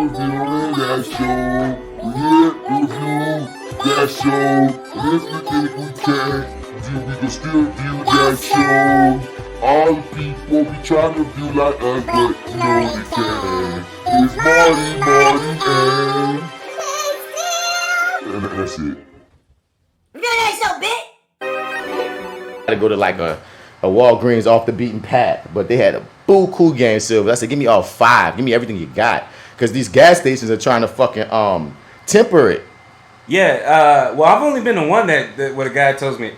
Reviewing That Show. We here to review that show. And if you think we can, then we can still view that show. All the people be trying to view like us, but you know they can. It's Marty, and that's it. To go to like a Walgreens off the beaten path, but they had a cool game, Silver. I said, give me all 5. Give me everything you got. Because these gas stations are trying to fucking temper it. Yeah, well, I've only been to one that where the guy tells me,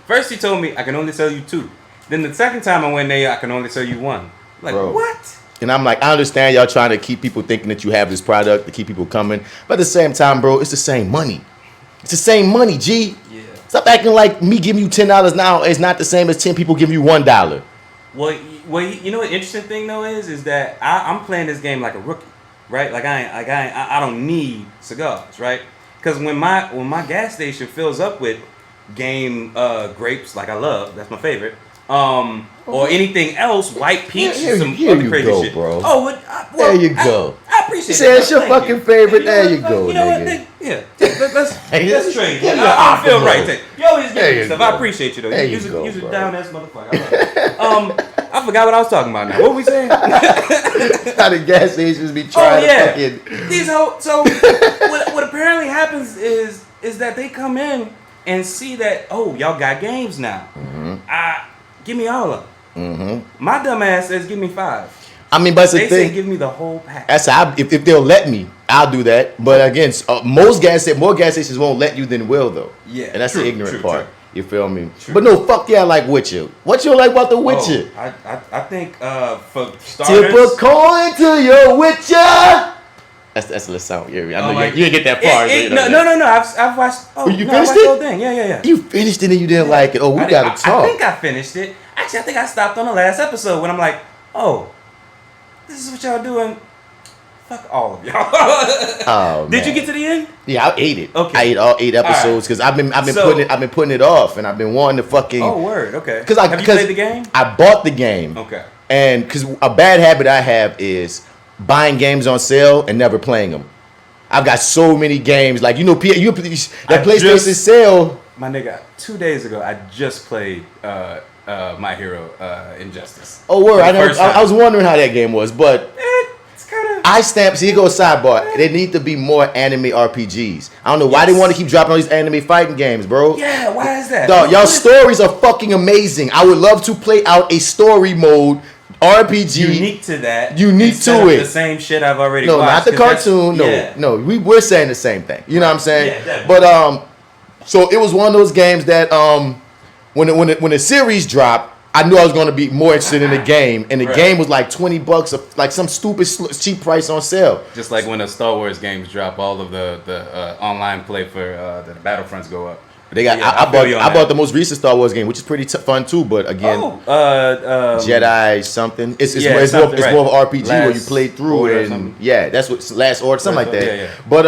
first he told me, I can only sell you 2. Then the second time I went there, I can only sell you 1. Like, bro, what? And I'm like, I understand y'all trying to keep people thinking that you have this product, to keep people coming. But at the same time, bro, it's the same money. It's the same money, G. Yeah. Stop acting like me giving you $10 now is not the same as 10 people giving you $1. Well, you know what the interesting thing though is that I'm playing this game like a rookie, right? Like I don't need cigars, right? Because when my gas station fills up with game grapes, like I love, that's my favorite. Or anything else, white peach, some other crazy shit. Bro. Oh, well, there you go. I appreciate it. Say it's your fucking favorite. There you go. You know what? Yeah, let's trade. I feel right. You always give me stuff. I appreciate you though. You use a down ass motherfucker. I forgot what I was talking about now. What were we saying? How the gas stations be trying to fucking these hoes. So what apparently happens is that they come in and see that y'all got games now. Mm-hmm. Give me all of them. Mm-hmm. My dumb ass says give me 5. I mean, but they say give me the whole pack. That's if they'll let me, I'll do that. But again, more gas stations won't let you than will though. Yeah, and that's the ignorant part. True. You feel me? True. But no, fuck yeah, I like Witcher. What you like about the Witcher? I think for starters, tip a coin to your Witcher. That's a little sound. I know you didn't get that far. No. I've watched. Oh, you finished it? The whole thing. Yeah. You finished it and you didn't like it. Oh, we gotta talk. I think I finished it. Actually, I think I stopped on the last episode when I'm like, this is what y'all doing. Fuck all of y'all. Oh, did you get to the end? Yeah, I ate it. Okay. I ate all 8 episodes because I've been putting it off and I've been wanting to fucking. Oh, word. Okay. Have you played the game? I bought the game. Okay. And because a bad habit I have is buying games on sale and never playing them. I've got so many games like that PlayStation sale. My nigga, 2 days ago I just played My Hero Injustice. Oh, word! I was wondering how that game was, but it's kind of. Here goes sidebar. There need to be more anime RPGs. I don't know why they want to keep dropping all these anime fighting games, bro. Yeah, why is that? Dog, y'all stories are fucking amazing. I would love to play out a story mode RPG. Unique to that. Unique to it. The same shit I've already watched. No, not the cartoon. No. We're saying the same thing. You know what I'm saying? Yeah, but so it was one of those games that when the series dropped, I knew I was going to be more interested in the game, and the game was like $20, like some stupid cheap price on sale. Just like when the Star Wars games drop, all of the online play for the Battlefronts go up. They got. I bought the most recent Star Wars game, which is pretty fun too. But again, Jedi something. It's more of an RPG where you play through it, and that's what Last Order, something like that. Yeah. But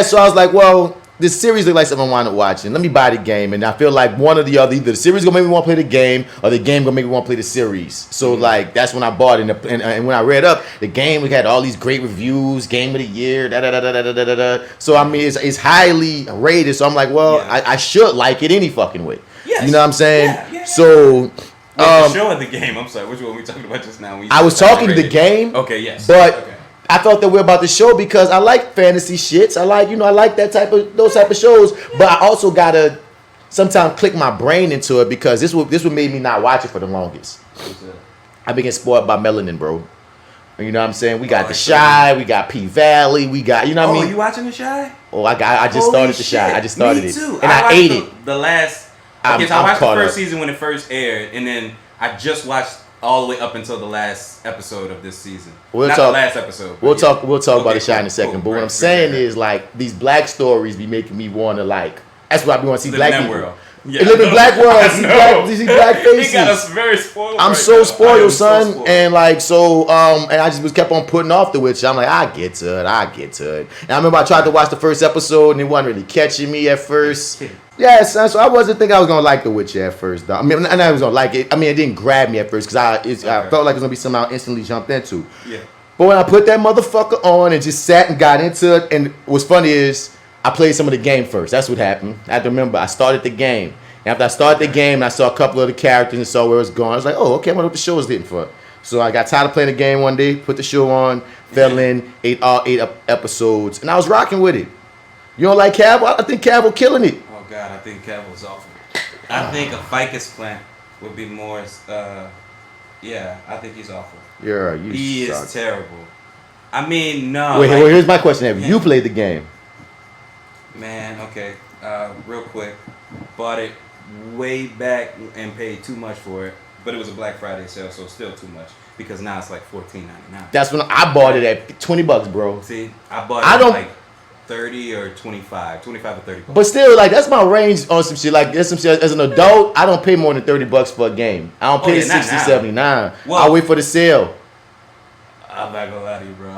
so I was like, well, this series looks like something I want to watch, and let me buy the game. And I feel like one or the other, either the series gonna make me want to play the game, or the game gonna make me want to play the series. So like that's when I bought it, and when I read up, the game had all these great reviews, game of the year, So I mean, it's highly rated. So I'm like, well, I should like it any fucking way. Yes. You know what I'm saying? Yeah. So. The show or the game? I'm sorry, which one we talking about just now? I was talking the game. Okay, yes. But. Okay. I thought that we're about the show because I like fantasy shits. I like those type of shows. But I also gotta sometimes click my brain into it because this would make me not watch it for the longest. I've been getting spoiled by melanin, bro. You know what I'm saying? We got The Chi, we got P Valley, we got what I mean. Oh, you watching The Chi? Oh, I just started The Chi. I just started it. Me too. And I ate it. The last. I watched the first season when it first aired, and then I just watched all the way up until the last episode of this season. The last episode. We'll talk about The Chi in a second. But what I'm saying is like these black stories be making me want to like. That's what I be want to see black people. World. Yeah, live in black world. See black faces. He got us very spoiled. I'm so spoiled, son. And like and I just kept on putting off The Witcher. I'm like, I get to it. And I remember I tried to watch the first episode and it wasn't really catching me at first. Yeah, son. So I wasn't thinking I was gonna like The Witcher at first, though. I mean, I was gonna like it. I mean, it didn't grab me at first because I felt like it was gonna be something I instantly jumped into. Yeah. But when I put that motherfucker on and just sat and got into it, and what's funny is I played some of the game first. That's what happened. I have to remember I started the game. And after I started the game and I saw a couple of the characters and saw where it was going, I was like, oh, okay, I wonder what the show is hitting for. So I got tired of playing the game one day, put the show on, fell in, ate all 8 episodes, and I was rocking with it. You don't like Cavill? I think Cavill killing it. Oh, God, I think Cavill's awful. I think a ficus plant would be more, I think he's awful. He is terrible. I mean, no. Wait, here's my question. Have you played the game? Man, okay. Real quick. Bought it way back and paid too much for it. But it was a Black Friday sale, so still too much. Because now it's like $14.99. That's when I bought it at $20, bro. See, I bought it at like 30 or 25 or 30 bucks. But still, like, that's my range on some shit. Like, there's some shit. As an adult, I don't pay more than $30 for a game. I don't pay $60, $79. Well, I wait for the sale. I'm not gonna lie to you, bro.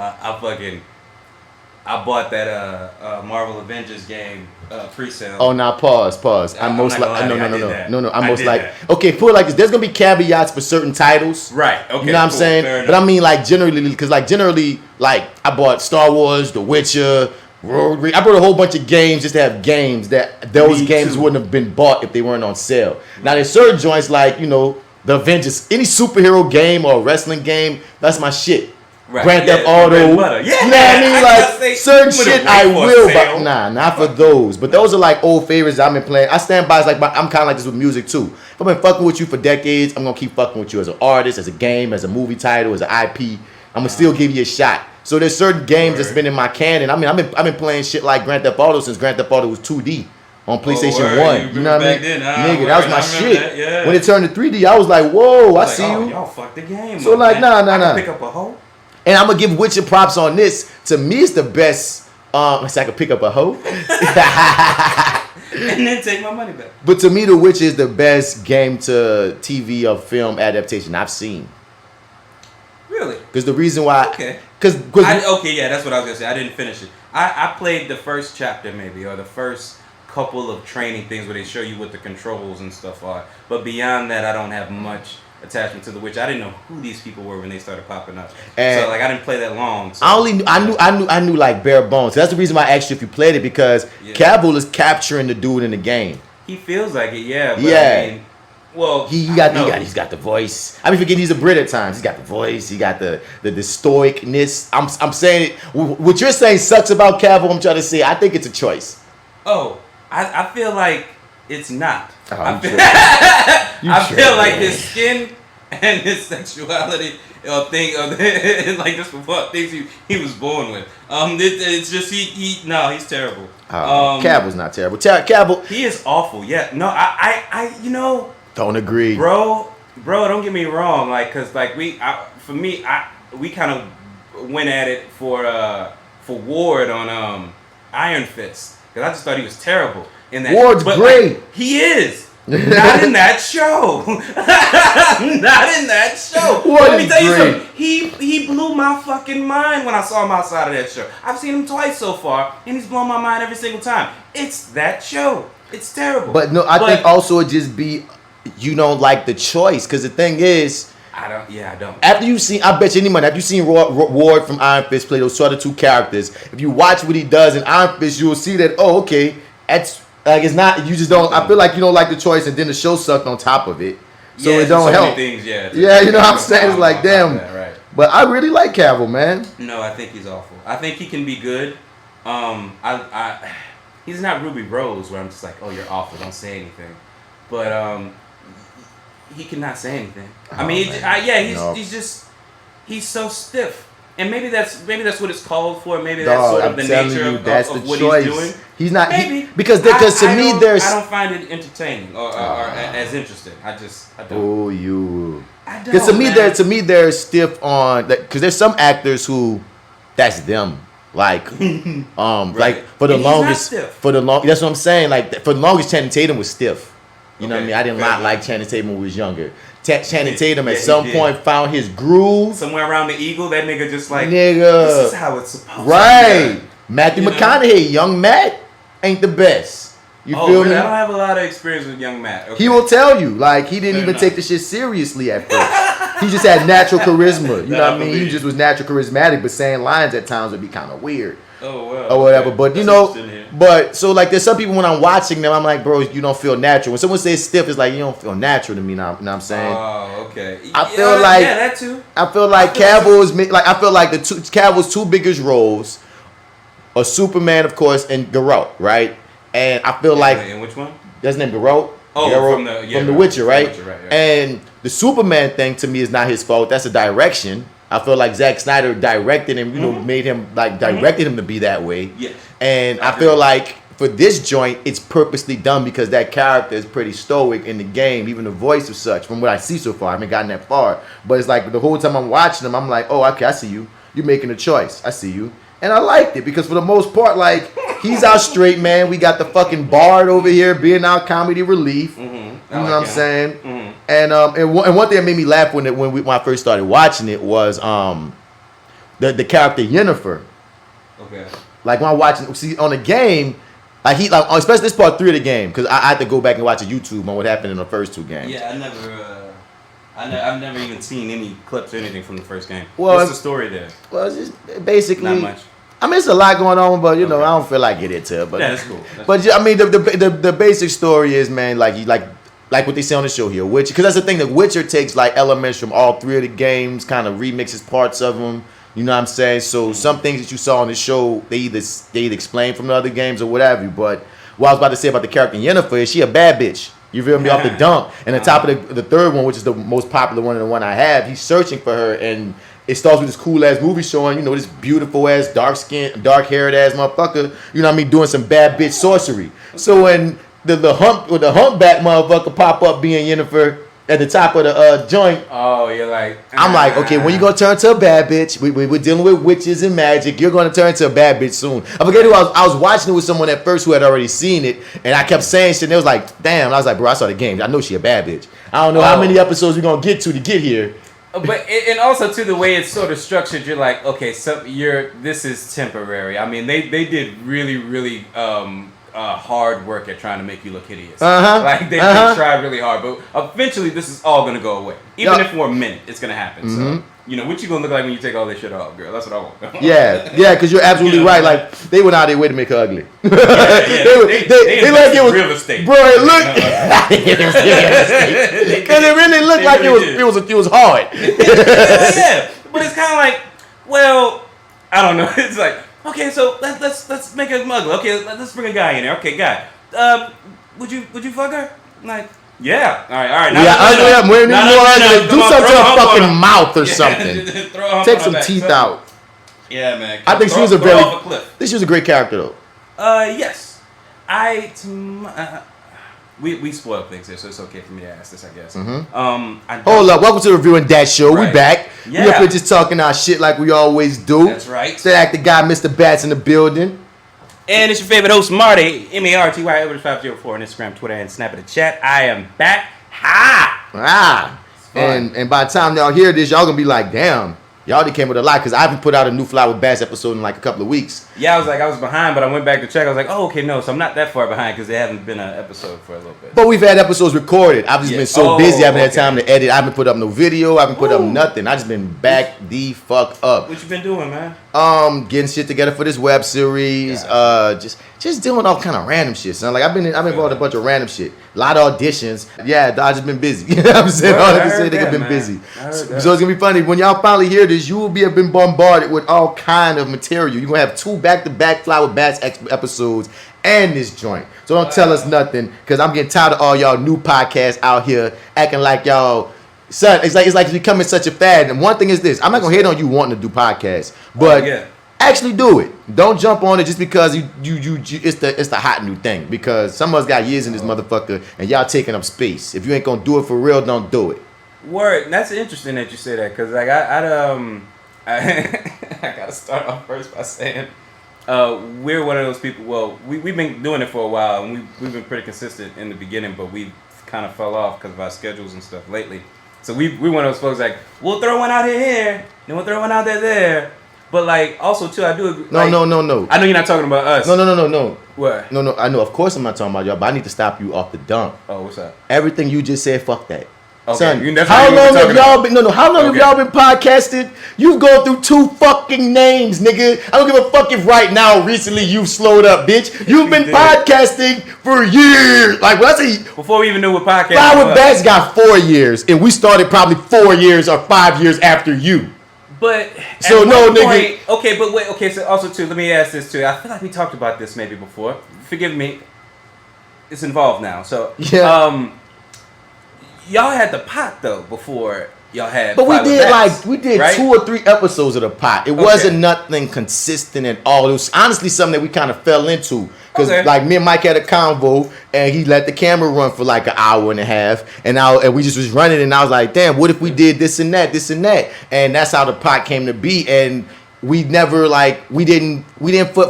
I bought that Marvel Avengers game pre-sale. Oh, now pause. I'm most like no. I'm most like okay. Put it like this. There's gonna be caveats for certain titles, right? Okay, you know what I'm saying? But I mean, like generally, because like I bought Star Wars, The Witcher, I bought a whole bunch of games just to have games that those games wouldn't have been bought if they weren't on sale. Now there's certain joints like the Avengers, any superhero game or wrestling game. That's my shit. Right. Grand Theft Auto, you know what I mean? Like certain shit I will, but not for those. But those are like old favorites I've been playing. I stand by I'm kind of like this with music too. If I've been fucking with you for decades, I'm gonna keep fucking with you as an artist, as a game, as a movie title, as an IP. I'm gonna still give you a shot. So there's certain games that's been in my canon. I mean, I've been playing shit like Grand Theft Auto since Grand Theft Auto was 2D on PlayStation 1. You know what I mean? Nigga, that was my shit. Yeah. When it turned to 3D, I was like, whoa, I see you. Y'all fucked the game. So like, nah. Pick up a hoe. And I'm gonna give Witcher props on this. To me, it's the best. So I could pick up a hoe. And then take my money back. But to me, The Witcher is the best game to TV or film adaptation I've seen. Really? Because the reason why. Okay. That's what I was gonna say. I didn't finish it. I played the first chapter maybe, or the first couple of training things where they show you what the controls and stuff are. But beyond that, I don't have much attachment to The Witcher. I didn't know who these people were when they started popping up. And so like I didn't play that long. So. I knew like bare bones. So that's the reason why I asked you if you played it, because Cavill is capturing the dude in the game. He feels like it, yeah. But I mean, well, he's got the voice. I mean, forget he's a Brit at times. He's got the voice. He got the stoicness. I'm saying it. What you're saying sucks about Cavill. I'm trying to say I think it's a choice. Oh, I feel like it's not. Oh, I feel like his skin and his sexuality like just before things he was born with. It's just he's terrible. Cavill's not terrible. Cavill, he is awful. Yeah, no, I don't agree, bro. Don't get me wrong, like, cause like we kind of went at it for Ward on Iron Fist, cause I just thought he was terrible. Ward's great. Like, he is. Not in that show. Not in that show. Let me tell you something. He blew my fucking mind when I saw him outside of that show. I've seen him twice so far, and he's blown my mind every single time. It's that show. It's terrible. But no, I think also it just be you don't like the choice, because the thing is. I don't. After you've seen, I bet you any money, after you've seen Ward from Iron Fist play those sort of two characters, if you watch what he does in Iron Fist, you'll see that, that's. Like, it's not, you just don't, I feel like you don't like the choice, and then the show sucked on top of it. So it don't help. Things, you know what I'm saying? It's like, damn. Right. But I really like Cavill, man. No, I think he's awful. I think he can be good. He's not Ruby Rose, where I'm just like, oh, you're awful, don't say anything. But he cannot say anything. He's so stiff. And maybe that's what it's called for. Maybe that's sort of the nature of what he's doing. He's not because to me there's. I don't find it entertaining or as interesting. I don't. Oh, you. I don't. Because to me they're stiff on that, because there's some actors who that's them. Like right. Like for the longest that's what I'm saying. Like for the longest, Channing Tatum was stiff. You know what I mean? I did not like Channing Tatum when he was younger. Channing Tatum at some point found his groove. Somewhere around the eagle, that nigga just like, this is how it's supposed to be. Right. Matthew McConaughey, young Matt, ain't the best. You feel me? I don't have a lot of experience with young Matt. Okay. He will tell you. Like, he didn't even take the shit seriously at first. He just had natural charisma. You know what I mean? He just was natural charismatic, but saying lines at times would be kind of weird. Oh, wow. Or whatever. But, you know, but so like there's some people when I'm watching them, I'm like, bro, you don't feel natural. When someone says stiff, it's like, you don't feel natural to me now. You know what I'm saying? Oh, okay. I feel like, yeah, that too. I feel like Cavill's, like, I feel like Cavill's two biggest roles are Superman, of course, and Geralt, right? And I feel like. And which one? That's named Geralt. Oh, Geralt, from The Witcher, right? The Witcher, right? And the Superman thing to me is not his fault. That's a direction. I feel like Zack Snyder directed him, you know, made him like directed him to be that way. Yeah. And I feel like for this joint, it's purposely done because that character is pretty stoic in the game, even the voice of such. From what I see so far, I haven't gotten that far, but it's like the whole time I'm watching him, I'm like, oh, okay, I see you. You're making a choice. I see you. And I liked it because for the most part, like, he's our straight man. We got the fucking Bard over here being our comedy relief. You know what I'm saying? And one thing that made me laugh when I first started watching it was the character Yennefer. Okay. Like when I'm watching, see on the game, like especially this part 3 of the game, because I had to go back and watch a YouTube on what happened in the first 2 games. Yeah, I've never even seen any clips or anything from the first game. Well, what's the story there? Well, it's just basically not much. I mean, it's a lot going on, but you know, I don't feel like getting into it. But yeah, that's cool. I mean, the basic story is, man, like what they say on the show here, Witcher, because that's the thing. The Witcher takes like elements from all 3 of the games, kind of remixes parts of them. You know what I'm saying? So some things that you saw on the show, they either explain from the other games or whatever. But what I was about to say about the character Yennefer is she a bad bitch. You feel me? Off the dump. And the top of the third one, which is the most popular one and the one I have, he's searching for her, and it starts with this cool ass movie showing, you know, this beautiful ass, dark haired ass motherfucker, you know what I mean, doing some bad bitch sorcery. So when the humpback motherfucker pop up being Yennefer at the top of the joint, oh, you're like, I'm like, okay, when you gonna turn to a bad bitch? We're dealing with witches and magic. You're gonna turn to a bad bitch soon. I forget who I was watching it with someone at first who had already seen it, and I kept saying shit. And they was like, damn. And I was like, bro, I saw the game. I know she a bad bitch. I don't know how many episodes we're gonna get here. But and also to the way it's sort of structured, you're like, okay, so this is temporary. I mean, they did really hard work at trying to make you look hideous. Like they tried really hard, but eventually this is all gonna go away. Even if for a minute, it's gonna happen. So you know what you gonna look like when you take all this shit off, girl. That's what I want. yeah, because you're absolutely right. Like they went out their way to make her ugly. They like it was real estate, bro. It looked because it really looked like it was hard. Yeah, but it's kind of like, well, I don't know. It's like, okay, so let's make her ugly. Okay, let's bring a guy in there. Okay, guy. Would you fuck her? I'm like, yeah. All right. Do something to her fucking mouth or something. Take some teeth out. Yeah, man. I think she was a great character though. Yes. We spoil things here, so it's okay for me to ask this, I guess. Hold up, welcome to the Reviewing Dat Show. Right. We back. Yeah. We up here just talking our shit like we always do. That's right. Stay actor guy, Mr. Bats in the building. And it's your favorite host, Marty, MartyEdwards 504 on Instagram, Twitter, and Snap at the chat. I am back. And by the time y'all hear this, y'all gonna be like, damn, y'all already came with a lot, because I haven't put out a new FlyWithBats episode in like a couple of weeks. Yeah, I was behind, but I went back to check. I was like, oh, okay, no, so I'm not that far behind because there hasn't been an episode for a little bit. But we've had episodes recorded. I've just been so busy, I haven't had time to edit. I haven't put up no video. I haven't put up nothing. I just been back the fuck up. What you been doing, man? Getting shit together for this web series. Just doing all kind of random shit, son. Like I've been involved in a bunch of random shit. A lot of auditions. Yeah, I just been busy. You know what I'm saying? All I can say, they've been busy. So it's gonna be funny when y'all finally hear this. You will have been bombarded with all kind of material. You're gonna have 2 back-to-back FlyWithBats episodes and this joint. So don't tell us nothing, because I'm getting tired of all y'all new podcasts out here acting like y'all. Son, it's like it's becoming such a fad. And one thing is this: I'm not gonna hate on you wanting to do podcasts, but actually do it. Don't jump on it just because you it's the hot new thing. Because some of us got years in this motherfucker, and y'all taking up space. If you ain't gonna do it for real, don't do it. Word. That's interesting that you say that, because like I gotta start off first by saying we're one of those people. Well, we've been doing it for a while, and we've been pretty consistent in the beginning, but we kind of fell off because of our schedules and stuff lately. So we're one of those folks like, we'll throw one out here, then we'll throw one out there. But like, also too, I do agree. No. I know you're not talking about us. No. What? No. I know. Of course I'm not talking about y'all, but I need to stop you off the dump. Oh, what's up? Everything you just said, fuck that. Okay. Son, how long have y'all been? How long have y'all been podcasting? You've gone through 2 fucking names, nigga. I don't give a fuck if right now, recently, you've slowed up, bitch. You've been podcasting for years. Like, when I say before we even knew what podcasting was. FlyWithBats got 4 years, and we started probably 4 years or 5 years after you. But so no, nigga. Okay, but wait. Okay, so also too, let me ask this too. I feel like we talked about this maybe before. Forgive me. It's involved now. So y'all had the pot though before y'all had. But we did right? 2 or 3 episodes of the pot. It wasn't nothing consistent at all. It was honestly something that we kind of fell into because like me and Mike had a convo and he let the camera run for like an hour and a half and we just was running and I was like, damn, what if we did this and that, and that's how the pot came to be. And we never we didn't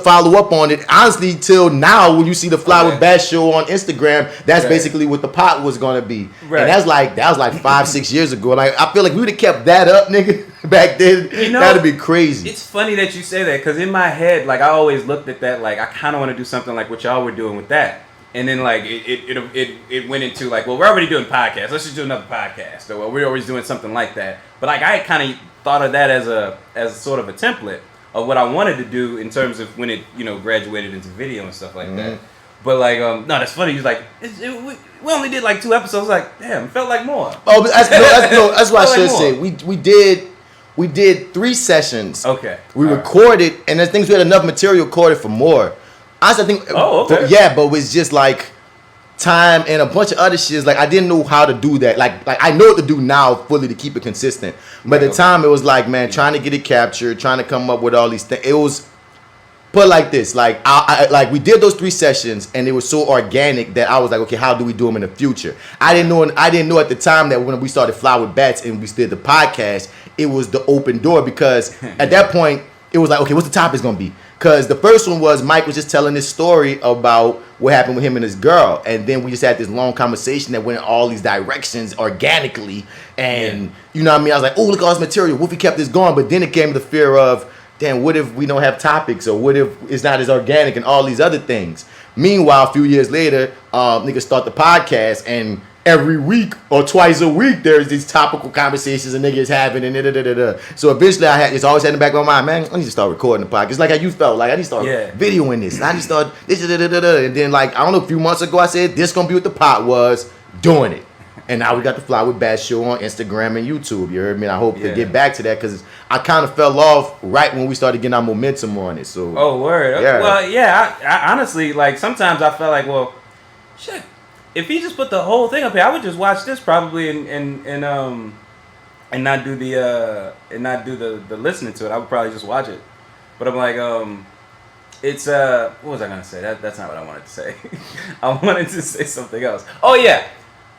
follow up on it honestly till now when you see the FlyWithBats show on Instagram. That's basically what the pot was gonna be, and that was like 5-6 years ago. Like I feel like we would have kept that up, nigga, back then. That'd be crazy. It's funny that you say that because in my head, like I always looked at that like I kind of want to do something like what y'all were doing with that. And then like it went into like, well, we're already doing podcasts. Let's just do another podcast. Or well, we're always doing something like that. But like I kind of thought of that as sort of a template of what I wanted to do in terms of when it graduated into video and stuff like that. But like no, that's funny. He's like we only did like 2 episodes. Like damn, it felt like more. Oh, that's what I should say. We did 3 sessions. Okay. We recorded and there's things we had enough material recorded for more. Honestly, I think. Oh, okay. Yeah, but it was just like time and a bunch of other shit. Like I didn't know how to do that. Like I know what to do now fully to keep it consistent. But at the time it was like, man, trying to get it captured, trying to come up with all these things. It was put like this. Like I like we did those 3 sessions and it was so organic that I was like, okay, how do we do them in the future? I didn't know at the time that when we started FlyWithBats and we did the podcast, it was the open door because at that point it was like, okay, what's the topic gonna be? Because the first one was Mike was just telling this story about what happened with him and his girl. And then we just had this long conversation that went in all these directions organically. And you know what I mean? I was like, oh, look at all this material. What if we kept this going? But then it came to the fear of, damn, what if we don't have topics? Or what if it's not as organic and all these other things? Meanwhile, a few years later, niggas start the podcast and every week or twice a week there's these topical conversations and niggas having and da. So eventually it's always had in the back of my mind, man, I need to start recording the podcast. Like how you felt, like I need to start videoing this. I need to start this and then like I don't know, a few months ago I said this gonna be what the pot was, doing it. And now we got the FlyWithBats show on Instagram and YouTube. You heard me? And I hope to get back to that because I kind of fell off right when we started getting our momentum on it. So word. Yeah. Well, yeah. I honestly like sometimes I felt like, well, shit. If he just put the whole thing up here, I would just watch this probably and not do the listening to it. I would probably just watch it. But I'm like, it's what was I gonna say? That's not what I wanted to say. I wanted to say something else. Oh yeah,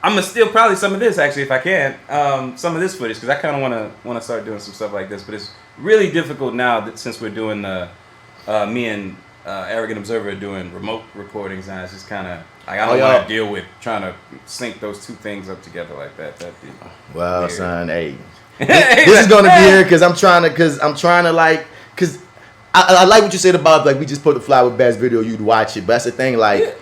I'm gonna steal probably some of this actually if I can. Some of this footage because I kind of want to start doing some stuff like this. But it's really difficult now that since we're doing me and Arrogant Observer are doing remote recordings now. It's just kind of like I don't want to deal with trying to sync those 2 things up together like that. That'd be weird. Son, hey, this is gonna be here because I'm trying to like because I like what you said about like we just put the FlyWithBats video, you'd watch it, but that's the thing like.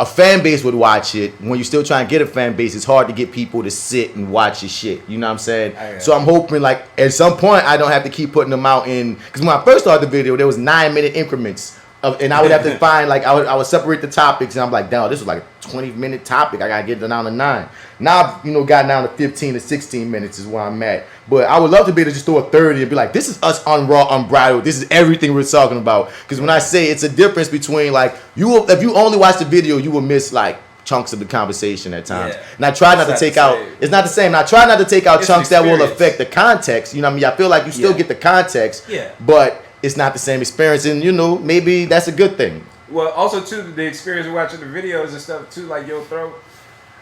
A fan base would watch it. When you're still trying to get a fan base, it's hard to get people to sit and watch your shit. You know what I'm saying? So I'm hoping like at some point I don't have to keep putting them out in because when I first started the video, there was 9-minute increments and I would have to find like I would separate the topics and I'm like, damn, this was like a 20-minute topic. I gotta get it down to 9. Now I've got down to 15 to 16 minutes is where I'm at. But I would love to be able to just throw a 30 and be like, this is us unbridled. This is everything we're talking about. Because when I say it's a difference between like if you only watch the video, you will miss like chunks of the conversation at times. Yeah. And I try not to take out. It's not the same. And I try not to take out chunks that will affect the context. You know what I mean? I feel like you still get the context. Yeah. But it's not the same experience, and maybe that's a good thing. Well, also too, the experience of watching the videos and stuff too, like you'll throw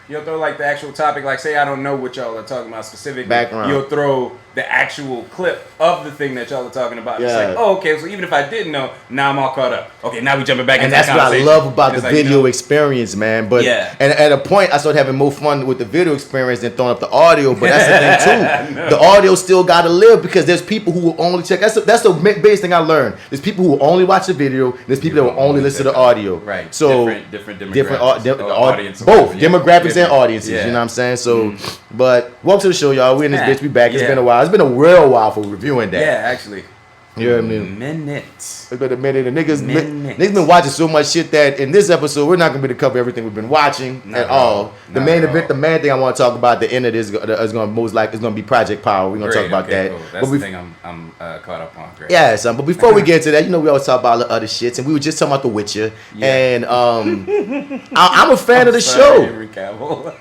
like the actual topic, like say I don't know what y'all are talking about specifically. Background. You'll throw the actual clip of the thing that y'all are talking about. It's like, oh, okay, so even if I didn't know, now I'm all caught up. Okay, now we jumping back into that conversation. And that's what I love about the video experience, man. But and at a point, I started having more fun with the video experience than throwing up the audio. But that's the thing too. The audio still got to live because there's people who will only check. That's the biggest thing I learned. There's people who will only watch the video. And there's people that will only listen to the audio. Right. So different demographics. Both demographics and audiences. You know what I'm saying? So, but welcome to the show, y'all. We in this bitch. We back. It's been a while. It's been a real while for reviewing that. Yeah, actually. You know what I mean? Minutes. It's been a minute. And niggas been watching so much shit that in this episode, we're not going to be able to cover everything we've been watching at all. The main thing I want to talk about at the end of this is going to most likely is going to be Project Power. We're going to talk about that. Cool. That's the thing I'm caught up on. Great. Yeah, son. But before we get into that, we always talk about the other shits. And we were just talking about The Witcher. Yeah. And I'm a fan of the show. Henry Cavill.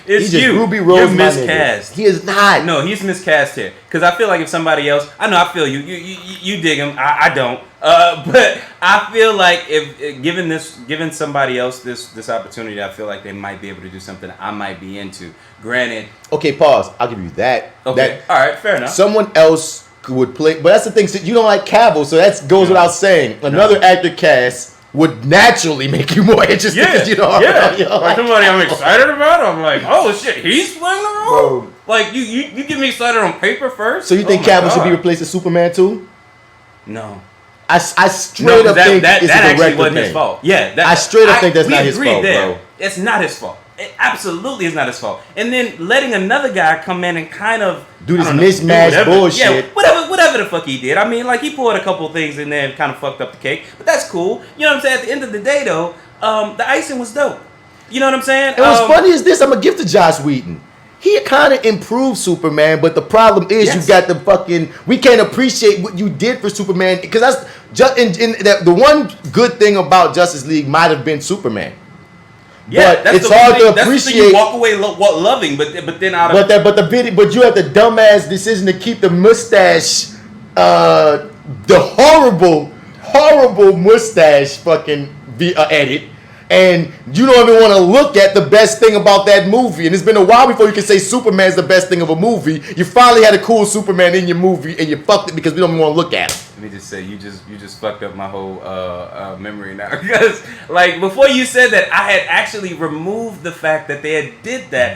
It's you. Ruby Rose, you're miscast. He is not. No, he's miscast here. Because I feel like if somebody else, I know I feel you dig him. I don't. But I feel like if given somebody else this opportunity, I feel like they might be able to do something I might be into. Granted. Okay, pause. I'll give you that. Okay. All right. Fair enough. Someone else would play, but that's the thing. You don't like Cavill, so that goes without saying. Another actor cast would naturally make you more interested. Like somebody I'm excited about. I'm like, oh shit, he's playing the role. Bro. Like you get me excited on paper first. So you think Cavill should be replaced with Superman too? No. I straight up think that actually wasn't his fault. Yeah, I straight up think that's not his fault, bro. It's not his fault. It absolutely is not his fault. And then letting another guy come in and kind of do this mismatched bullshit. Yeah, whatever the fuck he did. I mean, like he poured a couple things in there and kind of fucked up the cake, but that's cool. You know what I'm saying? At the end of the day, though, the icing was dope. You know what I'm saying? And what's funny is this. I'm gonna give to Joss Whedon. He kind of improved Superman, but the problem is you got the fucking. We can't appreciate what you did for Superman because that's just the one good thing about Justice League might have been Superman. Yeah, but it's hard to appreciate. That's the thing you walk away loving, but then out of but you had the dumbass decision to keep the mustache, the horrible mustache fucking edit. And you don't even want to look at the best thing about that movie. And it's been a while before you can say Superman's the best thing of a movie. You finally had a cool Superman in your movie, and you fucked it because we don't even want to look at him. Let me just say, you just fucked up my whole memory now. Because like before you said that, I had actually removed the fact that they had did that.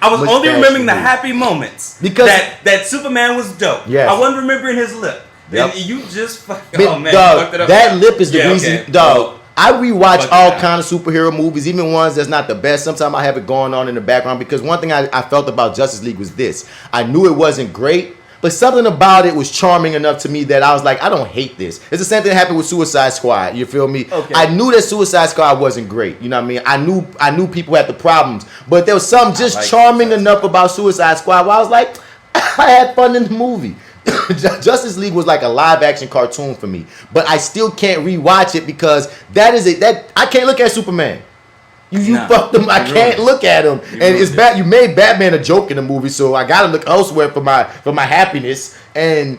I was only remembering the happy moments because that Superman was dope. Yes. I wasn't remembering his lip. Yep. And you just fucked up. Fucked it up. That lip is the reason, okay. dog. I rewatch all kind of superhero movies, even ones that's not the best. Sometimes I have it going on in the background because one thing I felt about Justice League was this. I knew it wasn't great, but something about it was charming enough to me that I was like, I don't hate this. It's the same thing that happened with Suicide Squad. You feel me? Okay. I knew that Suicide Squad wasn't great. You know what I mean? I knew people had the problems, but there was something just charming enough about Suicide Squad where I was like, I had fun in the movie. Justice League was like a live action cartoon for me, but I still can't rewatch it because that I can't look at Superman. You fucked him. I can't look at him, and it's bad. You made Batman a joke in the movie, so I gotta look elsewhere for my happiness. And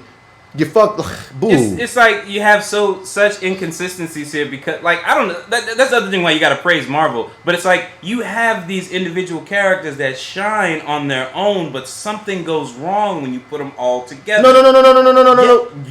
you fucked. Boo. It's like you have such inconsistencies here because like I don't know. That's the other thing why you gotta praise Marvel, but it's like you have these individual characters that shine on their own, but something goes wrong when you put them all together. No.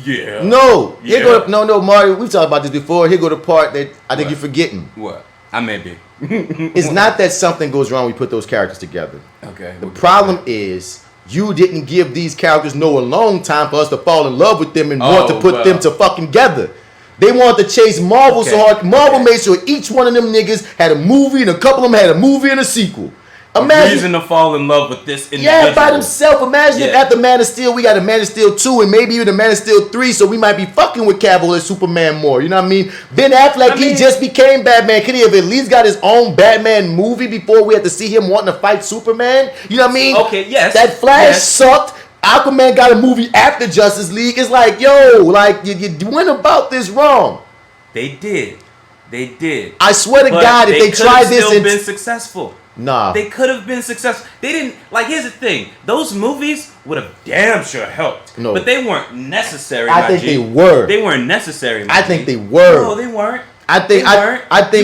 Yeah. No. No, Marty. We've talked about this before. Here go the part that I think you're forgetting. What? I may be. It's not that something goes wrong when you put those characters together. Okay. The problem is you didn't give these characters no alone time for us to fall in love with them and want to put them to fucking together. They wanted to chase Marvel so hard. Marvel made sure each one of them niggas had a movie, and a couple of them had a movie and a sequel. Imagine a reason to fall in love with this individual. Yeah, by themselves. Imagine if after Man of Steel, we got a Man of Steel 2 and maybe even a Man of Steel 3, so we might be fucking with Cavill and Superman more. You know what I mean? Ben Affleck, he just became Batman. Could he have at least got his own Batman movie before we had to see him wanting to fight Superman? You know what I mean? Okay, yes. That Flash sucked. Aquaman got a movie after Justice League. It's like, yo, like, you went about this wrong. They did. I swear to God, if they tried this and been successful. Nah. They could have been successful. They didn't, like, here's the thing. Those movies would have damn sure helped. No. But they weren't necessary, I think they were. They weren't necessary, I think they were. No, they weren't. I think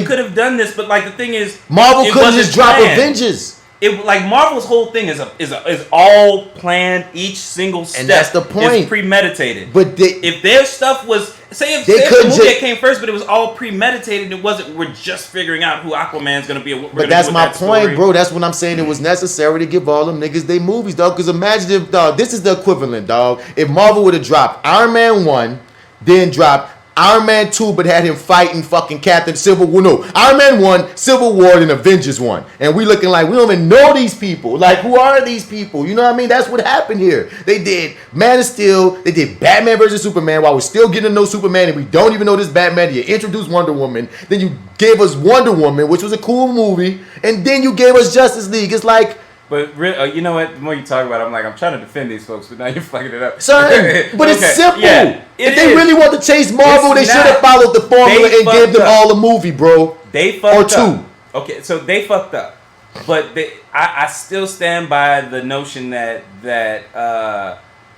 you could have done this, but, like, the thing is... Marvel couldn't just drop Avengers. it like Marvel's whole thing is all planned. Each single step, and that's the point. Is premeditated. But if their stuff was if the movie that came first, but it was all premeditated, it wasn't. We're just figuring out who Aquaman's gonna be. But that's my point, bro. That's what I'm saying. It was necessary to give all them niggas their movies, dog. Because imagine if, dog, this is the equivalent, dog. If Marvel would have dropped Iron Man 1, then dropped Iron Man 2, but had him fighting fucking Captain Civil War. No, Iron Man 1, Civil War, and Avengers 1. And we looking like we don't even know these people. Like, who are these people? You know what I mean? That's what happened here. They did Man of Steel. They did Batman versus Superman while we're still getting to know Superman and we don't even know this Batman. You introduced Wonder Woman. Then you gave us Wonder Woman, which was a cool movie. And then you gave us Justice League. It's like... But you know what? The more you talk about it, I'm trying to defend these folks, but now you're fucking it up. Son, but it's simple. Yeah, if they really want to chase Marvel, they should have followed the formula and gave them all a movie, bro. They fucked up. Okay, so they fucked up. But I still stand by the notion that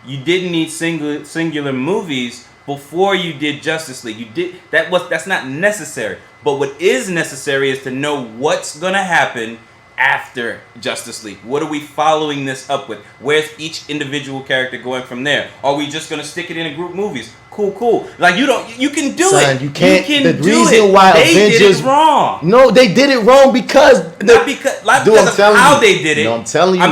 you didn't need singular movies before you did Justice League. That's not necessary. But what is necessary is to know what's gonna happen after Justice League. What are we following this up with? Where's each individual character going from there? Are we just gonna stick it in group movies? Cool. Like you can do it. You can't. The reason why Avengers did it wrong. No, they did it wrong because because of how they did it. No, I'm telling you.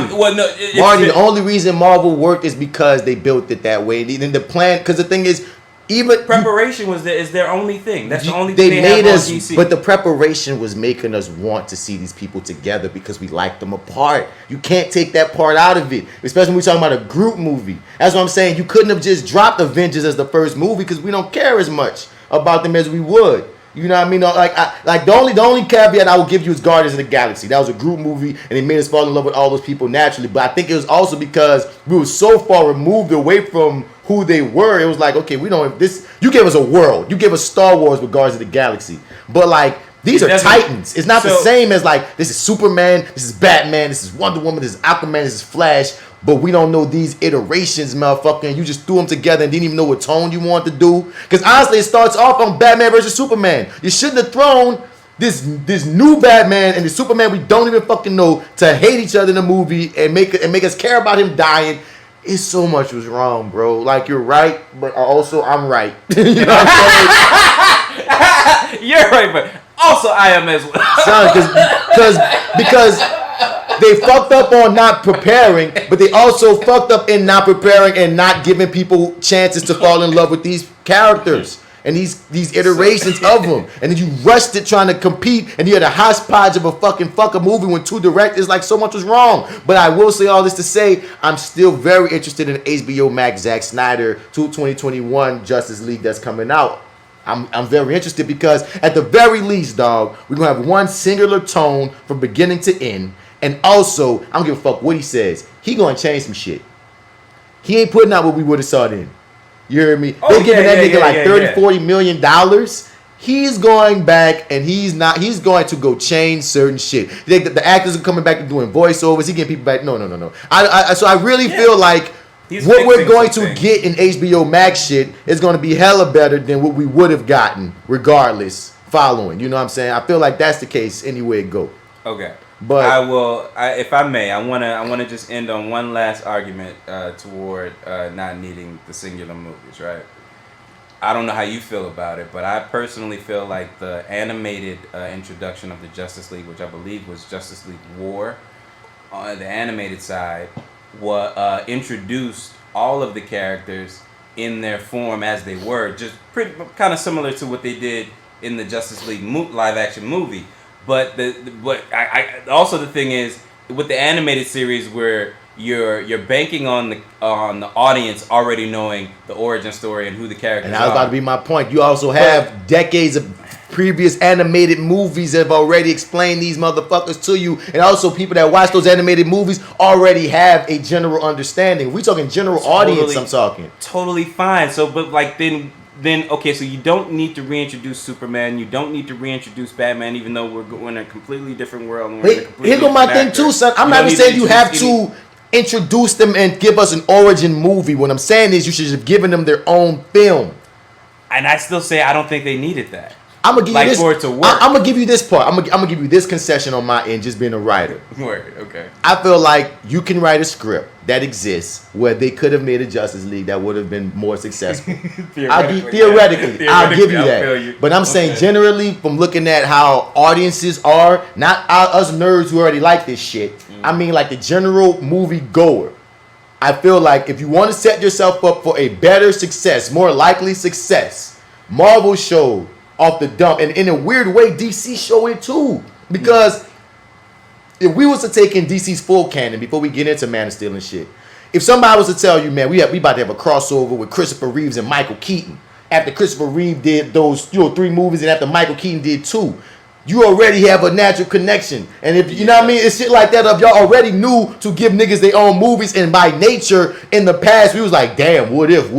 Marty, the only reason Marvel worked is because they built it that way. And the plan, because the thing is, even preparation is their only thing. That's the only thing they made us. DC. But the preparation was making us want to see these people together because we liked them apart. You can't take that part out of it, especially when we're talking about a group movie. That's what I'm saying. You couldn't have just dropped Avengers as the first movie because we don't care as much about them as we would. You know what I mean? Like the only caveat I will give you is Guardians of the Galaxy. That was a group movie, and it made us fall in love with all those people naturally. But I think it was also because we were so far removed away from who they were. It was like, okay, we don't. You gave us a world. You gave us Star Wars with Guardians of the Galaxy. But like these are titans. It's not the same as like this is Superman, this is Batman, this is Wonder Woman, this is Aquaman, this is Flash. But we don't know these iterations, motherfucker. And you just threw them together and didn't even know what tone you wanted to do. Because honestly, it starts off on Batman versus Superman. You shouldn't have thrown this new Batman and the Superman we don't even fucking know to hate each other in the movie and make us care about him dying. It's so much was wrong, bro. Like, you're right, but also I'm right. You know what I'm saying? You're right, but also I am as well. Son, because they fucked up on not preparing, but they also fucked up in not preparing and not giving people chances to fall in love with these characters and these iterations of them. And then you rushed it trying to compete, and you had a hodgepodge of a fucker movie when two directors, like, so much was wrong. But I will say all this to say, I'm still very interested in HBO Max Zack Snyder 2021 Justice League that's coming out. I'm very interested because at the very least, dog, we're going to have one singular tone from beginning to end. And also, I don't give a fuck what he says. He going to change some shit. He ain't putting out what we would have saw then. You hear me? They're giving that nigga $30-40 million. He's going back and he's going to go change certain shit. The actors are coming back and doing voiceovers. He getting people back. No. So I really feel like what we're going to get in HBO Max shit is going to be hella better than what we would have gotten regardless following. You know what I'm saying? I feel like that's the case anywhere it go. Okay. But if I may, I wanna just end on one last argument toward not needing the singular movies, right? I don't know how you feel about it, but I personally feel like the animated introduction of the Justice League, which I believe was Justice League War, on the animated side, introduced all of the characters in their form as they were, just pretty kind of similar to what they did in the Justice League live action movie. But also the thing is with the animated series where you're banking on the audience already knowing the origin story and who the characters are. And that was about to be my point. You also have decades of previous animated movies that have already explained these motherfuckers to you, and also people that watch those animated movies already have a general understanding. We talking general audience. I'm talking totally fine. So, but like then okay, so you don't need to reintroduce Superman. You don't need to reintroduce Batman, even though we're going in a completely different world. And here go my thing too, son. I'm not even saying you have to introduce them and give us an origin movie. What I'm saying is you should have given them their own film. And I still say I don't think they needed that. I'm gonna give like you this. For it to work. I'm gonna give you this part. I'm gonna give you this concession on my end, just being a writer. Word. Okay. I feel like you can write a script that exists where they could have made a Justice League that would have been more successful. Theoretically, I'll give you that. But I'm saying generally, from looking at how audiences are, not us nerds who already like this shit. I mean, like the general movie goer. I feel like if you want to set yourself up for a better success, more likely success, Marvel showed off the dump, and in a weird way, DC showed it too. Because if we was to take in DC's full canon before we get into Man of Steel and shit, if somebody was to tell you, man, we about to have a crossover with Christopher Reeves and Michael Keaton, after Christopher Reeve did those 3 movies, and after Michael Keaton did 2. You already have a natural connection. And if you know what I mean, it's shit like that. If y'all already knew to give niggas their own movies, and by nature in the past we was like, damn, what if?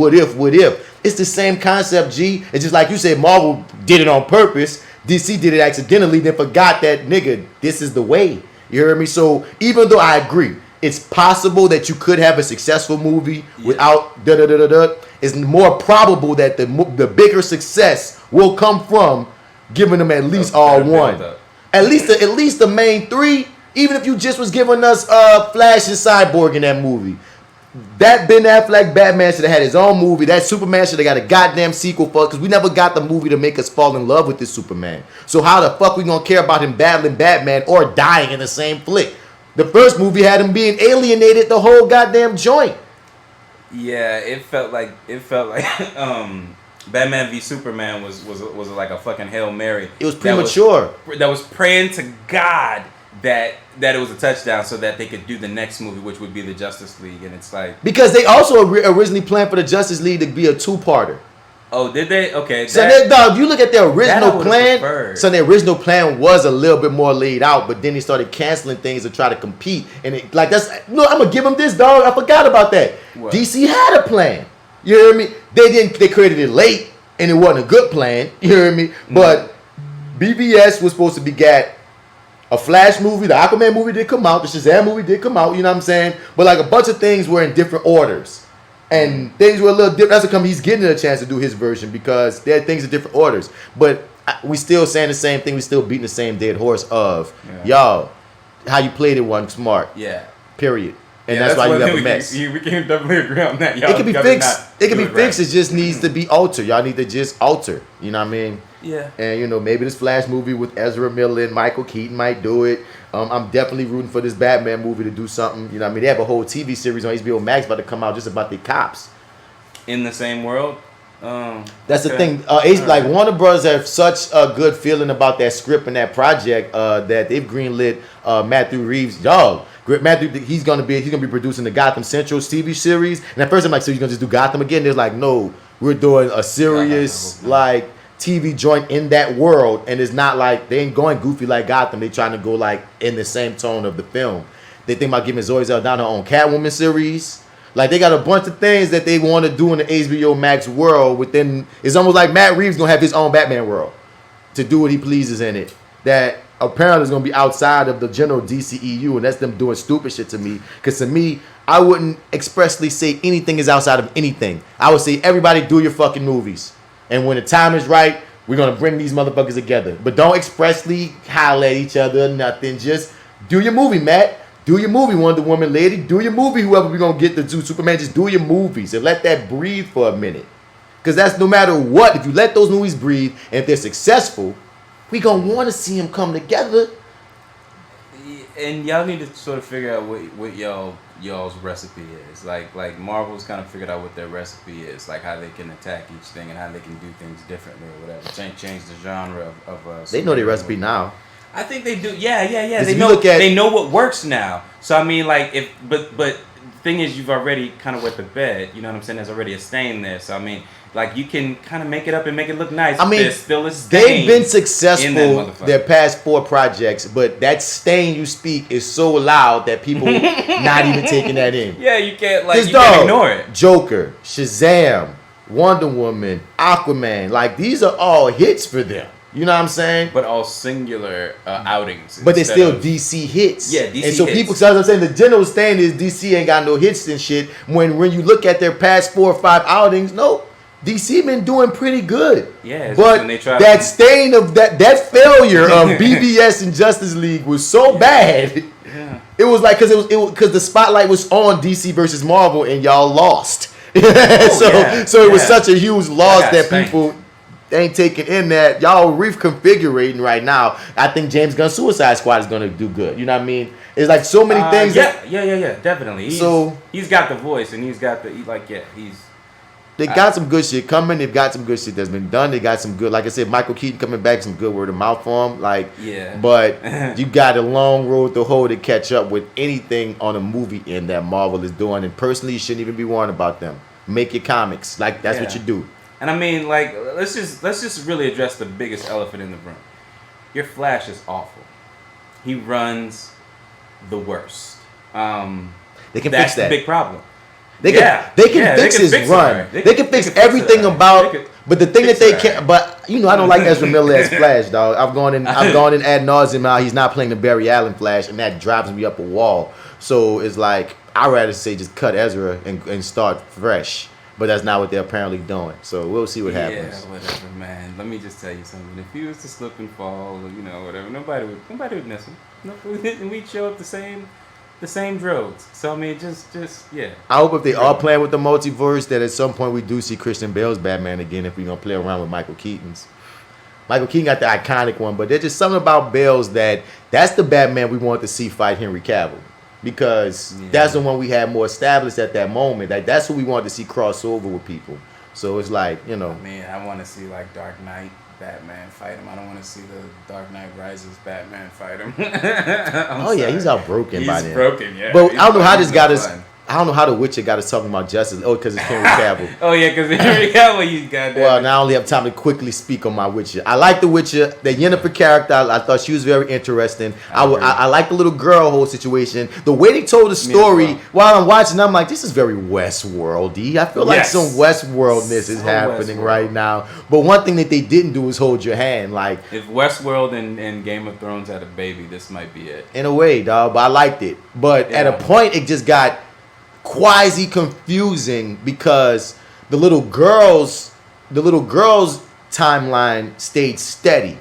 It's the same concept, G. It's just like you said, Marvel did it on purpose. DC did it accidentally, then forgot that, nigga, this is the way. You heard me? So even though I agree, it's possible that you could have a successful movie without it's more probable that the bigger success will come from giving them at least all one. At least the main 3. Even if you just was giving us Flash and Cyborg in that movie. That Ben Affleck Batman should have had his own movie. That Superman should have got a goddamn sequel for it, because we never got the movie to make us fall in love with this Superman. So how the fuck we gonna care about him battling Batman or dying in the same flick? The first movie had him being alienated the whole goddamn joint. Yeah, it felt like Batman v Superman was like a fucking Hail Mary. It was premature. That was praying to God that it was a touchdown so that they could do the next movie, which would be the Justice League. And it's like, because they also originally planned for the Justice League to be a 2-parter. Oh, did they? Okay. So if you look at their original plan, so their original plan was a little bit more laid out, but then they started canceling things to try to compete. And I'm gonna give them this, dog. I forgot about that. What? DC had a plan. You hear me? They created it late, and it wasn't a good plan. You hear me? But BVS was supposed to beget a Flash movie, the Aquaman movie did come out, the Shazam movie did come out, you know what I'm saying? But like a bunch of things were in different orders. And things were a little different. That's how come he's getting a chance to do his version, because there are things in different orders. But we still saying the same thing. We still beating the same dead horse of, y'all, how you played it wasn't smart. Yeah. Period. And that's why you have a mess. We can definitely agree on that. Y'all it can be fixed. It can be fixed. It just needs to be altered. Y'all need to just alter. You know what I mean? Yeah. And maybe this Flash movie with Ezra Miller and Michael Keaton might do it. I'm definitely rooting for this Batman movie to do something. You know what I mean? They have a whole TV series on HBO Max about to come out just about the cops. In the same world? That's the thing. Like Warner Bros. Have such a good feeling about that script and that project that they've greenlit Matthew Reeves. Dog. Matthew, he's gonna be producing the Gotham Central TV series. And at first I'm like, so you're gonna just do Gotham again? They're like, no, we're doing a serious like TV joint in that world, and it's not like they ain't going goofy like Gotham. They trying to go like in the same tone of the film. They think about giving Zoe Saldana her own Catwoman series. Like they got a bunch of things that they want to do in the HBO Max world. Within, it's almost like Matt Reeves gonna have his own Batman world to do what he pleases in it. That apparently is gonna be outside of the general DCEU, and that's them doing stupid shit to me. Because to me, I wouldn't expressly say anything is outside of anything. I would say everybody do your fucking movies. And when the time is right, we're going to bring these motherfuckers together. But don't expressly holler at each other or nothing. Just do your movie, Matt. Do your movie, Wonder Woman lady. Do your movie, whoever we're going to get to do Superman. Just do your movies and let that breathe for a minute. Because that's no matter what. If you let those movies breathe and if they're successful, we're going to want to see them come together. And y'all need to sort of figure out what y'all's recipe is. Like Marvel's kind of figured out what their recipe is, like how they can attack each thing and how they can do things differently or whatever. Change the genre of they know their recipe now. I think they do. Yeah. They know what works now. So I mean, like but the thing is, you've already kind of wet the bed. You know what I'm saying? There's already a stain there. So I mean, like you can kind of make it up and make it look nice. I mean, there's still a stain. They've been successful their past 4 projects, but that stain you speak is so loud that people not even taking that in. Yeah, you can't can't ignore it. Joker, Shazam, Wonder Woman, Aquaman, like these are all hits for them. You know what I'm saying? But all singular outings. But they're still DC hits. Yeah, DC and so hits. people, so as I'm saying, the general stand is DC ain't got no hits and shit. When you look at their past 4 or 5 outings, no. DC been doing pretty good. Yeah, but that stain of that failure of BVS and Justice League was so bad. Yeah. It was like because the spotlight was on DC versus Marvel and y'all lost. So it was such a huge loss that people ain't taking in that y'all reconfiguring right now. I think James Gunn's Suicide Squad is gonna do good. You know what I mean? It's like so many things. Definitely. He's got the voice and he's got They got some good shit coming. They've got some good shit that's been done. They got some good, like I said, Michael Keaton coming back, some good word of mouth for him. But you got a long road to hoe to catch up with anything on a movie end that Marvel is doing. And personally, you shouldn't even be worrying about them. Make your comics. Like that's what you do. And I mean, like, let's just really address the biggest elephant in the room. Your Flash is awful. He runs the worst. They can fix that. That's the big problem. They can fix his run. They can fix everything about. But the thing that they can't. But I don't like Ezra Miller as Flash, dog. I've gone in ad nauseum how he's not playing the Barry Allen Flash, and that drives me up a wall. So it's like I'd rather say just cut Ezra and start fresh. But that's not what they're apparently doing. So we'll see what happens. Yeah, whatever, man. Let me just tell you something. If he was to slip and fall, whatever, nobody would miss him. And we'd show up the same droves. So I mean, just. I hope if they are playing with the multiverse, that at some point we do see Christian Bale's Batman again. If we're gonna play around with Michael Keaton's. Michael Keaton got the iconic one, but there's just something about Bale's that's the Batman we want to see fight Henry Cavill. Because that's the one we had more established at that moment. Like that's who we wanted to see cross over with people. So it's like, I mean, I want to see like Dark Knight Batman fight him. I don't want to see the Dark Knight Rises Batman fight him. Sorry. He's all broken by then. He's broken, yeah. But I don't know how this got us. I don't know how The Witcher got us talking about justice. Oh, because it's Henry Cavill. Because Henry Cavill, you got that. Well, now I only have time to quickly speak on my Witcher. I like The Witcher. The Yennefer character, I thought she was very interesting. I like the little girl whole situation. The way they told the story while I'm watching, I'm like, this is very Westworld-y. I feel like some Westworldness is happening right now. But one thing that they didn't do is hold your hand. Like if Westworld and Game of Thrones had a baby, this might be it. In a way, dog. But I liked it. But at a point, it just got quasi confusing because the little girl's timeline stayed steady,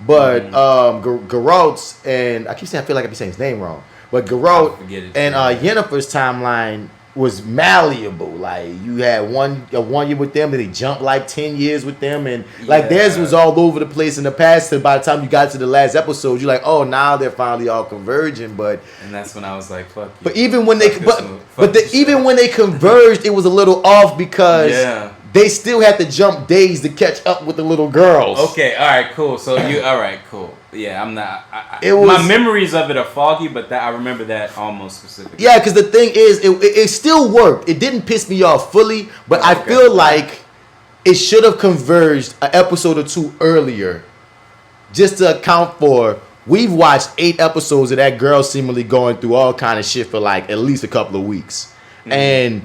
but Geralt's and I keep saying I feel like I be saying his name wrong, but Geralt and Yennefer's timeline was malleable. Like you had one year with them, then they jumped like 10 years with them, and like theirs was all over the place in the past. So by the time you got to the last episode, you're like, oh, now they're finally all converging. And that's when I was like, fuck you. But even when even when they converged, it was a little off because they still had to jump days to catch up with the little girls. Okay, all right, cool. So all right, cool. Yeah, I'm not. My memories of it are foggy, but I remember that almost specifically. Yeah, because the thing is, it still worked. It didn't piss me off fully, but I feel like it should have converged an episode or two earlier, just to account for. We've watched 8 episodes of that girl seemingly going through all kind of shit for like at least a couple of weeks, and.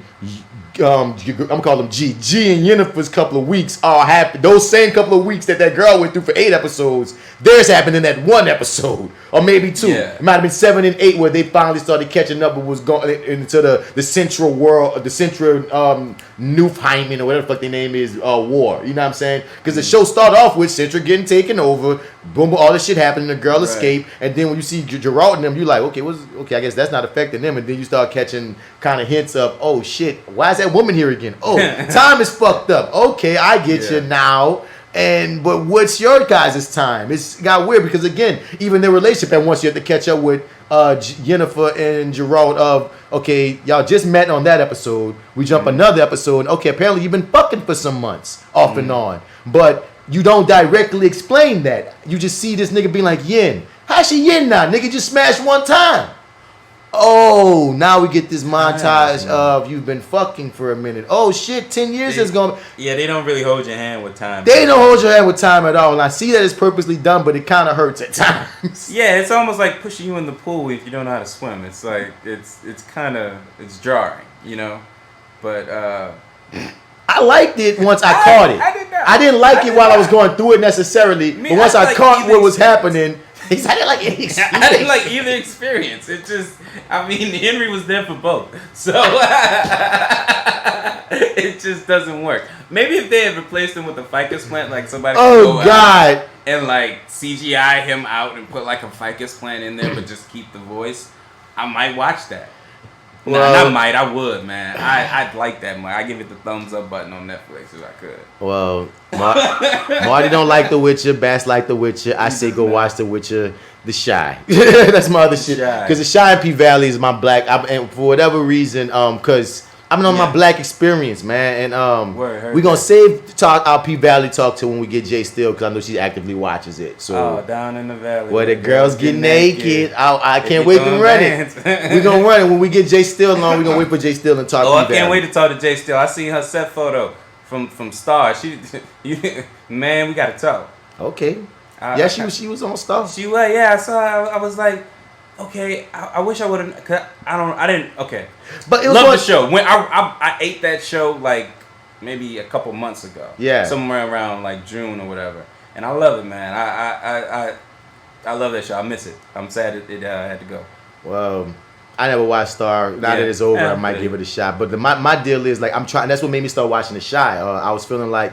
I'm gonna call them G and Yennefer's couple of weeks all happened. Those same couple of weeks that girl went through for 8 episodes, theirs happened in that 1 episode, or maybe 2. It might have been 7 and 8 where they finally started catching up and was going into the central world, the central Newfheimen or whatever the fuck their name is, war. You know what I'm saying? Because the show started off with Central getting taken over, boom, all this shit happening, the girl escaped, and then when you see Geralt and them, you're like, okay, I guess that's not affecting them, and then you start catching kind of hints of, oh shit, why is that woman here again? Oh, time is fucked up. Okay, I get you now. But what's your guys' time? It's got weird because again, even their relationship, and once you have to catch up with Yennefer and Geralt of, okay, y'all just met on that episode. We jump another episode, and okay, apparently you've been fucking for some months off and on, but you don't directly explain that. You just see this nigga being like, Yen, how's she Yen now? Nigga just smashed one time. Oh, now we get this montage of you've been fucking for a minute. Oh shit, 10 years is going. Yeah, they don't really hold your hand with time. They don't hold your hand with time at all. And I see that it's purposely done, but it kind of hurts at times. Yeah, it's almost like pushing you in the pool if you don't know how to swim. It's like it's jarring, But I liked it once I caught it. I didn't like it while I was going through it necessarily, but once I caught what was happening. I didn't like any experience. I didn't like either experience. It just, Henry was there for both. So, It just doesn't work. Maybe if they had replaced him with a ficus plant, like somebody could Oh go God! out and like CGI him out and put like a ficus plant in there, but just keep the voice, I might watch that. Well, I would, man. I'd like that, man. I give it the thumbs up button on Netflix if I could. Well, Marty don't like The Witcher. Bats like The Witcher. I say go watch The Witcher. The Shy. That's my other shit. Because The Shy in P-Valley is my black. And for whatever reason, because I'm on my black experience, man. And we're going to save our P-Valley talk to when we get J.Steel, because I know she actively watches it. So down in the valley. Where the girls get naked. I can't wait to run it. We're going to run it. When we get J.Steel on, we're going to wait for J.Steel and talk P-Valley. I can't wait to talk to J.Steel. I seen her set photo from Star. Man, we got to talk. Okay. She was on Star. She was, yeah. I saw. I was like, okay. I wish I would have. I didn't. Okay. But it was love the show. When I ate that show like maybe a couple months ago. Yeah. Somewhere around like June or whatever. And I love it, man. I love that show. I miss it. I'm sad it had to go. Well, I never watched Star. Now that it's over, I might give it a shot. But my deal is like I'm trying. That's what made me start watching The Shy. I was feeling like.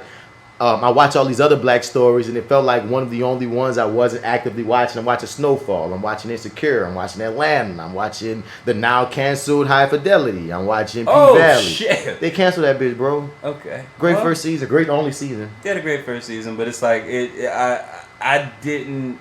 I watch all these other black stories, and it felt like one of the only ones I wasn't actively watching. I'm watching Snowfall. I'm watching Insecure. I'm watching Atlanta. I'm watching the now canceled High Fidelity. I'm watching P-Valley. Oh, shit. They canceled that bitch, bro. Okay. Great first season. Great only season. They had a great first season, but it's like, I didn't...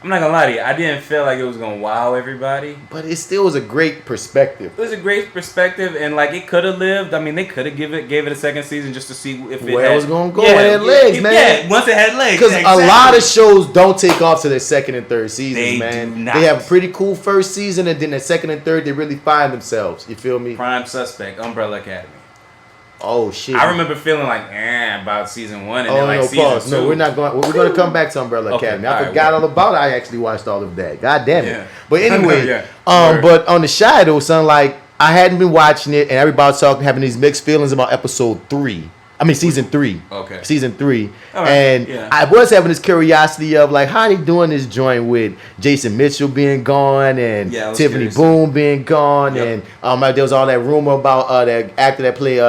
I'm not gonna lie to you. I didn't feel like it was gonna wow everybody. But it still was a great perspective. It was a great perspective, and like it could have lived. I mean, they could have gave it a second season just to see if it was gonna go. It had legs, man. Yeah, once it had legs. Because a lot of shows don't take off to their second and third seasons, man. Do not. They have a pretty cool first season, and then the second and third, they really find themselves. You feel me? Prime Suspect, Umbrella Academy. Oh shit! I remember feeling like about season 1 and then like season 2. No, we're not going. We're going to come back to Umbrella Academy. I forgot all about it. I actually watched all of that. God damn it! Yeah. But anyway, but on The Shy though, son, like I hadn't been watching it, and everybody's having these mixed feelings about episode 3. I mean season 3. Okay. Season 3, right. And I was having this curiosity of like how they doing this joint with Jason Mitchell being gone and Tiffany Boone being gone, and there was all that rumor about that actor that played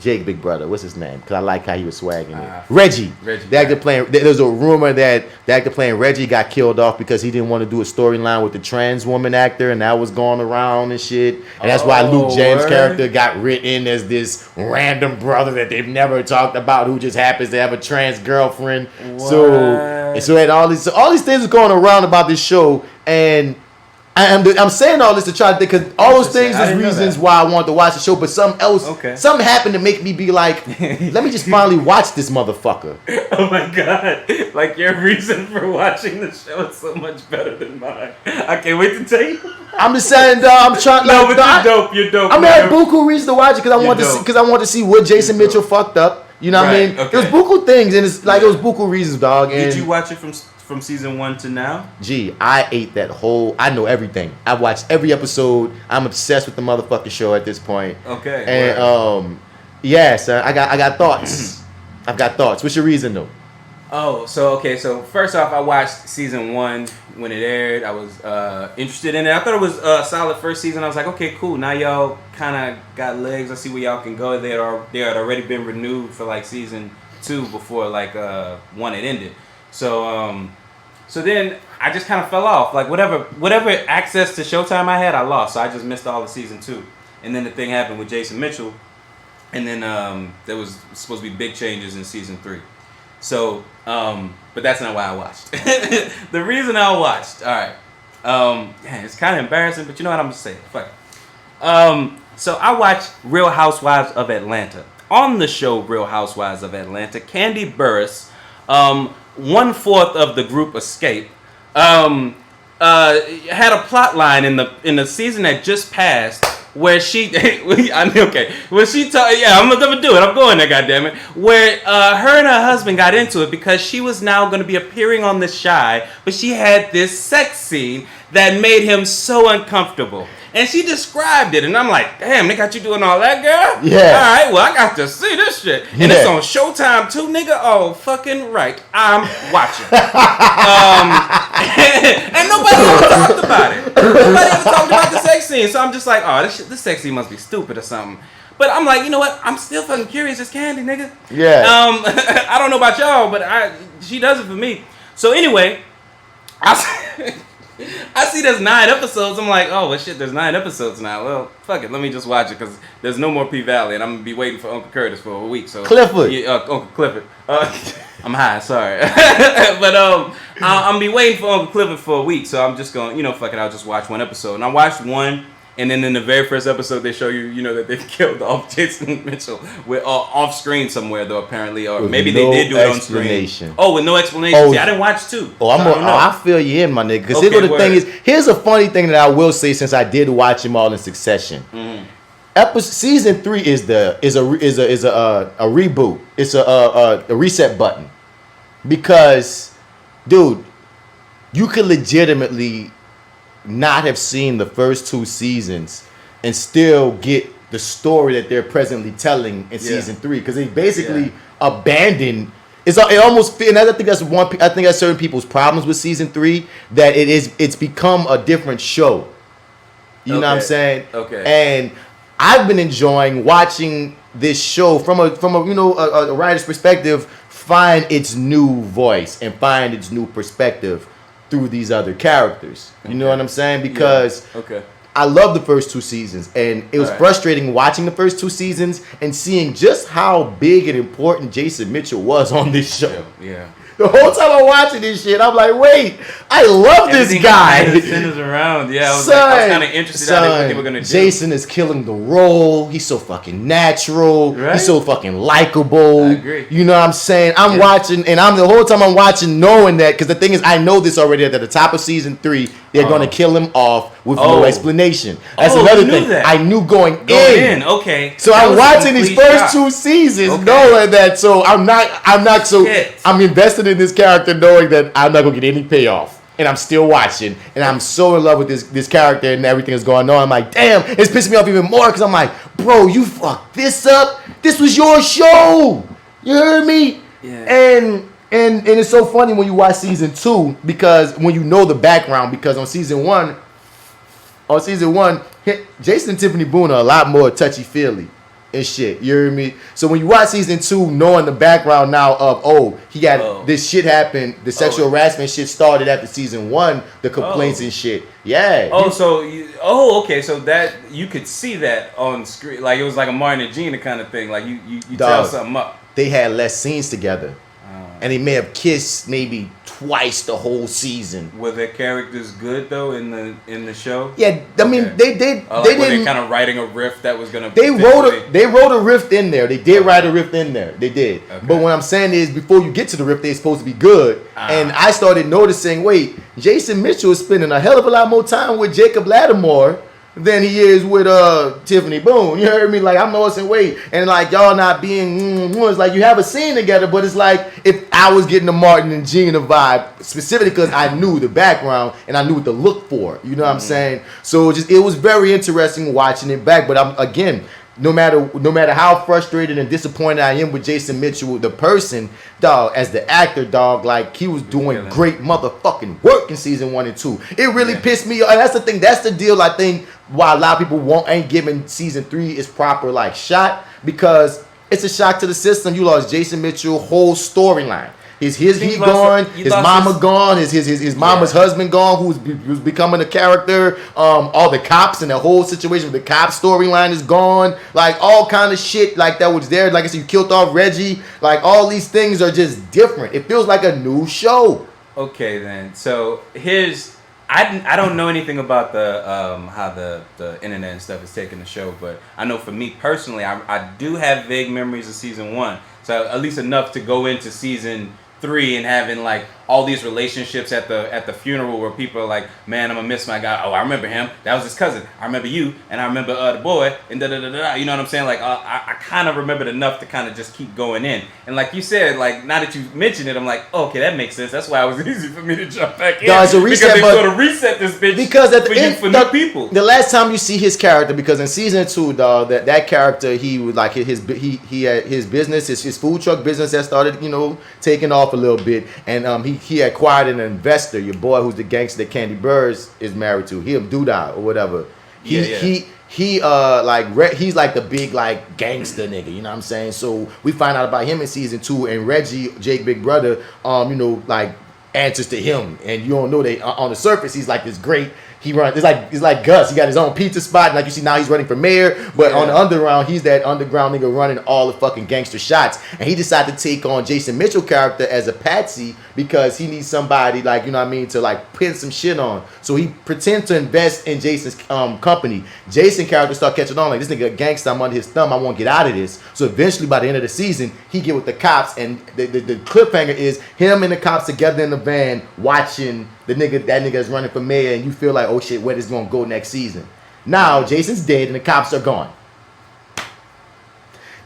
Jake Big Brother. What's his name? Because I like how he was swagging it. Reggie. The actor playing. There's a rumor that the actor playing Reggie got killed off because he didn't want to do a storyline with the trans woman actor, and that was going around and shit. And that's why Luke James' character got written as this random brother that they've never talked about who just happens to have a trans girlfriend. What? So had all these things are going around about this show, and I'm saying all this to try to think, because all those things is reasons why I want to watch the show, but something happened to make me be like, let me just finally watch this motherfucker. Oh my God. Like your reason for watching the show is so much better than mine. I can't wait to tell you. I'm just saying, I'm trying. No, but you're dope. I mean, I had buku reason to watch it because I want to see what Jason Mitchell fucked up. You know what I mean? Okay. It was buku things, and it's like it was buku reasons, dog. And did you watch it from season 1 to now? I ate that whole. I know everything. I watched every episode. I'm obsessed with the motherfucking show at this point. Okay. And son, I got thoughts. I've got thoughts. What's your reason though? Oh, so first off, I watched season 1 when it aired. I was interested in it. I thought it was a solid first season. I was like, okay, cool. Now y'all kind of got legs. I see where y'all can go. They had already been renewed for like season 2 before like 1 had ended. So then I just kind of fell off. Like whatever access to Showtime I had, I lost. So I just missed all of season 2. And then the thing happened with Jason Mitchell. And then there was supposed to be big changes in season 3. So, but that's not why I watched. The reason I watched, all right. It's kind of embarrassing, but you know what I'm going to say. Fuck it. So I watched Real Housewives of Atlanta. On the show Real Housewives of Atlanta, Kandi Burruss, 1/4 of the group Escape, had a plot line in the season that just passed where she, I'm gonna do it. I'm going there, goddammit. Where her and her husband got into it because she was now going to be appearing on The Shy, but she had this sex scene that made him so uncomfortable. And she described it, and I'm like, damn, they got you doing all that, girl? Yeah. All right, well, I got to see this shit. shit. And it's on Showtime too, nigga. Oh, fucking right. I'm watching. And nobody ever talked about it. Nobody ever talked about the sex scene. So I'm just like, oh, this sex scene must be stupid or something. But I'm like, you know what? I'm still fucking curious. It's Candy, nigga. Yeah. I don't know about y'all, but she does it for me. So anyway, I see there's 9 episodes. I'm like, oh, well, shit, there's 9 episodes now. Well, fuck it. Let me just watch it because there's no more P-Valley, and I'm going to be waiting for Uncle Curtis for a week. So Clifford. Yeah, Uncle Clifford. I'm high, sorry. But I'm be waiting for Uncle Clifford for a week, so I'm just going, fuck it, I'll just watch 1 episode. And I watched 1, and then in the very first episode, they show you, that they killed off Jason Mitchell with off screen somewhere, though, apparently, or maybe they did do it on screen. Oh, with no explanation. See, I didn't watch 2. I feel you in, my nigga. Because the thing is, here's a funny thing that I will say, since I did watch them all in succession. Mm-hmm. Season 3 is a reboot. It's a reset button, because, dude, you could legitimately not have seen the first 2 seasons and still get the story that they're presently telling in season 3, because they basically abandoned. It almost, and I think that's certain people's problems with season 3, that it's become a different show. You know what I'm saying? Okay. And I've been enjoying watching this show from a writer's perspective, find its new voice and find its new perspective through these other characters. You know what I'm saying? Because I love the first 2 seasons, and it was frustrating watching the first 2 seasons and seeing just how big and important Jason Mitchell was on this show. Yeah. The whole time I'm watching this shit, I'm like, wait, I love this guy. Centers around. Yeah, I was kind of interested in what they were gonna do. Jason is killing the role. He's so fucking natural. Right? He's so fucking likable. I agree. You know what I'm saying? I'm watching, and the whole time I'm watching, knowing that, because the thing is, I know this already, that at the top of season 3, they're gonna kill him off with no explanation. That's another thing. That. I knew going in. Okay. So I'm watching these first 2 seasons, knowing that. So I'm invested in this character, knowing that I'm not gonna get any payoff, and I'm still watching, and I'm so in love with this character and everything that's going on. I'm like, damn, it's pissing me off even more, because I'm like, bro, you fucked this up. This was your show. You heard me? Yeah. And it's so funny when you watch season 2, because when you know the background, because on season 1, Jason and Tiffany Boone are a lot more touchy-feely and shit. You hear me? So when you watch season 2, knowing the background now of, he got this shit happened, the sexual harassment shit started after season 1, the complaints and shit. Yeah. Okay. So that you could see that on screen, like it was like a Martin and Gina kind of thing. Like you tell something up. They had less scenes together. And they may have kissed maybe twice the whole season. Were their characters good though in the show? Yeah, I mean they didn't. Were they kind of writing a riff that was gonna? They wrote a riff in there. They did write a riff in there. They did. Okay. But what I'm saying is, before you get to the riff, they're supposed to be good. And I started noticing, wait, Jason Mitchell is spending a hell of a lot more time with Jacob Lattimore than he is with Tiffany Boone. You heard me? Like, I'm noticing, wait, and like y'all not being it's like you have a scene together, but it's like if I was getting the Martin and Gina vibe, specifically because I knew the background and I knew what to look for. You know what I'm saying? So it was very interesting watching it back. But no matter how frustrated and disappointed I am with Jason Mitchell, the person, dog, as the actor, dog, like he was doing great motherfucking work in season 1 and 2. It really pissed me off. And that's the thing. That's the deal, I think, why a lot of people ain't giving season 3 its proper like shot, because it's a shock to the system. You lost Jason Mitchell whole storyline. His gone, his mama gone, his mama's husband gone, who's becoming a character. All the cops and the whole situation with the cop storyline is gone. Like all kind of shit like that was there. Like I said, you killed off Reggie. Like all these things are just different. It feels like a new show. Okay then. So I don't know anything about the how the internet and stuff is taking the show, but I know for me personally, I do have vague memories of season 1. So at least enough to go into season 3 and having like all these relationships at the funeral where people are like, man, I'm gonna miss my guy. Oh, I remember him. That was his cousin. I remember you, and I remember the boy, and da da da da. You know what I'm saying? Like I kind of remembered enough to kind of just keep going in. And like you said, like now that you mentioned it, I'm like, okay, that makes sense. That's why it was easy for me to jump back in. No, it's a reset, because they sort of reset this bitch because at the end, for new people. The last time you see his character, because in season 2, dog, that character, he was like he had his business, his food truck business that started, you know, taking off a little bit, and he acquired an investor. Your boy, who's the gangster that Candy Burrs is married to, him Doodah or whatever. He's like the big like gangster nigga, you know what I'm saying? So we find out about him in season 2, and Reggie, Jake Big Brother, you know, like answers to him, and you don't know that on the surface he's like this great. He runs. It's like Gus. He got his own pizza spot, and like you see now he's running for mayor. But on the underground, he's that underground nigga running all the fucking gangster shots. And he decided to take on Jason Mitchell character as a patsy because he needs somebody like, you know what I mean, to like pin some shit on. So he pretends to invest in Jason's company. Jason character start catching on like, this nigga a gangster. I'm under his thumb. I want to get out of this. So eventually, by the end of the season, he get with the cops, and the cliffhanger is him and the cops together in the van watching that nigga is running for mayor, and you feel like, oh shit, where this gonna go next season? Now Jason's dead and the cops are gone.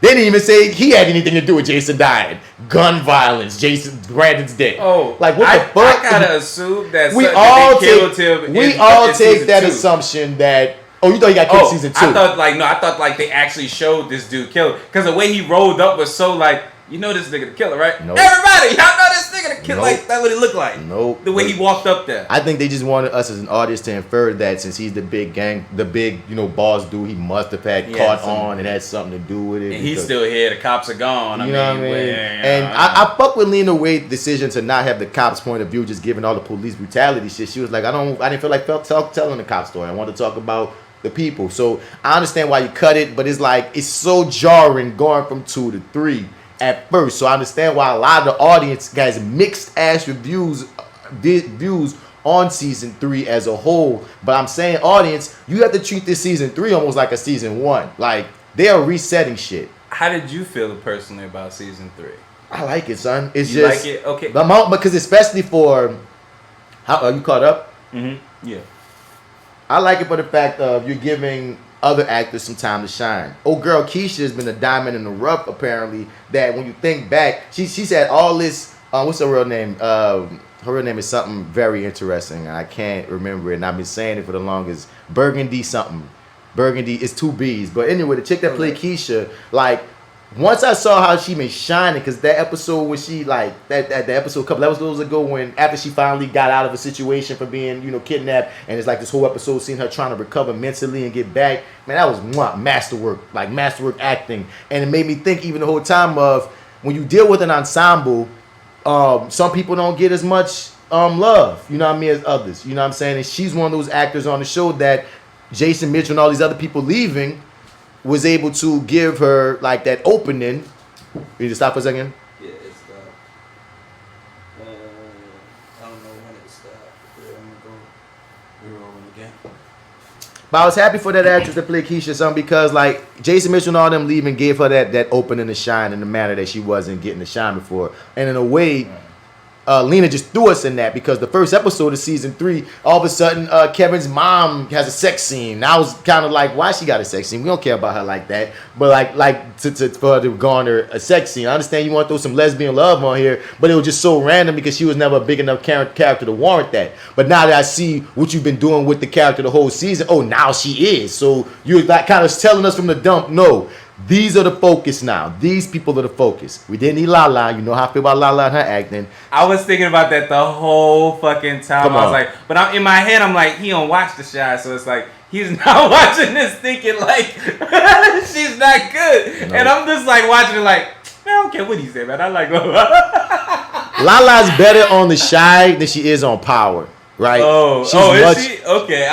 They didn't even say he had anything to do with Jason dying. Gun violence. Brandon's dead. Oh, like what the fuck? I gotta assume that we all take that assumption that. Oh, you thought he got killed in season 2? I thought they actually showed this dude killed, because the way he rolled up was so like, you know this nigga the killer, right? Nope. Everybody, y'all know this nigga the killer. Nope. Like, that's what he looked like. Nope. The way he walked up there. I think they just wanted us as an audience to infer that since he's the big boss dude, he must have had caught on and had something to do with it. And he's still here. The cops are gone. You know what I mean? And I fuck with Lena Waithe's decision to not have the cops' point of view, just giving all the police brutality shit. She was like, I didn't feel like telling the cop story. I wanted to talk about the people. So I understand why you cut it, but it's like it's so jarring going from 2 to 3 at first. So I understand why a lot of the audience guys mixed ass views on season 3 as a whole. But I'm saying, audience, you have to treat this season 3 almost like a season 1. Like they are resetting shit. How did you feel personally about season 3? I like it, son. It's you just like it? Okay. Because especially for how are you caught up? Mm-hmm. Yeah. I like it for the fact of you're giving other actors some time to shine. Old girl Keisha has been a diamond in the rough, apparently, that when you think back, she's had all this, what's her real name? Her real name is something very interesting. I can't remember it, and I've been saying it for the longest. Burgundy something. Burgundy is 2 B's. But anyway, the chick that played Keisha, like, once I saw how she been shining, because that episode when she like that episode a couple episodes ago, when after she finally got out of a situation for being, you know, kidnapped, and it's like this whole episode seeing her trying to recover mentally and get back, man, that was masterwork acting. And it made me think even the whole time of when you deal with an ensemble, some people don't get as much love, you know what I mean, as others, you know what I'm saying? And she's one of those actors on the show that Jason Mitchell and all these other people leaving was able to give her like that opening. You need to stop for a second? Yeah, it stopped. I don't know when it stopped. We're rolling again. But I was happy for that actress that played Keisha son, because like Jason Mitchell and all them leaving gave her that opening to shine in the manner that she wasn't getting to shine before. And in a way, Lena just threw us in that, because the first episode of season 3, all of a sudden Kevin's mom has a sex scene. I was kind of like, why she got a sex scene? We don't care about her like that. But like for her to garner a sex scene, I understand you want to throw some lesbian love on here, but it was just so random because she was never a big enough character to warrant that. But now that I see what you've been doing with the character the whole season, oh, now she is. So you're like kind of telling us from the dump, no, these are the focus now. These people are the focus. We didn't need Lala. You know how I feel about Lala and her acting. I was thinking about that the whole fucking time. I was like, but in my head, I'm like, he don't watch the Shy, so it's like he's not watching this thinking like she's not good. No. And I'm just like watching it like, man, I don't care what he said, man. I like Lala. Lala's better on the Shy than she is on Power. Right? Is she? Okay.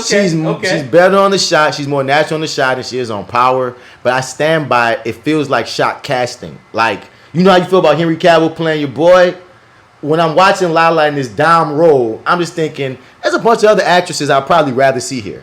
She's better on the shot. She's more natural on the shot than she is on Power. But I stand by it. It feels like shot casting. Like, you know how you feel about Henry Cavill playing your boy? When I'm watching Lala in this dime role, I'm just thinking, there's a bunch of other actresses I'd probably rather see here.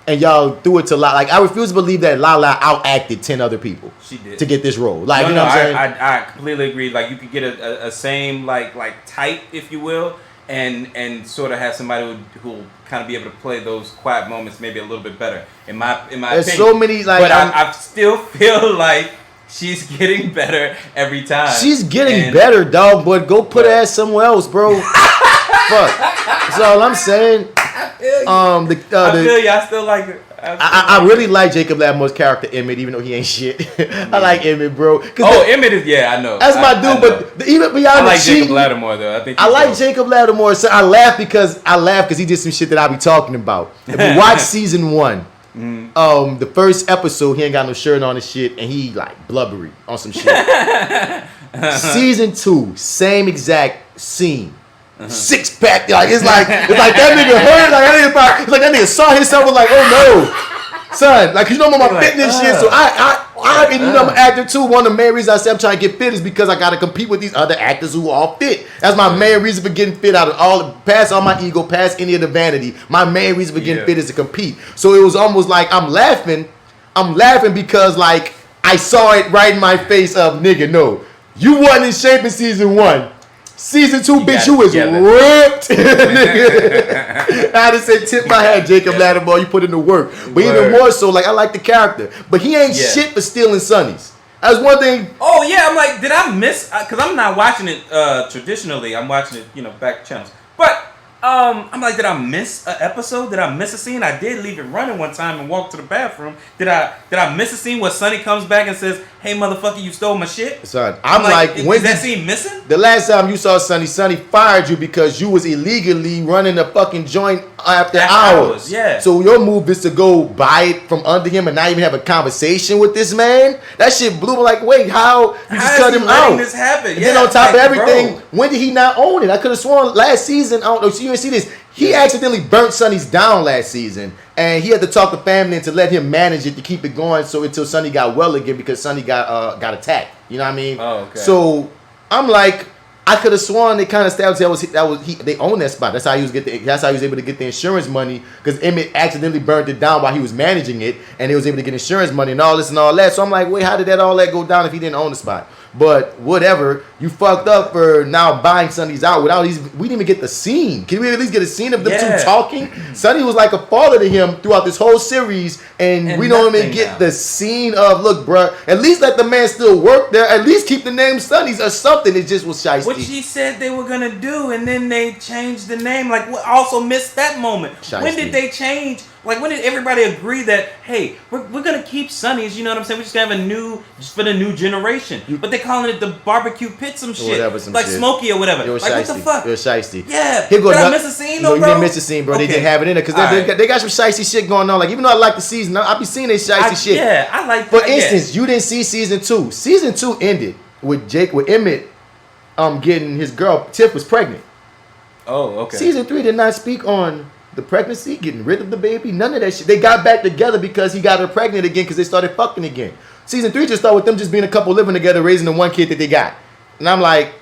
And y'all threw it to Lala. Like, I refuse to believe that Lala outacted 10 other people. She did. To get this role. Like, you know what I'm saying? I completely agree. Like, you could get a same, like type, if you will. and sort of have somebody who will kind of be able to play those quiet moments maybe a little bit better. In my There's opinion. so many like. But I still feel like she's getting better every time. She's getting better, dog. But go put her ass somewhere else, bro. Fuck. That's all I'm saying. I feel you. I still like her. I really like Jacob Lattimore's character Emmett, even though he ain't shit. I like Emmett, bro. Emmett is I know. That's my dude. But even beyond I like Jacob Lattimore though. I like Jacob Lattimore. So I laugh because he did some shit that I be talking about. But watch season 1. The first episode, he ain't got no shirt on and shit, and he like blubbery on some shit. Season 2, same exact scene. 6-pack, like it's like that nigga hurt, like that nigga saw himself was like, oh no, son, like you know I'm on fitness shit, so I and you know I'm an actor too. One of the main reasons I say I'm trying to get fit is because I got to compete with these other actors who are all fit. That's my main reason for getting fit. Out of past all my ego, past any of the vanity, my main reason for getting fit is to compete. So it was almost like I'm laughing because like I saw it right in my face of nigga, no, you wasn't in shape in season 1. Season 2, bitch, you was ripped. I just said, tip my hat, Jacob Lattimore. You put in the work. But even more so, like, I like the character. But he ain't shit for stealing Sonny's. That's one thing. Oh, yeah. I'm like, did I miss? Because I'm not watching it traditionally. I'm watching it, back channels. But I'm like, did I miss an episode? Did I miss a scene? I did leave it running one time and walk to the bathroom. Did I miss a scene where Sonny comes back and says, "Hey motherfucker, you stole my shit"? Son, I'm like is that scene missing? The last time you saw Sonny fired you because you was illegally running a fucking joint after hours. Yeah. So your move is to go buy it from under him and not even have a conversation with this man. That shit blew me like, wait, how you just cut him out? This happen? And then on top of everything, when did he not own it? I could have sworn last season. I don't know. So you didn't see this. He accidentally burnt Sonny's down last season, and he had to talk to family and to let him manage it to keep it going. So until Sonny got well again, because Sonny got attacked. You know what I mean? Oh, okay. So I'm like, I could have sworn they kind of established they own that spot. That's how he was able to get the insurance money, because Emmett accidentally burned it down while he was managing it, and he was able to get insurance money and all this and all that. So I'm like, wait, how did all that go down if he didn't own the spot? But whatever, you fucked up for now buying Sonny's out without we didn't even get the scene. Can we at least get a scene of them two talking? Sonny was like a father to him throughout this whole series, and we don't even get the scene of, look, bruh, at least let the man still work there. At least keep the name Sonny's or something. It just was shiesty. What she said they were gonna do, and then they changed the name. Like, we also missed that moment. Shiesty. When did they change? Like, when did everybody agree that, hey, we're gonna keep Sonny's, you know what I'm saying? We're just gonna have just for the new generation. But they calling it the barbecue pit, some shit. Whatever, some like shit. Smoky or whatever. Like, shiesty. what the fuck? It was shiesty. Yeah. Did I miss a scene though, bro? No, you didn't miss a scene, bro. Okay. They didn't have it in it, because they got some shiesty shit going on. Like, even though I like the season, I be seeing this shiesty shit. Yeah, I like For instance, you didn't see season 2. Season 2 ended with Emmett getting his girl, Tiff, was pregnant. Oh, okay. Season 3 did not speak on the pregnancy, getting rid of the baby, none of that shit. They got back together because he got her pregnant again, because they started fucking again. Season 3 just started with them just being a couple living together, raising the one kid that they got. And I'm like,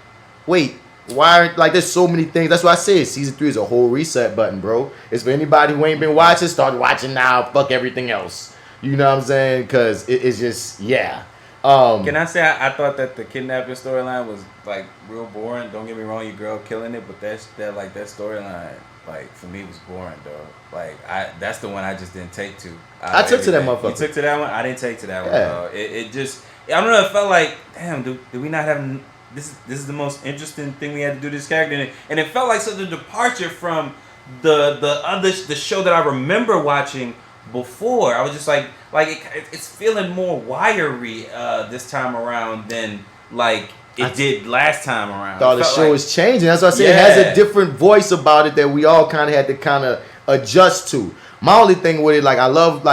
wait, why? Like, there's so many things. That's why I said season 3 is a whole reset button, bro. It's for anybody who ain't been watching, start watching now. Fuck everything else. You know what I'm saying? Because it's just, yeah. Can I say I thought that the kidnapping storyline was like real boring? Don't get me wrong, your girl killing it, but that storyline, like, for me, was boring, dog. Like, that's the one I just didn't take to. I took to that motherfucker. You took to that one? I didn't take to that one, dog. It just, I don't know, it felt like, damn, do we not have, this is the most interesting thing we had to do this character, and it felt like such a departure from the show that I remember watching before. I was just like it's feeling more wiry this time around than like it did last time around. Thought the show is changing. That's why I say it has a different voice about it that we all kind of had to kind of adjust to. My only thing with it, like, I love the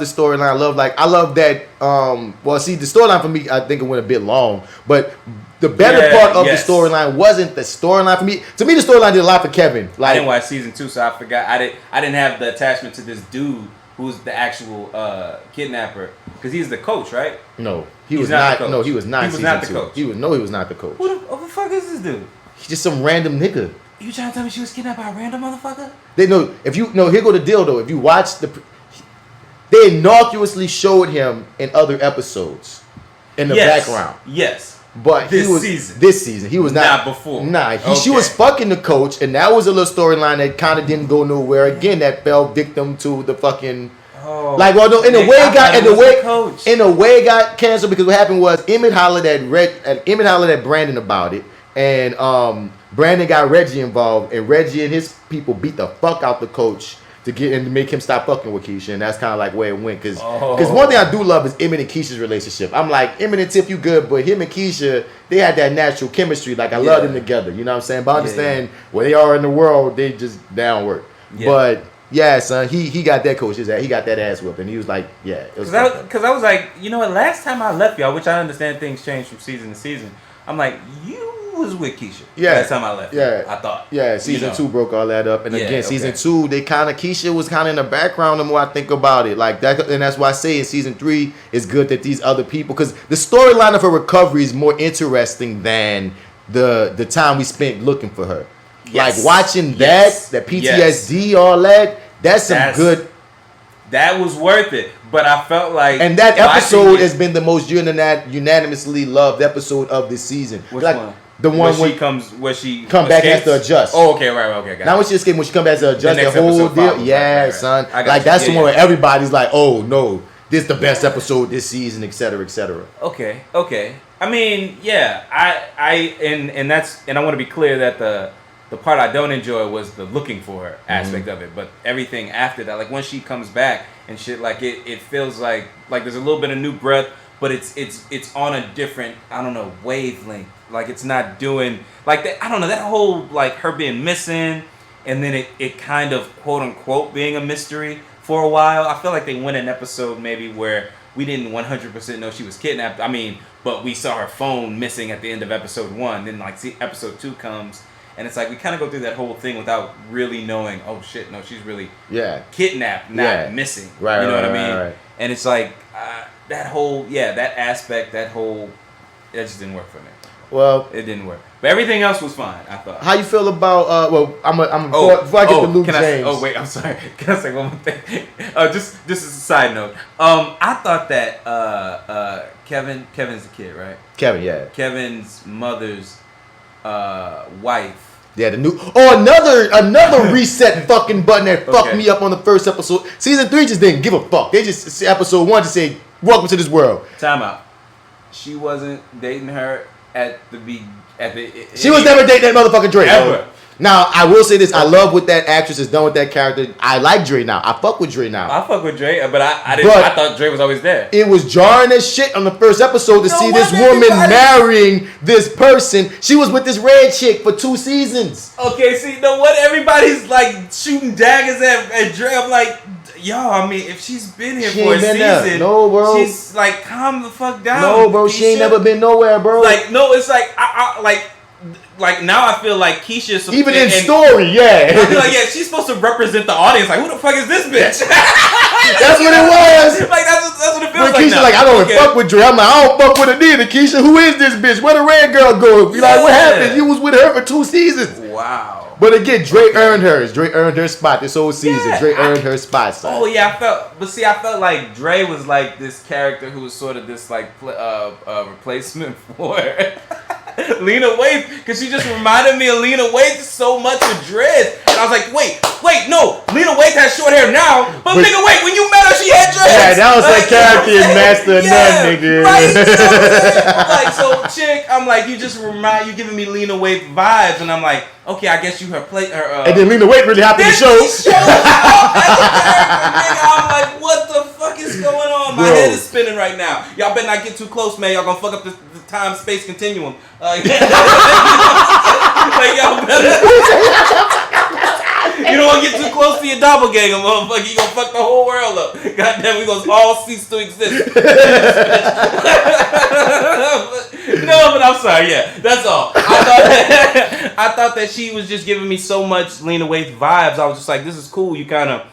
storyline. I love that. Well, see, the storyline for me, I think it went a bit long, but the better part of the storyline wasn't the storyline for me. To me, the storyline did a lot for Kevin. Like, I didn't watch season 2, so I forgot. I didn't have the attachment to this dude who's the actual kidnapper, because he's the coach, right? No, he was not. No, he was not. He was not the coach. He was not the coach. Who the fuck is this dude? He's just some random nigga. You trying to tell me she was kidnapped by a random motherfucker? Here go the deal though. If you watch they innocuously showed him in other episodes in the background. Yes. But this season he was not before. She was fucking the coach, and that was a little storyline that kind of didn't go nowhere. Again, that fell victim to the fucking. Like, well, no, in a way it got canceled because what happened was Emmett hollered at Brandon about it, and Brandon got Reggie involved, and Reggie and his people beat the fuck out the coach to get and to make him stop fucking with Keisha, and that's kind of like where it went. Because one thing I do love is Emmett and Keisha's relationship. I'm like, Emmett and Tip, you good, but him and Keisha, they had that natural chemistry. Like, I love them together. You know what I'm saying? But I understand where they are in the world, they just downward. Yeah. But yeah, son, he got that coach. He got that ass whipped, and he was like, yeah. Because I was like, you know what? Last time I left y'all, which I understand things change from season to season. I'm like, you was with Keisha. Yeah. Last time I left. Yeah. I thought. Yeah. Season 2 broke all that up, and again, season 2, Keisha was kind of in the background. The more I think about it, like that, and that's why I say in season 3, it's good that these other people, because the storyline of her recovery is more interesting than the time we spent looking for her. Yes. Like watching that PTSD, all that. That's good. That was worth it. But I felt like, and that episode has been the most unanimously loved episode of this season. Which one? The one where she come back and has to adjust. Oh, okay, right, okay, got it. Now when she escaped, when she come back to adjust, the whole deal. Yeah, right. Son. Like that's the one where everybody's like, oh no, this is the best episode this season, etc., etc. Okay. I mean, yeah, and I want to be clear that the part I don't enjoy was the looking for her aspect of it, but everything after that, like when she comes back and shit, like it feels like there's a little bit of new breath, but it's on a different, I don't know, wavelength. Like it's not doing like that. I don't know, that whole like her being missing, and then it kind of quote unquote being a mystery for a while. I feel like they went an episode maybe where we didn't 100% know she was kidnapped. I mean, but we saw her phone missing at the end of episode 1. Then like episode 2 comes. And it's like we kind of go through that whole thing without really knowing, oh shit, no, she's really kidnapped, not missing. Right, you know what I mean? Right. And it's like that whole, that aspect, that just didn't work for me. Well, it didn't work. But everything else was fine, I thought. How you feel about, before I get to Luke James. I'm sorry. Can I say one more thing? Just as a side note. I thought that Kevin's the kid, right? Kevin, yeah. Kevin's mother's wife. Yeah, another reset fucking button that fucked me up on the first episode. Season 3 just didn't give a fuck. They just episode 1 just say, "Welcome to this world." Time out. She wasn't dating her at the. She was never dating that motherfucking Dre. Ever. Now, I will say this. I love what that actress has done with that character. I like Dre now. I fuck with Dre now. I fuck with Dre, but I didn't. I thought Dre was always there. It was jarring as shit on the first episode to see this woman marrying this person. She was with this red chick for 2 seasons. Okay, see, everybody's like shooting daggers at Dre. I'm like, I mean, if she's been here for a season, no, bro. She's like, calm the fuck down. No, bro, she ain't never been nowhere, bro. Like, no, it's like, Like now, I feel like Keisha's even in story, I feel like she's supposed to represent the audience. Like, who the fuck is this bitch? That's what it was. Like that's what it feels when like. Keisha now. I don't even fuck with Dre. I'm like, I don't fuck with her neither. Keisha, who is this bitch? Where the red girl go? Be like, what happened? You was with her for 2 seasons. Wow. But again, Dre earned hers. Dre earned her spot this whole season. Dre earned her spot. Son. Oh yeah, I felt like Dre was like this character who was sort of this like replacement for Lena Waithe, because she just reminded me of Lena Waithe so much with dreads, and I was like, wait, no, Lena Waithe has short hair now, but nigga, wait, when you met her, she had dreads. Yeah, that was like character in Master of None, nigga. Right, you know like, so chick, I'm like, you giving me Lena Waithe vibes, and I'm like, okay, I guess you her. And then Lena Waithe really hopped in the show. I'm like, what the fuck is going on? My head is spinning right now. Y'all better not get too close, man. Y'all gonna fuck up the time-space continuum. Like y'all better. You don't want to get too close to your doppelganger, motherfucker. You gonna fuck the whole world up. Goddamn, we gonna all cease to exist. No, but I'm sorry. Yeah, that's all. I thought that she was just giving me so much Lena Waithe vibes. I was just like, this is cool. You kind of,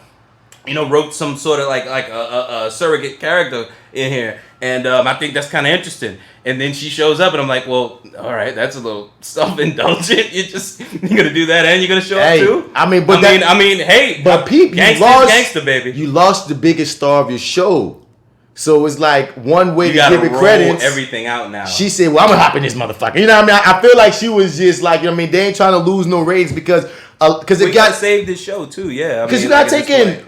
wrote some sort of like a surrogate character in here, and I think that's kind of interesting. And then she shows up, and I'm like, well, all right, that's a little self-indulgent. You're gonna do that, and you're gonna show up too. I mean, hey, but Pete, gangsta, baby. You lost the biggest star of your show. So it's like one way you to give it credit. Everything out now. She said, "Well, I'm gonna hop in this motherfucker." You know what I mean? I feel like she was just like, you know what I mean? They ain't trying to lose no ratings because it got saved this show too. Yeah, because you gotta take in.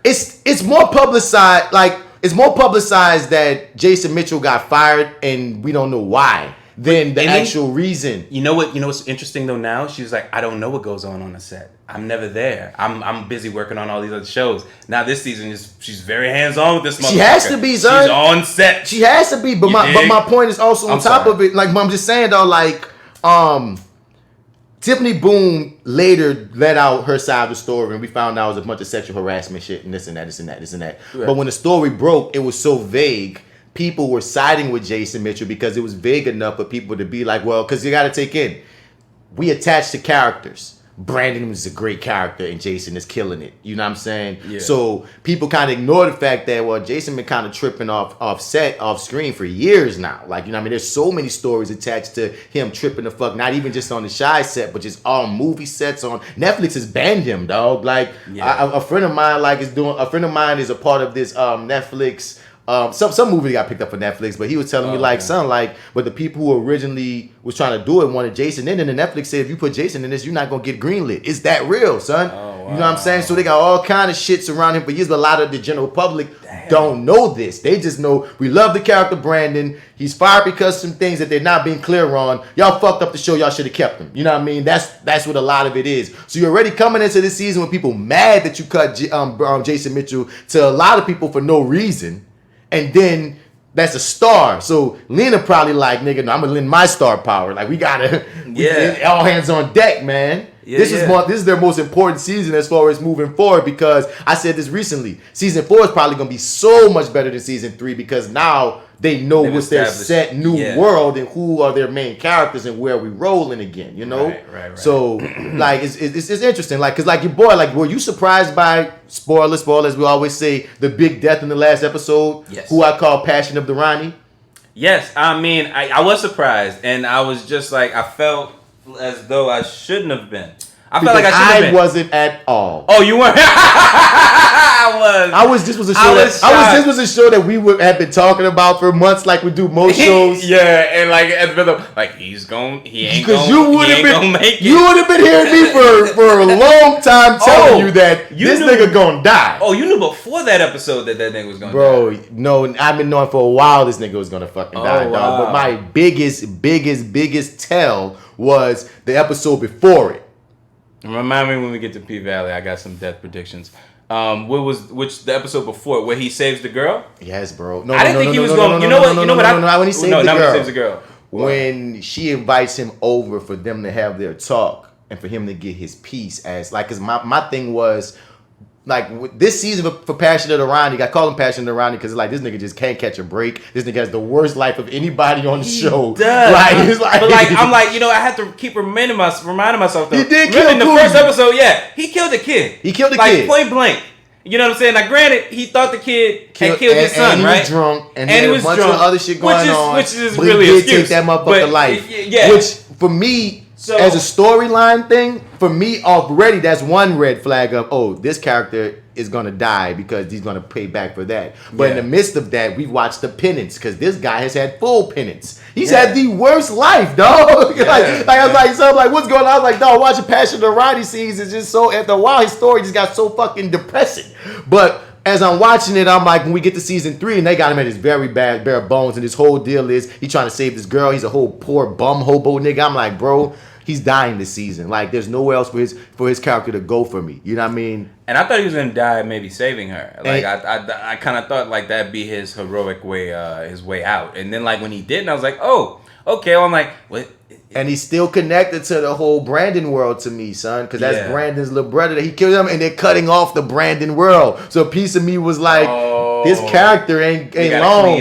It's more publicized. Like it's more publicized that Jason Mitchell got fired, and we don't know why. Than the actual reason. You know what's interesting though now? She's like, I don't know what goes on the set. I'm never there. I'm busy working on all these other shows. Now this season she's very hands on with this motherfucker. She has to be, son. She's on set. She has to be. But my point is also on top of it. Like I'm just saying though, like Tiffany Boone later let out her side of the story, and we found out it was a bunch of sexual harassment shit and this and that. Right. But when the story broke, it was so vague. People were siding with Jason Mitchell because it was vague enough for people to be like, well, because you got to take in, we attach to characters. Brandon was a great character and Jason is killing it. You know what I'm saying? Yeah. So people kind of ignore the fact that, well, Jason been kind of tripping off screen for years now. Like, you know what I mean? There's so many stories attached to him tripping the fuck, not even just on the Shy set, but just all movie sets on. Netflix has banned him, dog. Like, a friend of mine is a part of this Netflix. Some movie got picked up for Netflix, but he was telling me but the people who originally was trying to do it wanted Jason in, and then Netflix said if you put Jason in this, you're not gonna get greenlit. It's that real, son. Oh, wow. You know what I'm saying? So they got all kind of shit surrounding him for years, but a lot of the general public don't know this. They just know we love the character Brandon. He's fired because some things that they're not being clear on. Y'all fucked up the show. Y'all should have kept him. You know what I mean? That's what a lot of it is. So you're already coming into this season with people mad that you cut Jason Mitchell to a lot of people for no reason. And then that's a star. So Lena probably like, nigga, no, I'm gonna lend my star power. Like we gotta, all hands on deck, man. Yeah, this is their most important season as far as moving forward, because I said this recently. Season 4 is probably gonna be so much better than season 3 because now they know what's their set new world and who are their main characters and where we rolling again. You know, right. So like it's interesting. Like because like your boy, like were you surprised by spoilers? We always say the big death in the last episode. Yes. Who I call Passion of the Ronnie. Yes, I mean I was surprised and I was just like I felt as though I shouldn't have been. I felt like I wasn't at all. Oh, you weren't? I was. This was a show that we have been talking about for months, like we do most shows. Yeah, and like at the like he ain't gonna make it. You would have been hearing me for a long time telling you that this nigga gonna die. Oh, you knew before that episode that nigga was gonna die. Bro, no, I've been knowing for a while this nigga was gonna fucking die, dog. Wow. But my biggest tell was the episode before it. Remind me when we get to P-Valley. I got some death predictions. Which the episode before where he saves the girl? Yes, bro. I didn't think he was going. You know what? When he saves the girl. When she invites him over for them to have their talk and for him to get his piece as like, cause my thing was. Like this season for Passion of the Ronnie, I call him Passion of the Ronnie because like this nigga just can't catch a break. This nigga has the worst life of anybody on the show. Does. I'm like, I have to keep reminding myself though. He did kill in the first episode. Yeah, he killed the kid. He killed the kid point blank. You know what I'm saying? Now, granted, he thought the kid had killed his son, and right? He was drunk, and he was a bunch of other shit going on. Which is really an excuse. Take that motherfucker life. Yeah. Which for me. So, as a storyline thing, for me already, that's one red flag of, this character is going to die because he's going to pay back for that. But in the midst of that, we watched the penance because this guy has had full penance. He's had the worst life, dog. I was like, what's going on? I was like, dog, watching Passion of the Ronnie scenes is just so, after a while, his story just got so fucking depressing. But as I'm watching it, I'm like, when we get to season 3 and they got him at his very bad bare bones and his whole deal is he trying to save this girl. He's a whole poor bum hobo nigga. I'm like, bro, he's dying this season. Like, there's nowhere else for his character to go for me. You know what I mean? And I thought he was gonna die, maybe saving her. Like, I kind of thought like that'd be his heroic way, his way out. And then like when he didn't, I was like, oh, okay. Well, I'm like, what? And he's still connected to the whole Brandon world to me, son, because that's Brandon's little brother that he killed him, and they're cutting off the Brandon world. So a piece of me was like, his character ain't long.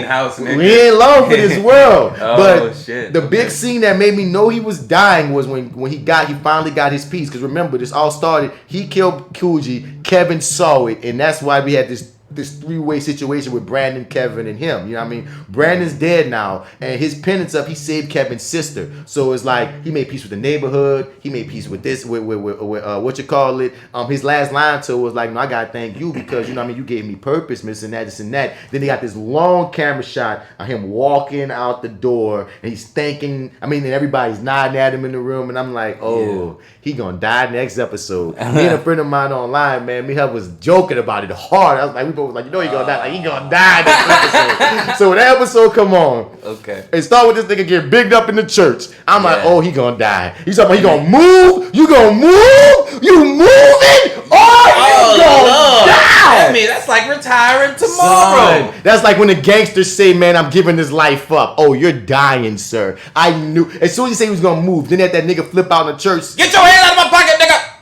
We ain't long for this world. But the big scene that made me know he was dying was when he finally got his piece. Because remember, this all started. He killed Coogee. Kevin saw it, and that's why we had this this three-way situation with Brandon, Kevin, and him. You know what I mean? Brandon's dead now, and his penance up, he saved Kevin's sister. So it's like he made peace with the neighborhood. He made peace with this, with what you call it. His last line to it was like, no, I gotta thank you because you know what I mean. You gave me purpose, this and that. Then they got this long camera shot of him walking out the door, and he's thanking. I mean, and everybody's nodding at him in the room, and I'm like, he gonna die next episode. Me and a friend of mine online, man, me and her was joking about it hard. I was like, we both was like, you know he gonna die. Like, he gonna die next episode. So when that episode come on, and start with this nigga getting bigged up in the church, I'm like, oh, he gonna die. He's talking about he gonna move. You gonna move? You moving? Oh, you gonna die. I mean, that's like retiring tomorrow. Son, that's like when the gangsters say, man, I'm giving this life up. Oh, you're dying, sir. I knew. As soon as he said he was gonna move, then that nigga flip out in the church. Get your hands out of my pocket, nigga.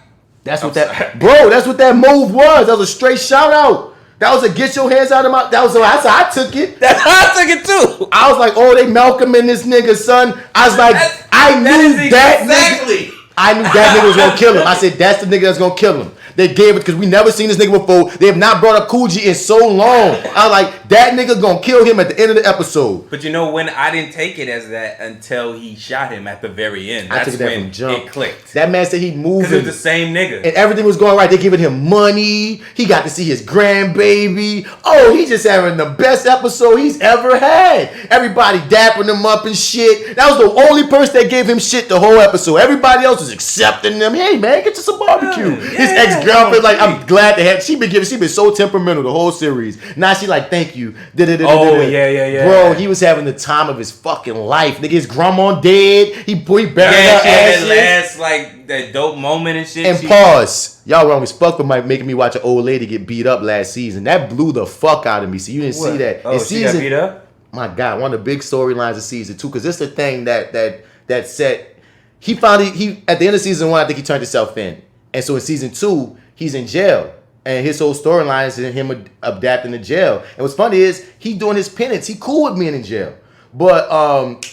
That's what that's what that move was. That was a straight shout out. That was a get your hands out of my. That's how I took it. That's how I took it too. I was like, oh, they Malcolm in this nigga, son. I was like, I knew that nigga. I knew that nigga was gonna kill him. I said, that's the nigga that's gonna kill him. They gave it because we never seen this nigga before. They have not brought up Coogee in so long. I was like, that nigga gonna kill him at the end of the episode. But you know when I didn't take it as that until he shot him at the very end. That's when it clicked. That man said he moved. Because it's the same nigga. And everything was going right. They giving him money. He got to see his grandbaby. Oh, he's just having the best episode he's ever had. Everybody dapping him up and shit. That was the only person that gave him shit the whole episode. Everybody else was accepting them. Hey man, get you some barbecue. His ex-girlfriend, like, I'm glad to have. She been so temperamental the whole series. Now she like, thank you. Yeah. Bro, he was having the time of his fucking life. Nigga, his grandma dead. He buried her ass. That last, like, that dope moment and shit. And pause. Y'all wrong as fuck for making me watch an old lady get beat up last season. That blew the fuck out of me. So you didn't see that. Oh, she got beat up? My God, one of the big storylines of season 2. Because it's the thing that set. He finally, at the end of season 1, I think he turned himself in. And so in season 2, he's in jail. And his whole storyline is him adapting to jail. And what's funny is he doing his penance. He cool with being in jail. But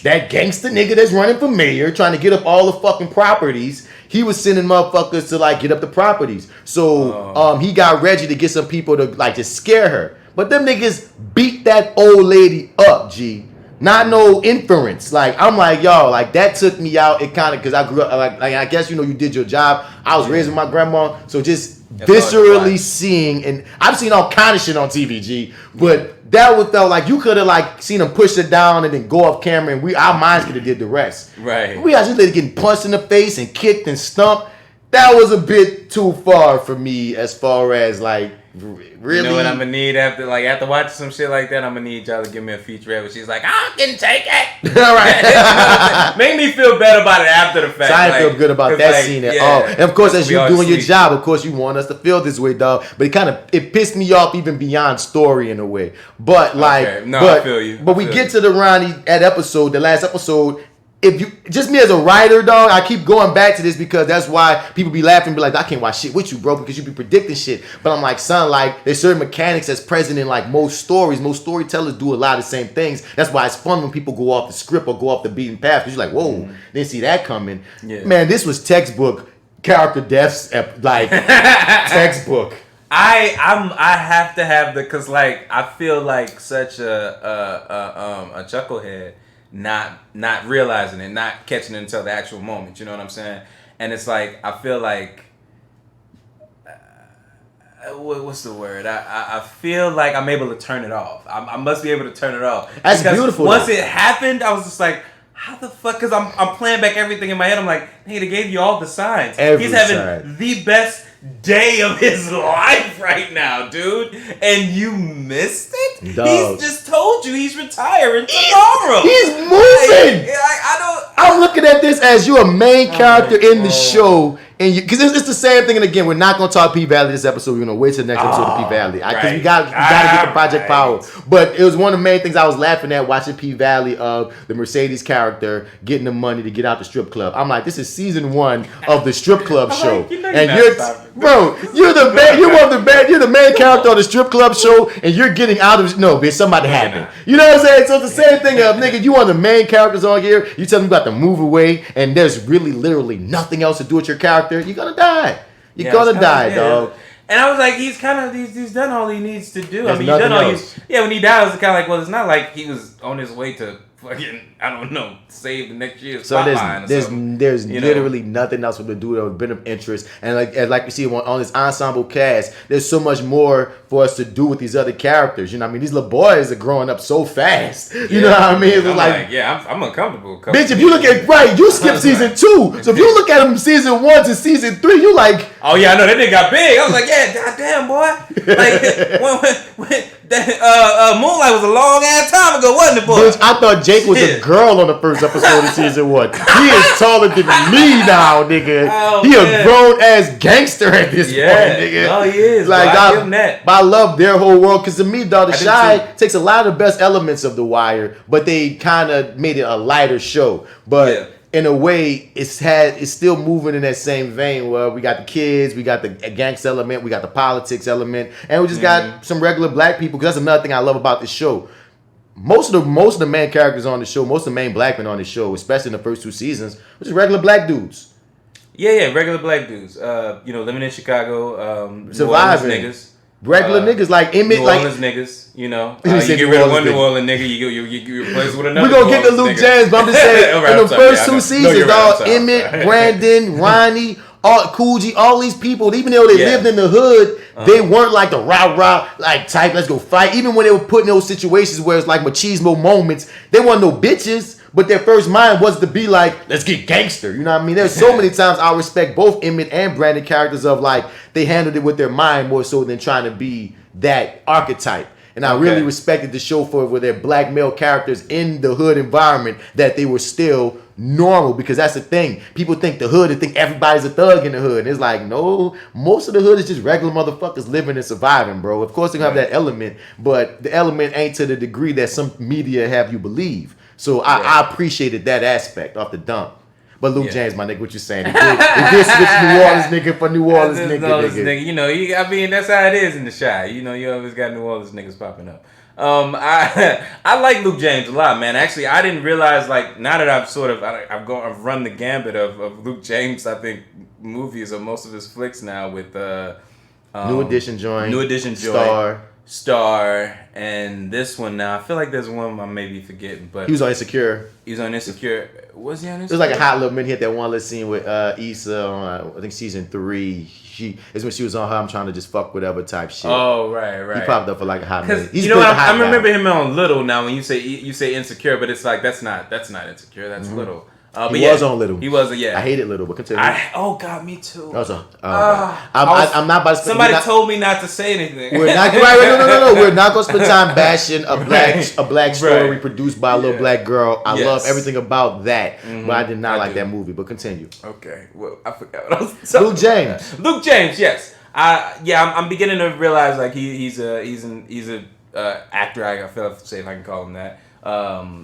that gangster nigga that's running for mayor, trying to get up all the fucking properties, he was sending motherfuckers to like get up the properties. So he got Reggie to get some people to like just scare her. But them niggas beat that old lady up, G. Not no inference. Like, I'm like, y'all, like, that took me out. It kind of, because I grew up, like, I guess, you know, you did your job. I was raised with my grandma. So just viscerally seeing, and I've seen all kind of shit on TV, G. But that would felt like you could have, like, seen them push it down and then go off camera, and our minds could have did the rest. Right. We got this lady getting punched in the face and kicked and stumped. That was a bit too far for me as far as, like, really. You know what I'm gonna need after watching some shit like that? I'm gonna need y'all to give me a featurette where she's like, I can take it. All right. Make me feel better about it after the fact. So I didn't feel good about that scene at all. And of course, as you're doing your job, of course you want us to feel this way, dog. But it pissed me off even beyond story in a way. But like, I feel you. But we get to the the last episode. If you just me as a writer, dog, I keep going back to this because that's why people be laughing, be like, I can't watch shit with you, bro, because you be predicting shit. But I'm like, son, like, there's certain mechanics that's present in like most stories. Most storytellers do a lot of the same things. That's why it's fun when people go off the script or go off the beaten path. Because you're like, whoa, didn't see that coming. Yeah. Man, this was textbook character deaths, like textbook. I have to have cause like I feel like such a chucklehead. Not realizing it, not catching it until the actual moment. You know what I'm saying? And it's like I feel like what's the word? I feel like I'm able to turn it off. I must be able to turn it off. That's because beautiful. Once it happened, I was just like, how the fuck? Because I'm playing back everything in my head. I'm like, hey, they gave you all the signs. He's having the best day of his life right now, dude, and you missed it. Dog. He's just told you he's retiring tomorrow. He's moving. I'm looking at this as you're a main character in the show, and because it's the same thing. And again, we're not gonna talk P Valley this episode. We're gonna wait till the next episode of P Valley because we got to get the Project Power. But it was one of the main things I was laughing at watching P Valley of the Mercedes character getting the money to get out the strip club. I'm like, this is season 1 of the strip club show, and bro, you're the main character on the strip club show, and you're getting out of bitch, somebody happened. You know what I'm saying? So it's the same thing of nigga, you one of the main characters on here, you tell them you got to move away, and there's really literally nothing else to do with your character, you're gonna die. You're gonna die, dog. And I was like, he's done all he needs to do. There's I mean, he's done all else. when he died, it was kind of like, well, it's not like he was on his way to fucking, I don't know, save the next year's spotlight. So there's literally nothing else for the dude that would have been of interest. And like you see on this ensemble cast, there's so much more for us to do with these other characters. You know what I mean? These little boys are growing up so fast. You know what I mean? It's like I'm uncomfortable. Bitch, if you look at you skip season 2. So if you look at him season 1 to season 3, you like, oh yeah, I know that nigga got big. I was like, yeah, goddamn boy. Like when Moonlight was a long ass time ago, wasn't it, boy? bitch, I thought Jake was a girl on the first episode of season 1. He is taller than me now, nigga. Oh, he man. a grown ass gangster at this point, nigga. Oh, he is. Like, I give him that. But I love their whole world because to me, dog, The Chi takes a lot of the best elements of The Wire, but they kind of made it a lighter show. But in a way, it's still moving in that same vein where we got the kids, we got the gangster element, we got the politics element, and we just got some regular black people. Because that's another thing I love about this show. Most of the main characters on the show, most of the main black men on the show, especially in the first 2 seasons, were just regular black dudes. Yeah, regular black dudes. Living in Chicago, surviving niggas. Regular niggas like Emmett, New Orleans niggas, you get rid of one New Orleans nigga, you replace with another. We're gonna get to Luke James, but I'm just saying, in the first 2 seasons, dog, Emmett, Brandon, Ronnie, Coogee, all these people, even though they lived in the hood, they weren't like the rah like type, let's go fight. Even when they were put in those situations where it's like machismo moments, they weren't no bitches. But their first mind was to be like, let's get gangster. You know what I mean? There's so many times I respect both Emmett and Brandon characters of like, they handled it with their mind more so than trying to be that archetype. And I really respected the show for their black male characters in the hood environment, that they were still normal. Because that's the thing. People think the hood and think everybody's a thug in the hood. And it's like, no, most of the hood is just regular motherfuckers living and surviving, bro. Of course, they have that element, but the element ain't to the degree that some media have you believe. So I appreciated that aspect off the dump. But Luke James, my nigga, what you saying? He did switch New Orleans nigga for New Orleans nigga. I mean, that's how it is in the Chi. You always got New Orleans niggas popping up. I like Luke James a lot, man. Actually, I didn't realize, like, now that I've run the gambit of Luke James, I think movies or most of his flicks now with New Edition joint, Star, and this one now. I feel like there's one I may be forgetting, but he was on Insecure. Was he on Insecure? It was like a hot little minute. He had that one little scene with Issa on I think season 3. It's when she was on her I'm trying to just fuck whatever type shit. Oh right. He popped up for like a hot minute. You know what? I remember him on Little. Now when you say Insecure, but it's like that's not Insecure. That's Little. But he was on Little. He was, I hated Little, but continue. God, me too. I'm not about to. Somebody told me not to say anything. We're not no. We're not gonna spend time bashing a black story produced by a little black girl. I love everything about that, but I did not like that movie. But continue. Okay, well I forgot what I was talking Luke James. About. Luke James, yes. I'm beginning to realize like he's a actor. I feel like say if I can call him that.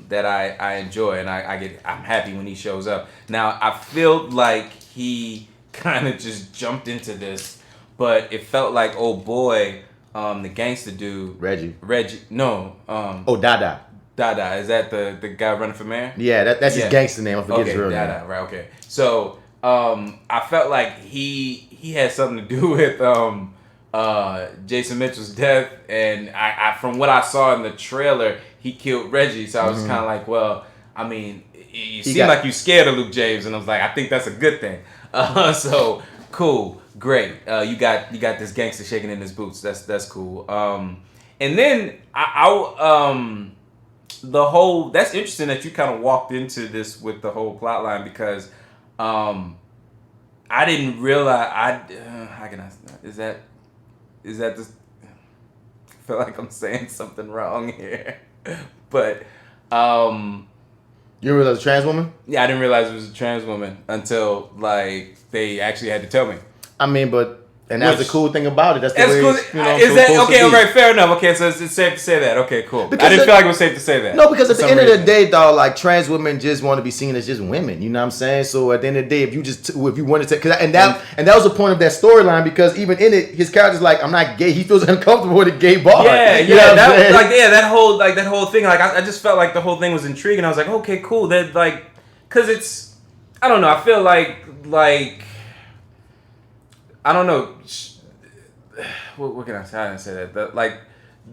That I enjoy and I'm happy when he shows up. Now I feel like he kind of just jumped into this, but it felt like the gangster dude Reggie. No. Dada. Dada, is that the guy running for mayor? Yeah, that's his gangster name. I forget his real name. Dada, right? Okay. So I felt like he had something to do with Jason Mitchell's death, and I from what I saw in the trailer, he killed Reggie. So I was kind of like, well, I mean, you seem like you scared of Luke James, and I was like, I think that's a good thing. So cool, great. You got this gangster shaking in his boots. That's cool. And then the whole, that's interesting that you kind of walked into this with the whole plot line, because I didn't realize how can I, is that this, I feel like I'm saying something wrong here. But you didn't realize it was a trans woman? Yeah, I didn't realize it was a trans woman until like they actually had to tell me. I mean, but that's the cool thing about it. That's the way cool. Is that okay? All right, fair enough. Okay, so it's safe to say that. Okay, cool. I didn't feel like it was safe to say that. No, because at the end of the day, dog, like trans women just want to be seen as just women. You know what I'm saying? So at the end of the day, if you wanted to, and that was the point of that storyline, because even in it, his character's like, I'm not gay. He feels uncomfortable with a gay bar. Yeah, that whole thing. Like I just felt like the whole thing was intriguing. I was like, okay, cool. That like, cause it's, I don't know. I feel like I don't know. what can I say? I didn't say that. Like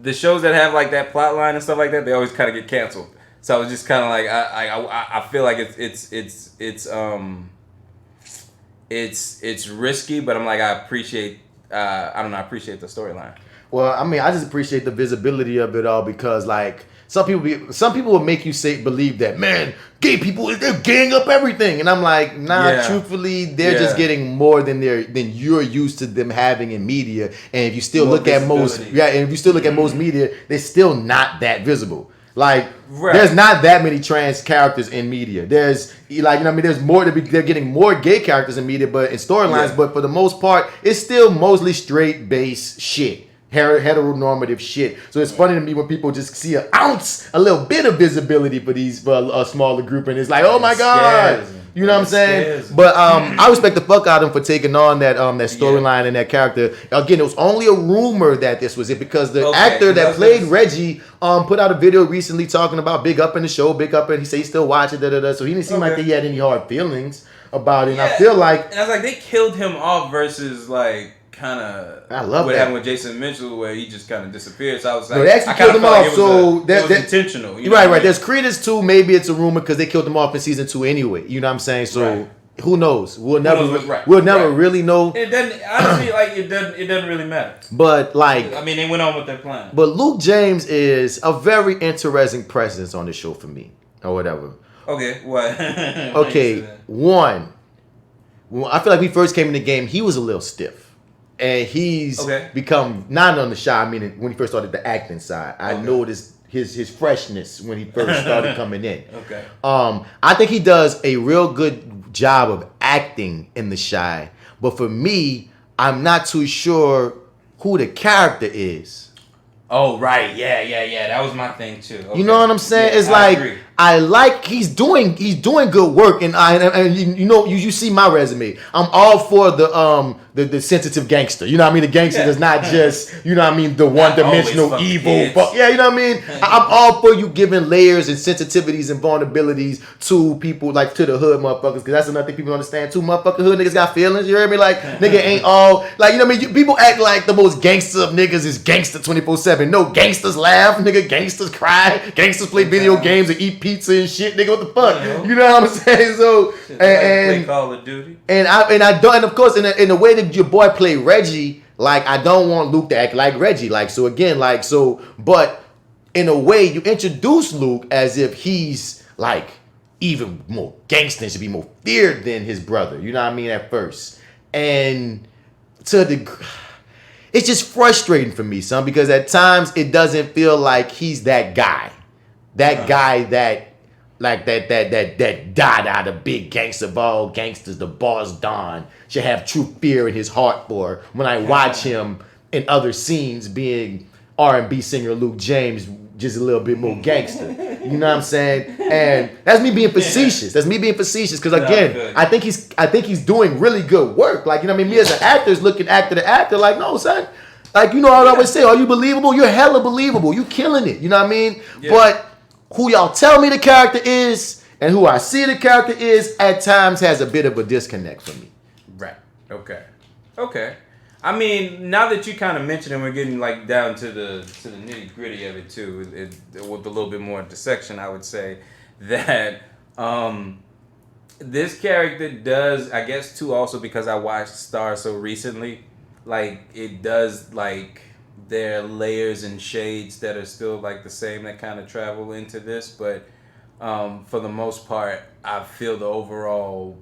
the shows that have like that plot line and stuff like that, they always kind of get canceled. So I was just kind of like, I feel like it's risky, but I'm like, I appreciate I appreciate the storyline. Well, I mean, I just appreciate the visibility of it all because, like, some people will make you believe that, man, gay people, they're gaying up everything, and I'm like, nah. Truthfully, they're just getting more than you're used to them having in media. And if you still look at most media, they're still not that visible. Like, there's not that many trans characters in media. There's there's more they're getting more gay characters in media, but in storylines. But for the most part, it's still mostly straight base shit. Heteronormative shit. So it's funny to me when people just see a little bit of visibility for a smaller group, and it's like, oh my god, you know what I'm saying? But I respect the fuck out of him for taking on that storyline and that character. Again, it was only a rumor that this was it because the actor that played Reggie put out a video recently talking about big up in the show, big up, and he said he still watching so he didn't seem like he had any hard feelings about it. And I feel like, and I was like, they killed him off versus like. Kind of what happened with Jason Mitchell where he just kind of disappeared. So I was like, they actually killed him off. It was intentional. You know right. There's credence to maybe it's a rumor because they killed him off in season 2 anyway. You know what I'm saying? So who knows? We'll never really know. It doesn't honestly it doesn't really matter. But like, I mean, they went on with their plan. But Luke James is a very interesting presence on the show for me or whatever. Okay, what? Okay, one. When I feel like we first came in the game, he was a little stiff. And he's become not on the shy. I mean, when he first started the acting side, I noticed his freshness when he first started coming in. Okay. I think he does a real good job of acting in The Shy, but for me, I'm not too sure who the character is. Oh right, yeah. That was my thing too. Okay. You know what I'm saying? It's like I like he's doing good work, and you see my resume. I'm all for the sensitive gangster. You know what I mean? The gangster is not just the one-dimensional evil. But you know what I mean? I'm all for you giving layers and sensitivities and vulnerabilities to people, like to the hood motherfuckers, because that's another thing people understand too. Motherfucking hood niggas got feelings. You hear me? Like nigga ain't all like, you know what I mean? People act like the most gangster of niggas is gangster 24/7. No, gangsters laugh, nigga. Gangsters cry. Gangsters play video games and eat pizza and shit, nigga. What the fuck? You know what I'm saying? So and Call of Duty. And I don't, and of course in the way that your boy played Reggie, like I don't want Luke to act like Reggie, like so again, like so. But in a way, you introduce Luke as if he's like even more gangster and should be more feared than his brother. You know what I mean? At first, and to the. It's just frustrating for me, son, because at times it doesn't feel like he's that guy. That guy that like that Dada, the big gangster of all gangsters, the boss Don, should have true fear in his heart for when I watch him in other scenes being R&B singer Luke James, just a little bit more gangster. You know what I'm saying? And that's me being facetious. That's me being facetious because again, I think he's doing really good work. Like, you know what I mean? Me as an actor is looking actor to actor like, no, son. Like, you know what I always say, are you believable? You're hella believable. You killing it. You know what I mean? Yeah. But who y'all tell me the character is and who I see the character is at times has a bit of a disconnect for me. Right. Okay. I mean, now that you kind of mentioned it, we're getting like down to the nitty gritty of it too, with a little bit more dissection. I would say that this character does, I guess too, also because I watched Star so recently, like it does like there are layers and shades that are still like the same that kind of travel into this, but for the most part, I feel the overall.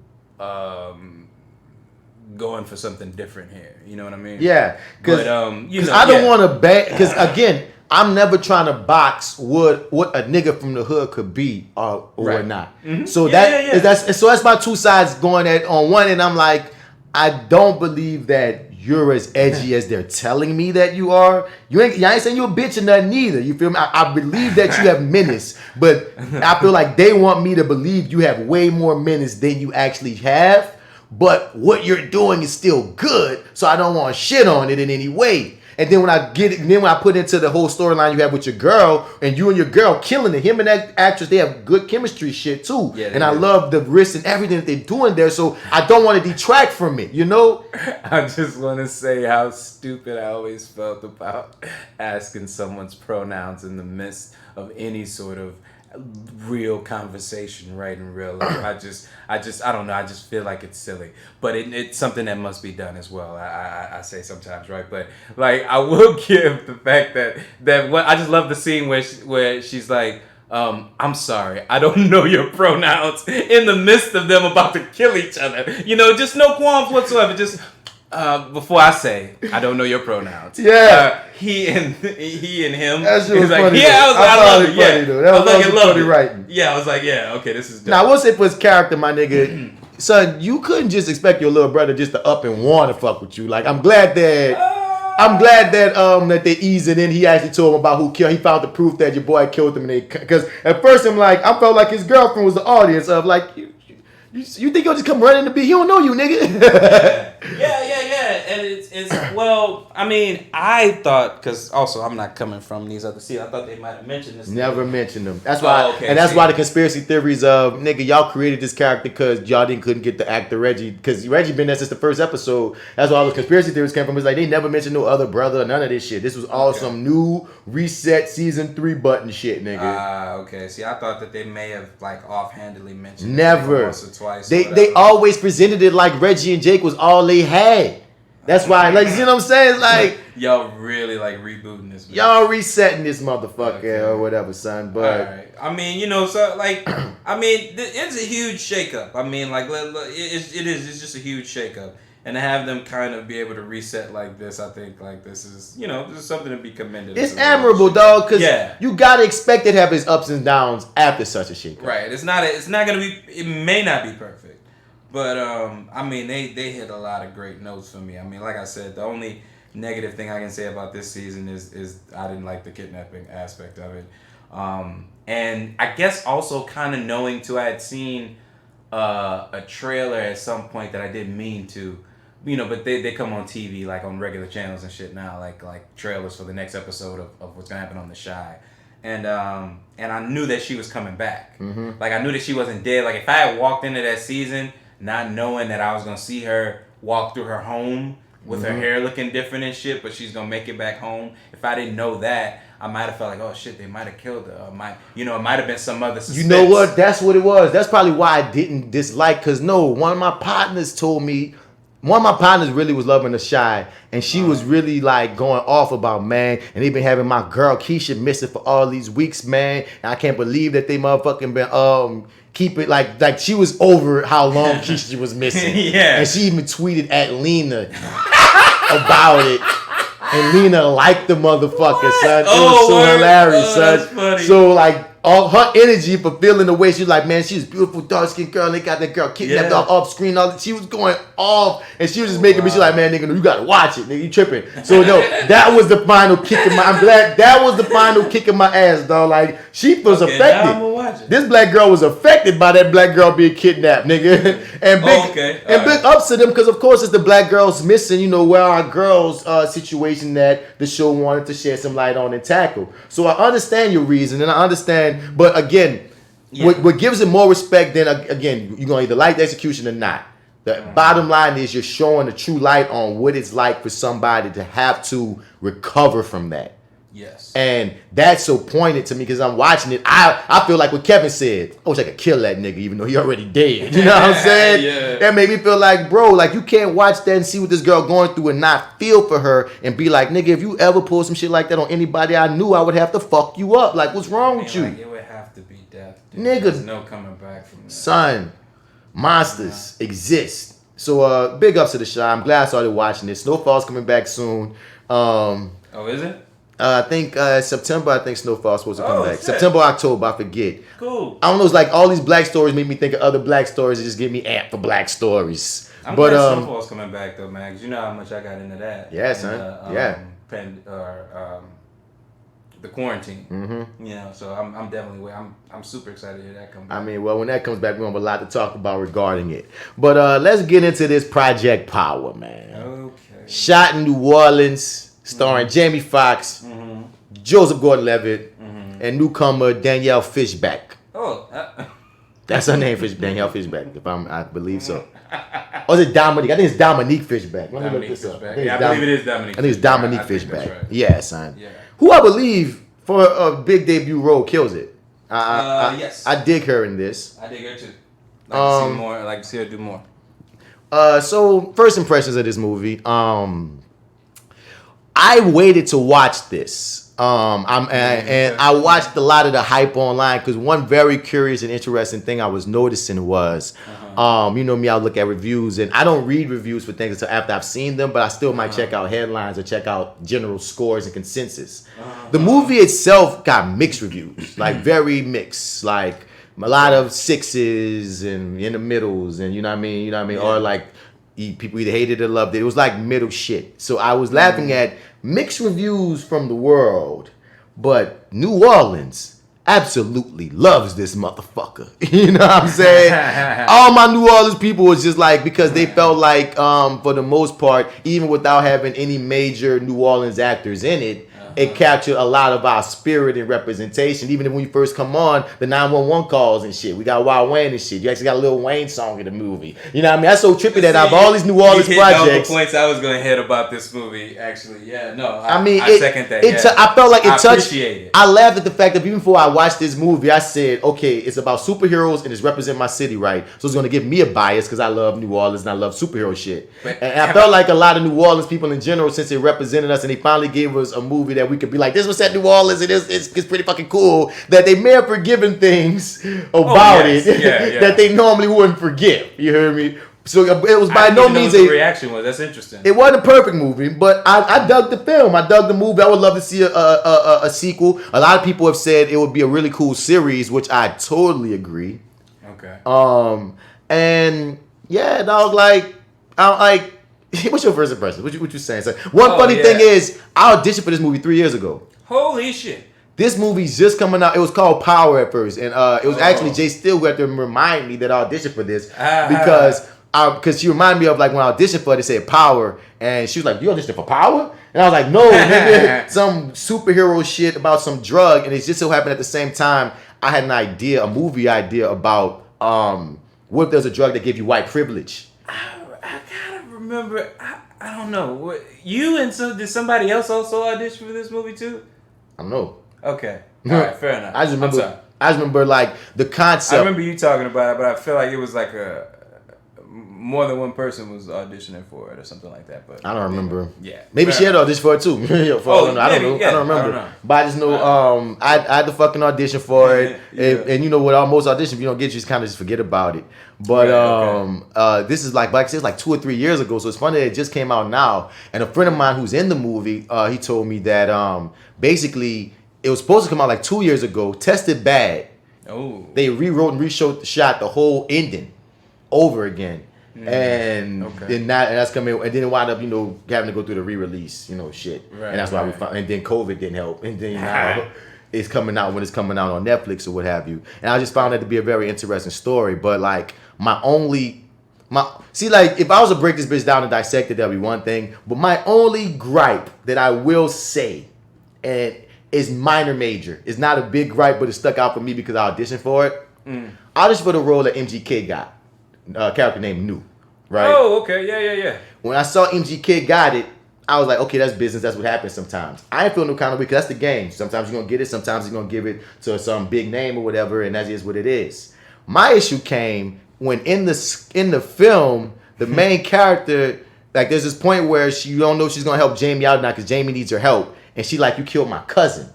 Going for something different here, you know what I mean? Yeah, because I don't want to bet. Because again, I'm never trying to box what a nigga from the hood could be or not. Mm-hmm. So that's my two sides going at on one, and I'm like, I don't believe that you're as edgy as they're telling me that you are. I ain't saying you a bitch or nothing either. You feel me? I believe that you have menace, but I feel like they want me to believe you have way more menace than you actually have. But what you're doing is still good, so I don't want to shit on it in any way. And then when I put into the whole storyline you have with your girl, and you and your girl killing it. Him and that actress, they have good chemistry shit too. Yeah, and I love the risks and everything that they're doing there. So I don't want to detract from it, you know? I just want to say how stupid I always felt about asking someone's pronouns in the midst of any sort of real conversation, right, in real life. I don't know. I just feel like it's silly, but it's something that must be done as well. I say sometimes, right, but like I will give the fact that what I just love the scene where she's like, I'm sorry, I don't know your pronouns in the midst of them about to kill each other. You know, just no qualms whatsoever. Just before I say, I don't know your pronouns. Yeah. He and him. That shit was like, funny. Yeah, I love it. Funny, though. That was funny writing. Yeah, I was like, yeah, okay, this is dope. Now, I will say for his character, my nigga, son, you couldn't just expect your little brother just to up and want to fuck with you. Like, I'm glad that they eased it in. He actually told him about who killed. He found the proof that your boy killed him, and because at first I felt like his girlfriend was the audience of like. You think he'll just come running to be? He don't know you, nigga. Yeah. And it's well, I mean, I thought, because also I'm not coming from these other seasons. I thought they might have mentioned this. Never mentioned them. That's why, that's why the conspiracy theories of nigga, y'all created this character because y'all couldn't get the actor Reggie, because Reggie been there since the first episode. That's why all those conspiracy theories came from. It's like they never mentioned no other brother, none of this shit. This was all some new reset season 3 button shit, nigga. Okay. See, I thought that they may have like offhandedly mentioned never. Once or twice. They always presented it like Reggie and Jake was all they had. That's why, like, you know what I'm saying? Like, y'all really like rebooting this. Y'all resetting this motherfucker or whatever, son. But right. I mean, you know, so like, I mean, it's a huge shakeup. I mean, like, it is. It's just a huge shakeup, and to have them kind of be able to reset like this, I think like this is, you know, this is something to be commended. It's admirable, dog, because you gotta expect it to have its ups and downs after such a shakeup. Right. It's not gonna be. It may not be perfect. But, I mean, they hit a lot of great notes for me. I mean, like I said, the only negative thing I can say about this season is I didn't like the kidnapping aspect of it. And I guess also kind of knowing, too, I had seen a trailer at some point that I didn't mean to. You know, but they come on TV, like on regular channels and shit now, like trailers for the next episode of what's going to happen on The Chi. And I knew that she was coming back. Mm-hmm. Like, I knew that she wasn't dead. Like, if I had walked into that season not knowing that I was going to see her walk through her home with her hair looking different and shit, but she's going to make it back home. If I didn't know that, I might have felt like, oh shit, they might have killed her. Or it might have been some other suspense. You know what? That's what it was. That's probably why I didn't dislike, because one of my partners told me, one of my partners really was loving The Chi, and she was really like going off about, man, and they been having my girl Keisha missing for all these weeks, man, and I can't believe that they motherfucking been keep it like she was over how long Keisha was missing. Yeah. And she even tweeted at Lena about it. And Lena liked the motherfucker, son. It was so hilarious, son. That's funny. So like all her energy for feeling the way she's like, man, she's a beautiful dark skinned girl. They got that girl kidnapped off screen. She was going off, and she was just making me. She's like, man, nigga, you gotta watch it, nigga. You tripping? So no, that was the final kick in my. I'm glad that was the final kick in my ass, dog. Like she was affected. Now I'm gonna watch it. This black girl was affected by that black girl being kidnapped, nigga. And big ups to them, because of course it's the black girls missing. You know, where our girls situation that the show wanted to shed some light on and tackle. So I understand your reason, and I understand. But again, what gives it more respect than, again, you're going to either like the execution or not. The bottom line is you're showing the true light on what it's like for somebody to have to recover from that. Yes. And that's so poignant to me because I'm watching it. I feel like what Kevin said, I wish I could kill that nigga even though he already dead. You know what I'm saying? Yeah. That made me feel like, bro, like you can't watch that and see what this girl going through and not feel for her and be like, nigga, if you ever pull some shit like that on anybody I knew, I would have to fuck you up. Like, what's wrong with you? Like, it would have to be death. Dude. Nigga. There's no coming back from that. Son, monsters exist. So big ups to The Chi. I'm glad I started watching it. Snowfall's coming back soon. Oh, is it? I think September. I think Snowfall's supposed to come back. Shit. September, October. I forget. Cool. I don't know. It's like all these black stories make me think of other black stories. It just get me amped for black stories. I'm glad Snowfall's coming back though, man. Because you know how much I got into that. Yeah, son. The quarantine. Mm-hmm. You know, so I'm definitely. I'm super excited to hear that come back. I mean, well, when that comes back, we're gonna have a lot to talk about regarding it. But let's get into this Project Power, man. Okay. Shot in New Orleans. starring Jamie Foxx, Joseph Gordon-Levitt, and newcomer Danielle Fishback. Oh, that's her name, Danielle Fishback. I believe so. Or is it Dominique? I think it's Dominique Fishback. Let me look this up. I believe it is Dominique. I think it's Dominique Fishback. Right. Yeah, son. Yeah. Who I believe for a big debut role kills it. Yes. I dig her in this. I dig her too. I'd like to see more. I'd like to see her do more. So first impressions of this movie. I waited to watch this. I watched a lot of the hype online because one very curious and interesting thing I was noticing was, you know me, I'll look at reviews and I don't read reviews for things until after I've seen them, but I still might check out headlines or check out general scores and consensus. The movie itself got mixed reviews, like very mixed, like a lot of 6s and in the middles, and you know what I mean, or like people either hated or loved it. It was like middle shit. So I was laughing at mixed reviews from the world, but New Orleans absolutely loves this motherfucker. You know what I'm saying? All my New Orleans people was just like, because they felt like, for the most part, even without having any major New Orleans actors in it, it captured a lot of our spirit and representation. Even when you first come on, the 911 calls and shit. We got Wild Wayne and shit. You actually got a Lil Wayne song in the movie. You know what I mean? That's so trippy that out of all these New Orleans projects. All the points I was going to hit about this movie, actually. Yeah, no. I second that. I felt like it touched. Appreciate it. I laughed at the fact that even before I watched this movie, I said, okay, it's about superheroes and it's representing my city, right? So it's going to give me a bias because I love New Orleans and I love superhero shit. And I felt like a lot of New Orleans people in general, since they represented us and they finally gave us a movie that we could be like, this was set New Orleans and it's pretty fucking cool, that they may have forgiven things about it that they normally wouldn't forgive. You heard me? So it was by no means a reaction was. That's interesting. It wasn't a perfect movie, but I dug the film. I dug the movie. I would love to see a sequel. A lot of people have said it would be a really cool series, which I totally agree. Okay. And yeah, dog. What's your first impression? What you saying? So one funny thing is, I auditioned for this movie 3 years ago. Holy shit. This movie's just coming out. It was called Power at first, and it was actually J.Steel who had to remind me that I auditioned for this because she reminded me of like when I auditioned for it, they said Power, and she was like, "You auditioned for Power?" And I was like, "No, nigga, some superhero shit about some drug." And it just so happened at the same time I had an idea, a movie idea about what if there's a drug that gave you white privilege. I kind of remember. I don't know. You and did somebody else also audition for this movie too? I don't know. Okay. All right. Fair enough. I just remember like the concept. I remember you talking about it, but I feel like it was like more than one person was auditioning for it or something like that. But I don't remember. Yeah. Maybe she had auditioned for it too. I don't know. I don't remember. But I just know I had to fucking audition for it. And you know what? Most auditions, if you don't get, you just kind of just forget about it. But this is like I said, it's like 2 or 3 years ago. So it's funny that it just came out now. And a friend of mine who's in the movie, he told me that basically it was supposed to come out like 2 years ago, tested bad. Oh. They rewrote and shot the whole ending over again. And then that's coming, and then it wound up, having to go through the re-release, shit. Right, and that's why we found, and then COVID didn't help, and then now it's coming out when it's coming out on Netflix or what have you. And I just found that to be a very interesting story. But like if I was to break this bitch down and dissect it, that'd be one thing. But my only gripe that I will say, and is minor major, it's not a big gripe, but it stuck out for me because I auditioned for it. I auditioned for the role that MGK got. A character named New, right? Oh, okay, yeah. When I saw MGK got it, I was like, okay, that's business. That's what happens sometimes. I ain't feel no kind of way because that's the game. Sometimes you're gonna get it. Sometimes you're gonna give it to some big name or whatever, and that is what it is. My issue came when in the film, the main character, like, there's this point where you don't know if she's gonna help Jamie out now because Jamie needs her help, and she like, you killed my cousin,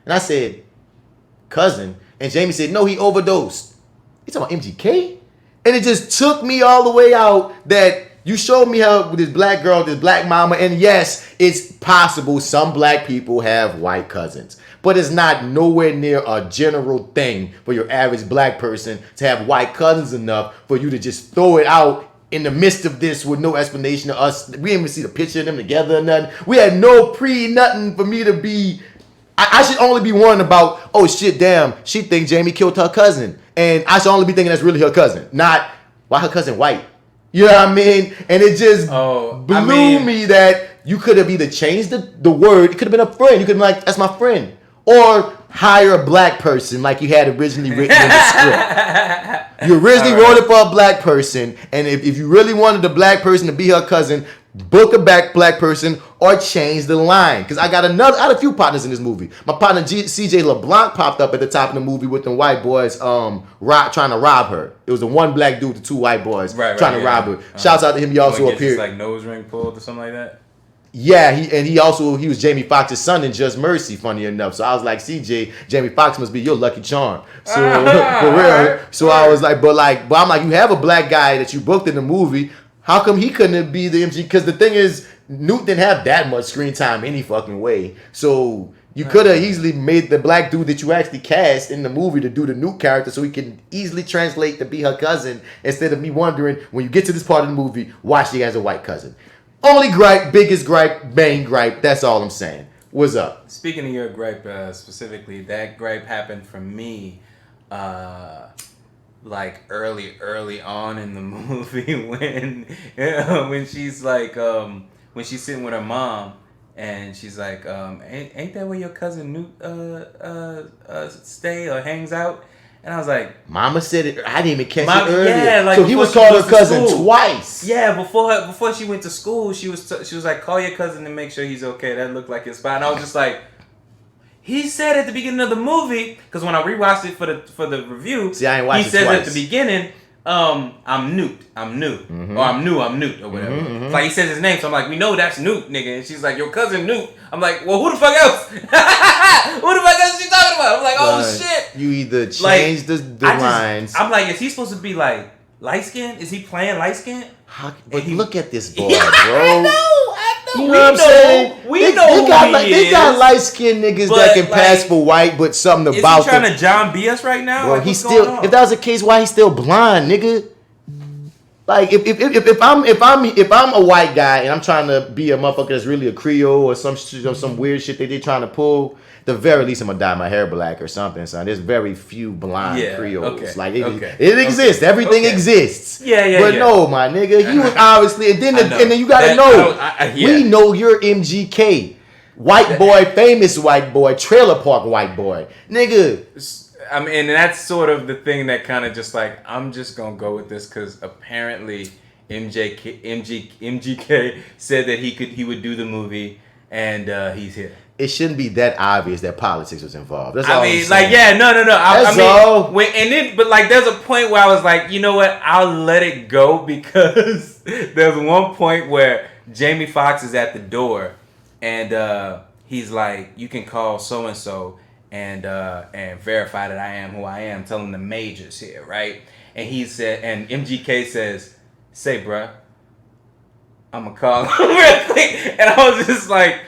and I said, cousin, and Jamie said, no, he overdosed. You talking about MGK? And it just took me all the way out that you showed me how with this black girl, this black mama, and yes, it's possible some black people have white cousins, but it's not nowhere near a general thing for your average black person to have white cousins enough for you to just throw it out in the midst of this with no explanation to us. We didn't even see the picture of them together or nothing. We had no nothing for me to be. I should only be worrying about, oh shit, damn, she thinks Jamie killed her cousin. And I should only be thinking that's really her cousin, not why her cousin white. You know what I mean? And it just blew me that you could have either changed the word. It could have been a friend. You could have been like, that's my friend. Or hire a black person like you had originally written in the script. You originally wrote it for a black person, and if you really wanted the black person to be her cousin, book a black person or change the line. Because I had a few partners in this movie. My partner CJ LeBlanc popped up at the top of the movie with the white boys trying to rob her. It was the one black dude, the two white boys trying to rob her. Shouts out to him. He also appeared. Like nose ring pulled or something like that. Yeah, he was Jamie Foxx's son in Just Mercy, funny enough. So I was like, CJ, Jamie Foxx must be your lucky charm. So for real. So I was like, but I'm like, you have a black guy that you booked in the movie. How come he couldn't be the MG? Because the thing is, Newt didn't have that much screen time any fucking way. So you could have easily made the black dude that you actually cast in the movie to do the Newt character so he can easily translate to be her cousin, instead of me wondering, when you get to this part of the movie, why she has a white cousin. Only gripe, biggest gripe, main gripe. That's all I'm saying. What's up? Speaking of your gripe specifically, that gripe happened from me like early on in the movie when she's like when she's sitting with her mom and she's like ain't that where your cousin Newt stay or hangs out? And I was like, Mama said it. I didn't even catch it earlier. Yeah, like, so he was calling her cousin twice. Yeah, before she went to school, she was like, call your cousin and make sure he's okay. That looked like his spot. And I was just like, he said at the beginning of the movie, because when I rewatched it for the review, see, I ain't watched he says twice. at the beginning, I'm Newt, or I'm Newt, or whatever. Mm-hmm. Like he says his name, so I'm like, we know that's Newt, nigga. And she's like, your cousin Newt. I'm like, well, who the fuck else? Who the fuck else is she talking about? I'm like, oh shit. You either change the lines. I'm like, is he supposed to be like light skinned? Is he playing light skinned? But look at this boy, bro. I know. You know what I'm saying? We know they got light skinned niggas that can pass for white, but something about them. Is he trying to John B us right now? Bro, he's still. If that was the case, why he's still blind, nigga? Like if I'm a white guy and I'm trying to be a motherfucker that's really a Creole or some weird shit that they're trying to pull, the very least I'm gonna dye my hair black or something, son. There's very few blind Creoles. Okay, like it exists. Everything exists. Yeah. But no, my nigga, he was obviously and then you gotta know. We know you're MGK. White boy, famous white boy, trailer park white boy. Nigga. I mean, and that's sort of the thing that kind of just like, I'm just going to go with this because apparently MGK said that he would do the movie and he's here. It shouldn't be that obvious that politics was involved. That's all I'm mean, saying. like, yeah, no. That's all. But like, there's a point where I was like, you know what? I'll let it go because there's one point where Jamie Foxx is at the door and he's like, you can call so-and-so and verify that I am who I am. Tell him the major's here, right? And he said, and MGK says, say, bruh, I'm gonna call him real quick. And I was just like,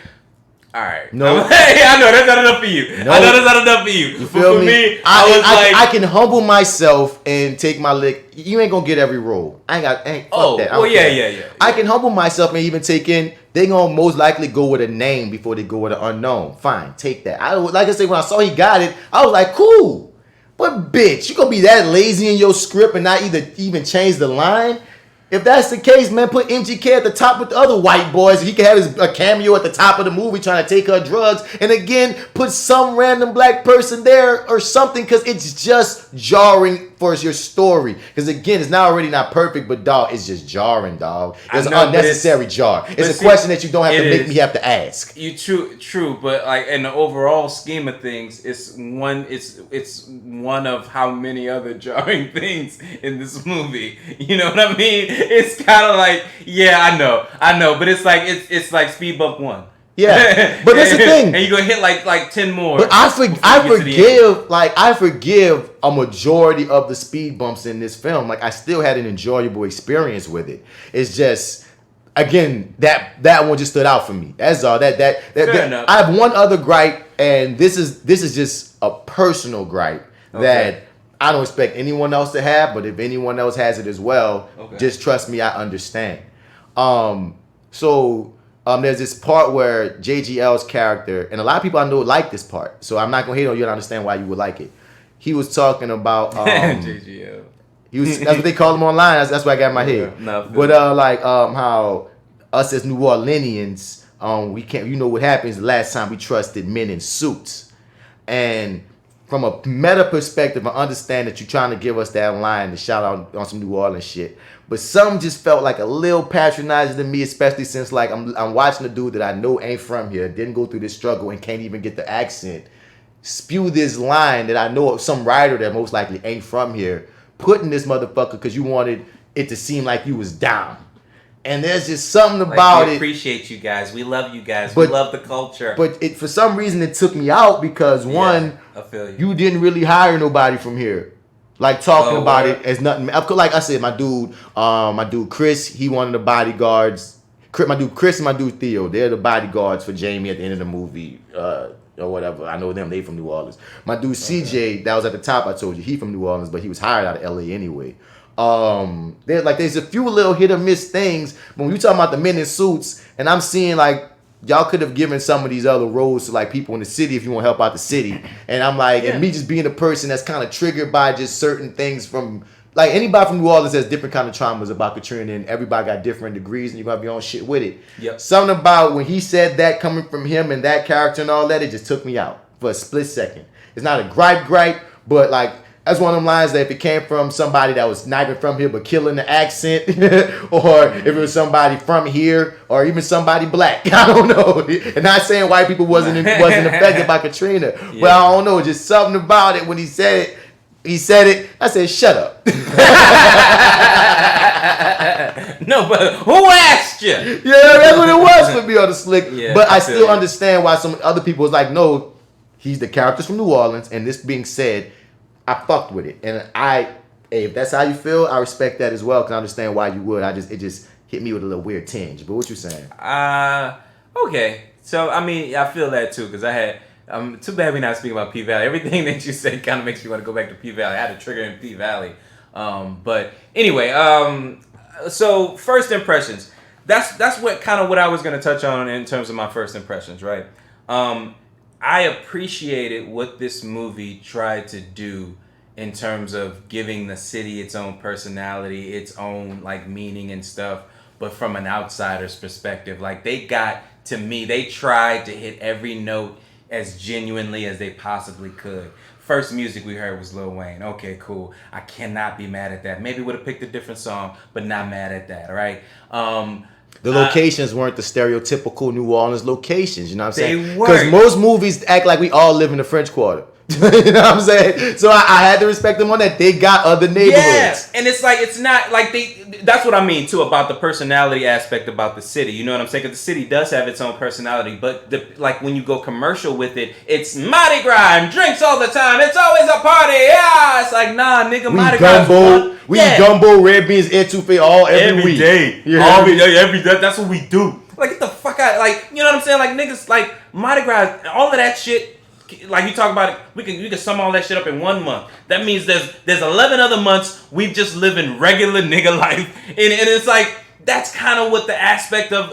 all right. No. I know that's not enough for you. No. I know that's not enough for you. You feel me? I can humble myself and take my lick. You ain't gonna get every role. Fuck that. Yeah. I can humble myself and even take in. They gonna most likely go with a name before they go with an unknown. Fine, take that. Like I said, when I saw he got it, I was like, cool. But bitch, you gonna be that lazy in your script and not even change the line? If that's the case, man, put MGK at the top with the other white boys. He can have a cameo at the top of the movie trying to take her drugs. And again, put some random black person there or something because it's just jarring for your story. Because again, it's already not perfect, but dog, it's just jarring, dog. It's an unnecessary jar. It's a question that you don't have to make me have to ask. True, but like in the overall scheme of things, it's one of how many other jarring things in this movie. You know what I mean? It's kind of like, yeah, I know, but it's like Speed Bump 1. Yeah, but that's the thing. And you're gonna hit like 10 more. But I forgive a majority of the speed bumps in this film. Like I still had an enjoyable experience with it. It's just, again, that one just stood out for me. That's all. Fair enough. I have one other gripe, and this is just a personal gripe that I don't expect anyone else to have. But if anyone else has it as well, just trust me, I understand. There's this part where JGL's character, and a lot of people I know like this part, so I'm not gonna hate on you and understand why you would like it. He was talking about JGL. That's what they call him online. That's what I got in my head. But how us as New Orleanians we can't. You know what happens the last time we trusted men in suits, and from a meta perspective, I understand that you're trying to give us that line to shout out on some New Orleans shit. But some just felt like a little patronizing to me, especially since like I'm watching a dude that I know ain't from here, didn't go through this struggle, and can't even get the accent, spew this line that I know of some writer that most likely ain't from here, putting this motherfucker because you wanted it to seem like you was down. And there's just something about it. We appreciate you guys. We love you guys. We love the culture. But it for some reason it took me out because one, I feel you. You didn't really hire nobody from here. Like talking about it as nothing. Like I said, my dude Chris, he one of the bodyguards. My dude Chris and my dude Theo, they're the bodyguards for Jamie at the end of the movie. Or whatever. I know them, they from New Orleans. My dude CJ, that was at the top, I told you, he from New Orleans, but he was hired out of LA anyway. There's a few little hit or miss things, but when you talking about the men in suits, and I'm seeing like y'all could have given some of these other roles to like people in the city if you want to help out the city, and I'm like, and me just being a person that's kind of triggered by just certain things from like anybody from New Orleans has different kind of traumas about Katrina, and everybody got different degrees, and you gotta be on shit with it. Yep. Something about when he said that coming from him and that character and all that, it just took me out for a split second. It's not a gripe, but like. That's one of them lines that if it came from somebody that was not even from here but killing the accent, or if it was somebody from here, or even somebody black, I don't know. And not saying white people wasn't affected by Katrina, but I don't know, just something about it when he said it. I said, shut up. No, but who asked you? Yeah, that's what it was for me on the slick. Yeah, but I still understand why some other people was like, no, he's the characters from New Orleans, and this being said, I fucked with it, and if that's how you feel, I respect that as well, because I understand why you would. It just hit me with a little weird tinge. But what you saying? Okay. So I mean, I feel that too, because I had. Too bad we're not speaking about P Valley. Everything that you say kind of makes me want to go back to P Valley. I had a trigger in P Valley. But anyway, so first impressions. That's what I was gonna touch on in terms of my first impressions, right? I appreciated what this movie tried to do in terms of giving the city its own personality, its own like meaning and stuff, but from an outsider's perspective. Like they tried to hit every note as genuinely as they possibly could. First music we heard was Lil Wayne. Okay, cool. I cannot be mad at that. Maybe would have picked a different song, but not mad at that, right? The locations weren't the stereotypical New Orleans locations, you know what I'm saying? They weren't. Because most movies act like we all live in the French Quarter. You know what I'm saying? So I had to respect them on that. They got other neighborhoods. Yeah, and it's like, it's not like that's what I mean too about the personality aspect about the city. You know what I'm saying? Because the city does have its own personality, but like when you go commercial with it, it's Mardi Gras and drinks all the time. It's always a party. Yeah, it's like, nah, nigga, Mardi Gras. We eat gumbo, red beans, etouffee every week. Day. Yeah. Every day. That's what we do. Like, get the fuck out. Like, you know what I'm saying? Like, niggas, like, Mardi Gras, all of that shit. Like you talk about it, we can sum all that shit up in 1 month. That means there's 11 other months we just living regular nigga life, and it's like that's kind of what the aspect of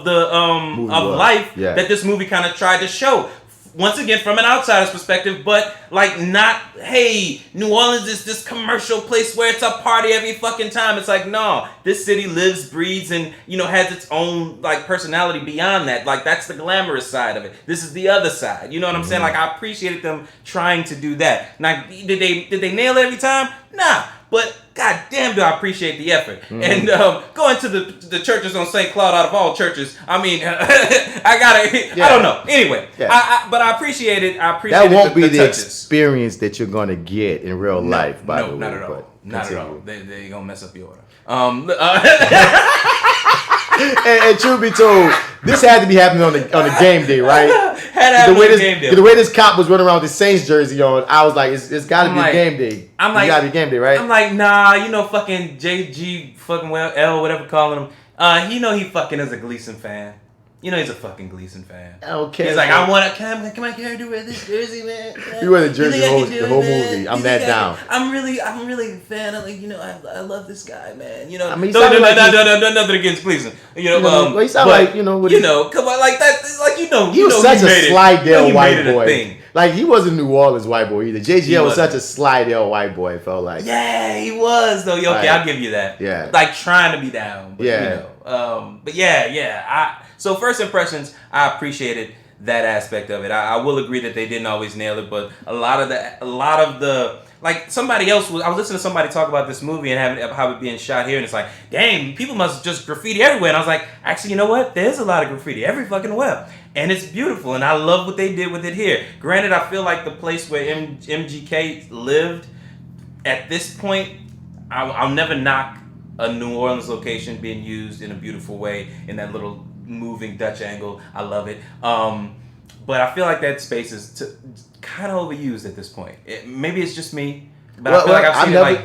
life that this movie kind of tried to show. Once again, from an outsider's perspective, but like not, hey, New Orleans is this commercial place where it's a party every fucking time. It's like, no, this city lives, breathes, and has its own like personality beyond that. Like that's the glamorous side of it. This is the other side. You know what I'm saying? Like I appreciated them trying to do that. Now, did they nail it every time? Nah. But god damn, do I appreciate the effort. And going to the churches on St. Cloud, out of all churches, I mean, I don't know. Anyway, but I appreciate it. I appreciate that won't be the touches. Experience that you're going to get in real life, by the way. Not at all. Not at all. They're going to mess up your order. And truth be told, this had to be happening on the game day, right? The way this cop was running around with the Saints jersey on, I was like, it's got to be a game day. I'm like, got to be game day, right? I'm like, nah, fucking JG, fucking L, whatever calling him. He fucking is a Gleason fan. He's a fucking Gleason fan. Okay. He's like, can my character wear this jersey, man? You wear the jersey the whole movie. I'm that down. I'm really a fan of, like, I love this guy, man. I mean, nothing against Gleason. He sound like, come on, like that, like, he was such a Slidell white boy. Like, he wasn't New Orleans white boy either. JGL was such a Slidell white boy, it felt like. Yeah, he was, though. Okay, I'll give you that. Yeah. Like, trying to be down. But, yeah. But yeah. So first impressions, I appreciated that aspect of it. I will agree that they didn't always nail it, but a lot of the like somebody else I was listening to somebody talk about this movie and how it being shot here, and it's like, dang, people must just graffiti everywhere. And I was like, actually, you know what? There's a lot of graffiti every fucking web, and it's beautiful, and I love what they did with it here. Granted, I feel like the place where MGK lived at this point, I'll never knock a New Orleans location being used in a beautiful way in that little moving Dutch angle. I love it. But I feel like that space is kind of overused at this point. Maybe it's just me, but I feel like I've seen it like...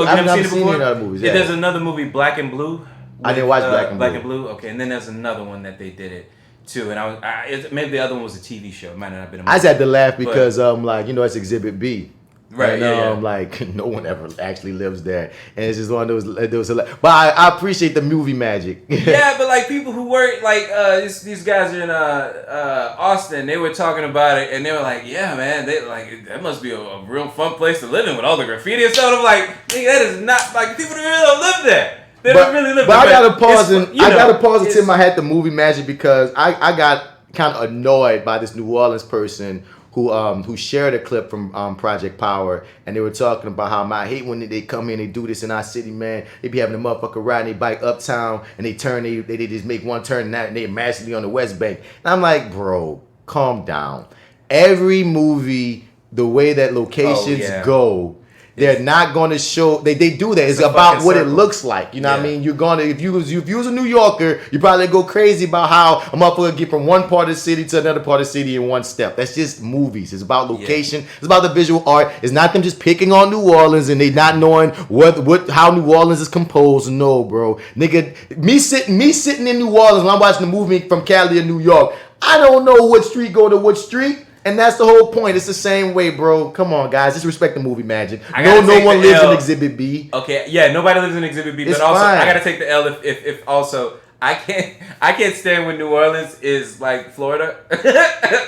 I've never seen it before? Other movies, yeah. There's another movie, Black and Blue. I didn't watch Black and Blue. Okay, and then there's another one that they did it too, and maybe the other one was a TV show. It might not have been a movie. I just had to laugh because it's Exhibit B. Right, and, like, no one ever actually lives there, and it's just one of those. But I appreciate the movie magic. Yeah, but like people who work, like these guys are in Austin, they were talking about it, and they were like, "Yeah, man, that must be a real fun place to live in with all the graffiti and stuff." I'm like, that is not like people really don't live there. They don't really live there. But I gotta pause and tip my hat to movie magic because I got kind of annoyed by this New Orleans person who shared a clip from Project Power, and they were talking about how I hate when they come in and do this in our city, man. They be having a motherfucker riding their bike uptown, and they just make one turn and they're massively on the West Bank. And I'm like, bro, calm down. Every movie, the way that locations go, they're not going to show. They do that. It's about what it looks like. You know what I mean? You're gonna if you was a New Yorker, you probably go crazy about how a motherfucker get from one part of the city to another part of the city in one step. That's just movies. It's about location. Yeah. It's about the visual art. It's not them just picking on New Orleans and they not knowing how New Orleans is composed. No, bro, nigga, me sitting in New Orleans when I'm watching the movie from Cali or New York, I don't know what street go to what street. And that's the whole point. It's the same way, bro. Come on, guys. Just respect the movie magic. No one lives in Exhibit B. Okay, yeah, nobody lives in Exhibit B. It's but also, fine. I gotta take the L if also I can't stand when New Orleans is like Florida.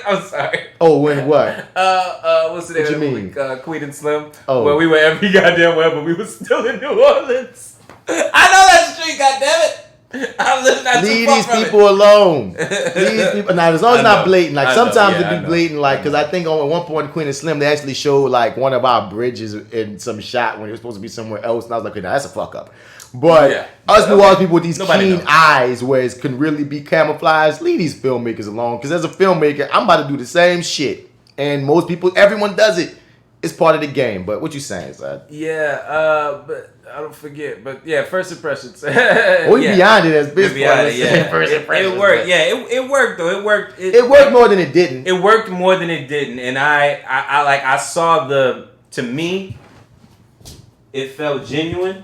I'm sorry. Oh, when what? What's the name of the movie? Queen and Slim. Oh, where we were every goddamn where, but we were still in New Orleans. I know that street. Goddammit. I'm not leave these people alone. Leave people. Now, as long as it's not blatant. Like sometimes it be blatant. Like because I think at one point in Queen and Slim they actually showed like one of our bridges in some shot when it was supposed to be somewhere else, and I was like, okay, now that's a fuck up. But us New Orleans people with these keen eyes, where it can really be camouflaged, leave these filmmakers alone. Because as a filmmaker, I'm about to do the same shit, and most people, everyone does it. It's part of the game. But what you saying, Zad? Yeah, but I don't forget. But yeah, first impressions. Beyond it as business. First impressions. It worked. Yeah, it worked though. It worked. It worked more than it didn't. It worked more than it didn't, and I saw to me, it felt genuine.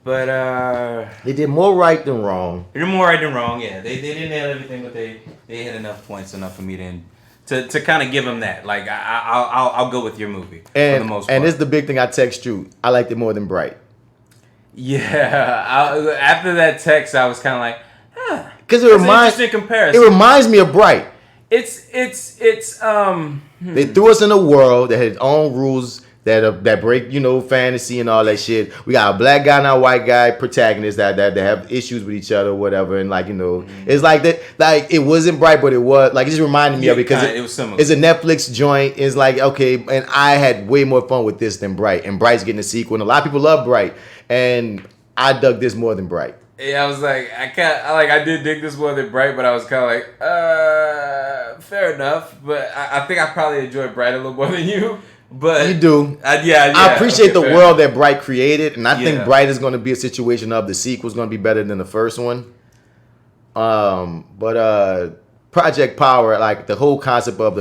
But they did more right than wrong. They did more right than wrong. Yeah, they didn't nail everything, but they had enough points for me to kind of give them that. Like I'll go with your movie for the most part. And this is the big thing I text you. I liked it more than Bright. Yeah, after that text, I was kind of like, because it reminds interesting comparison. It reminds me of Bright. It's They threw us in a world that had its own rules that break, fantasy and all that shit. We got a black guy and a white guy protagonist that have issues with each other or whatever, and it's like that. Like it wasn't Bright, but it was like it just reminded me of it because it was similar. It's a Netflix joint. It's like okay, and I had way more fun with this than Bright, and Bright's getting a sequel, and a lot of people love Bright, and I dug this more than Bright. Yeah, I was like, I did dig this more than Bright, but I was kind of like, fair enough. But I think I probably enjoyed Bright a little more than you. But you do. I appreciate the world that Bright created, and I think Bright is going to be a situation of the sequel is going to be better than the first one. But Project Power, like the whole concept of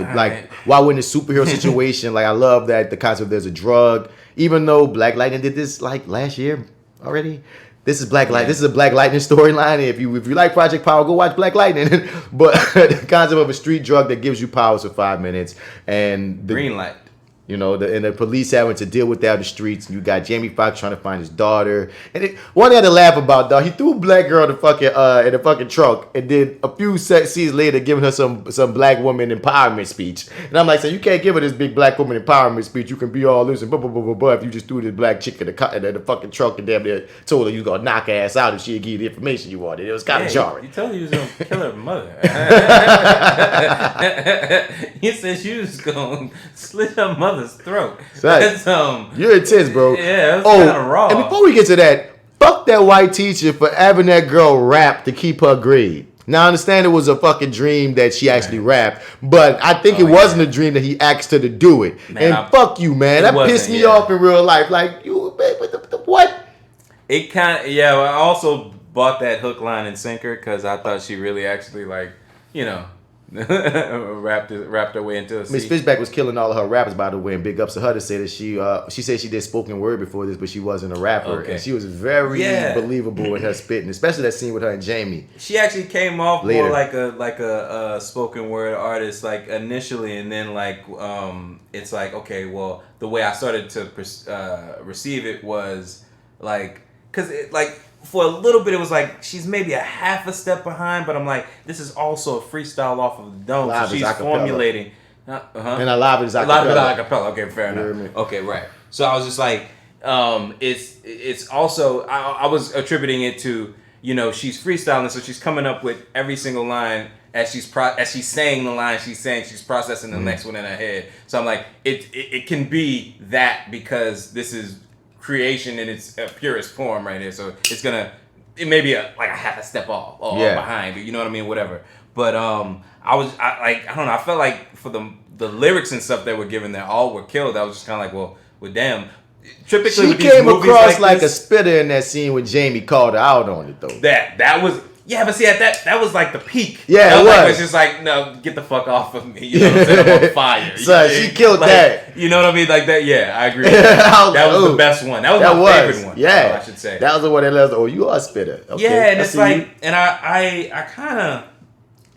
while we're in a superhero situation, like I love that the concept there's a drug. Even though Black Lightning did this like last year already. This is Black Lightning. This is a Black Lightning storyline. If you like Project Power, go watch Black Lightning. But the concept of a street drug that gives you powers for 5 minutes and green light. You know, and the police having to deal with that on the streets. And you got Jamie Foxx trying to find his daughter. And one thing I had to laugh about, dog, he threw a black girl in the fucking trunk and did a few scenes later giving her some black woman empowerment speech. And I'm like, so you can't give her this big black woman empowerment speech. You can be all this and blah, blah, blah, blah, blah, if you just threw this black chick in the fucking trunk and damn near told her you was going to knock her ass out if she'd give you the information you wanted. It was kind of jarring. You told her you was going to kill her mother. You said she was going to slit her mother's throat. That's you're intense, bro. Yeah, it was kind of raw. And before we get to that, fuck that white teacher for having that girl rap to keep her grade. Now I understand it was a fucking dream that she actually rapped, but I think it wasn't a dream that he asked her to do it. Man, fuck you, man. That pissed me off in real life. Like you, what? It kind of I also bought that hook, line, and sinker because I thought she really actually wrapped her way into a seat. Miss Fishback was killing all of her rappers, by the way, and big ups to her to say that she said she did spoken word before this, but she wasn't a rapper, and she was very believable in her spitting, especially that scene with her and Jamie. She actually came off more like a spoken word artist, like initially, and then it's like, okay, well, the way I started to receive it was like, because for a little bit, it was like she's maybe a half a step behind, but I'm like, this is also a freestyle off of the dome, so she's formulating. And a lot of it is acapella. Okay, fair enough. Okay, right. So I was just like, it's also I was attributing it to she's freestyling, so she's coming up with every single line as she's saying the line she's saying, she's processing the next one in her head. So I'm like, it can be that because this is creation in its purest form right here, so it may be a half a step off or behind, you know what I mean, whatever. But I don't know, I felt like for the lyrics and stuff they were given there all were killed. I was just kind of like, well damn. Typically she came across like a spitter in that scene when Jamie called her out on it though. That was but see, that was like the peak. Yeah, it was. It's just like, no, get the fuck off of me. You know what I'm saying? I'm on fire. So she killed that. You know what I mean? Like that. Yeah, I agree with that. That was the best one. That was my favorite one. Yeah, I should say. That was the one that left. Oh, you are a spitter. Okay, yeah, and it's like, and I kind of,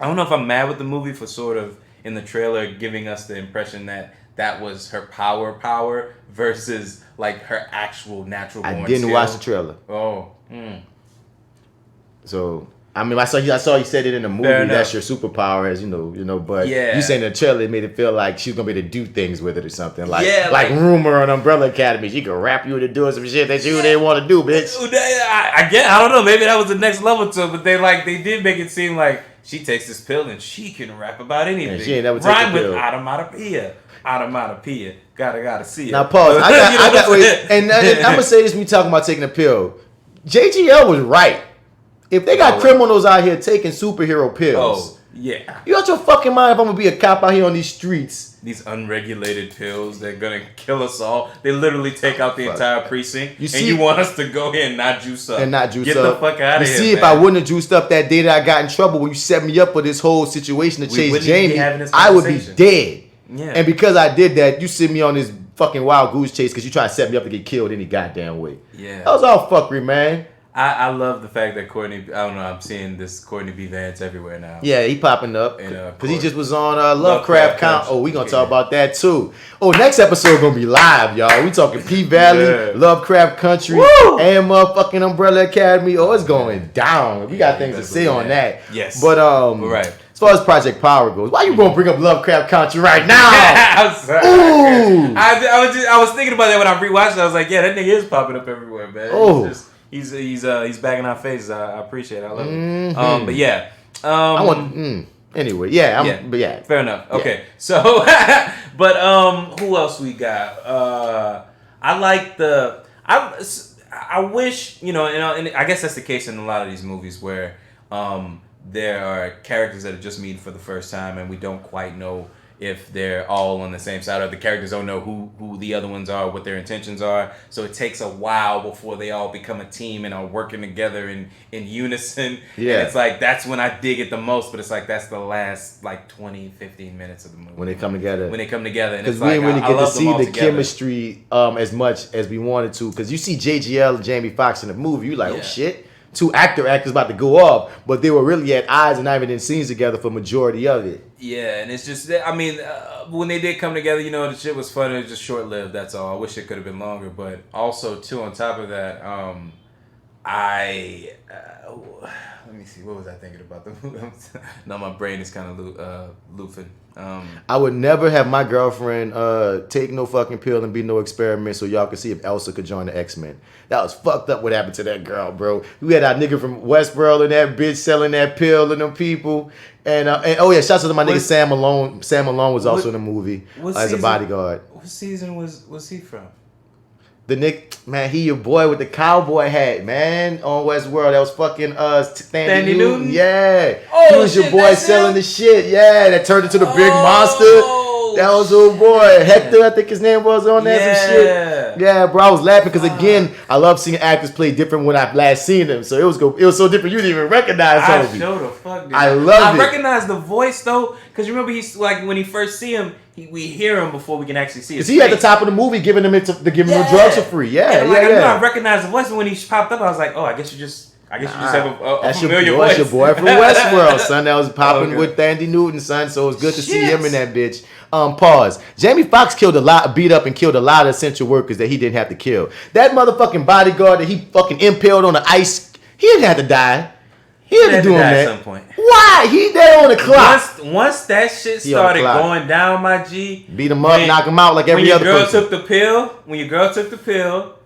I don't know if I'm mad with the movie for sort of in the trailer giving us the impression that was her power versus like her actual natural born I didn't skill. watch the trailer. Oh. So I mean, I saw you said it in the movie. That's your superpower, as you know. But you saying in the trailer, it made it feel like she's gonna be able to do things with it or something. Like Rumor on Umbrella Academy, she could rap you into doing some shit that you didn't want to do, bitch. I don't know. Maybe that was the next level to it, but they did make it seem like she takes this pill and she can rap about anything. Yeah, she ain't never rhyme take the with pill. Automatopoeia. Gotta see it. Now pause. And I'm gonna say this when you talking about taking a pill. JGL was right. If they got criminals out here taking superhero pills, you out your fucking mind if I'm gonna be a cop out here on these streets. These unregulated pills, they're gonna kill us all. They literally take out the entire precinct, you want us to go here and not juice up. Get the fuck out of here. You see, if I wouldn't have juiced up that day that I got in trouble when you set me up for this whole situation to chase Jamie, I would be dead. Yeah. And because I did that, you sent me on this fucking wild goose chase because you try to set me up to get killed any goddamn way. Yeah. That was all fuckery, man. I love the fact that Courtney, I don't know, I'm seeing this Courtney B. Vance everywhere now. Yeah, he popping up. Because he just was on Lovecraft Count. Oh, we going to talk about that too. Oh, next episode going to be live, y'all. We talking P-Valley, Lovecraft Country, and motherfucking Umbrella Academy. Oh, it's going down. We got things to say on that. Yes. But, right. as far as Project Power goes, why you going to bring up Lovecraft Country right now? I'm sorry. Ooh. I was thinking about that when I rewatched it. I was like, yeah, that nigga is popping up everywhere, man. Oh. He's back in our faces. I appreciate it. I love it. But yeah. Anyway, yeah. But yeah. Fair enough. Okay. Yeah. So, but who else we got? I like I wish, and I guess that's the case in a lot of these movies where there are characters that are just meeting for the first time and we don't quite know if they're all on the same side, or the characters don't know who the other ones are, what their intentions are. So it takes a while before they all become a team and are working together in unison. Yeah. And it's like, that's when I dig it the most, but it's like, that's the last 20, 15 minutes of the movie. When they come together. And because we didn't really get to see the chemistry as much as we wanted to. Because you see JGL and Jamie Foxx in the movie, you're like, oh shit. two actors about to go off, but they were really at odds and not even in scenes together for majority of it. Yeah, and it's just, I mean, when they did come together, you know, the shit was fun. It was just short-lived, that's all. I wish it could have been longer, but also, too, on top of that, let me see, what was I thinking about the movie? No, my brain is kind of loofing. I would never have my girlfriend take no fucking pill and be no experiment so y'all could see if Elsa could join the X-Men. That was fucked up what happened to that girl, bro. We had our nigga from Westworld and that bitch selling that pill to them people. And oh yeah, shout out to my nigga Sam Malone. Sam Malone was also in the movie as a bodyguard. What season was he from? The Nick, man, he your boy with the cowboy hat, man, on Westworld. That was fucking Sandy Newton. Yeah. Oh, he was your boy selling the shit. Yeah, that turned into the big monster. That was your boy. Hector, I think his name was on there. Some shit. Yeah, bro, I was laughing because, again, I love seeing actors play different when I've last seen them. So it was so different you didn't even recognize Toby. I sure the fuck did. I love it. I recognize the voice, though, because you remember he's like when he first see him, we hear him before we can actually see his face. He at the top of the movie giving him the drugs for free. Yeah. I recognize the voice, and when he popped up, I was like, oh, I guess you just have a familiar voice. That's your boy from Westworld, son. That was popping with Sandy Newton, son. So it was good to see him in that bitch. Pause. Jamie Foxx beat up and killed a lot of essential workers that he didn't have to kill. That motherfucking bodyguard that he fucking impaled on the ice, he didn't have to die. He had to do him that. At some point. Why? He there on the clock. Once that shit started going down, my G. Beat him up, knock him out like every other person. When your girl took the pill,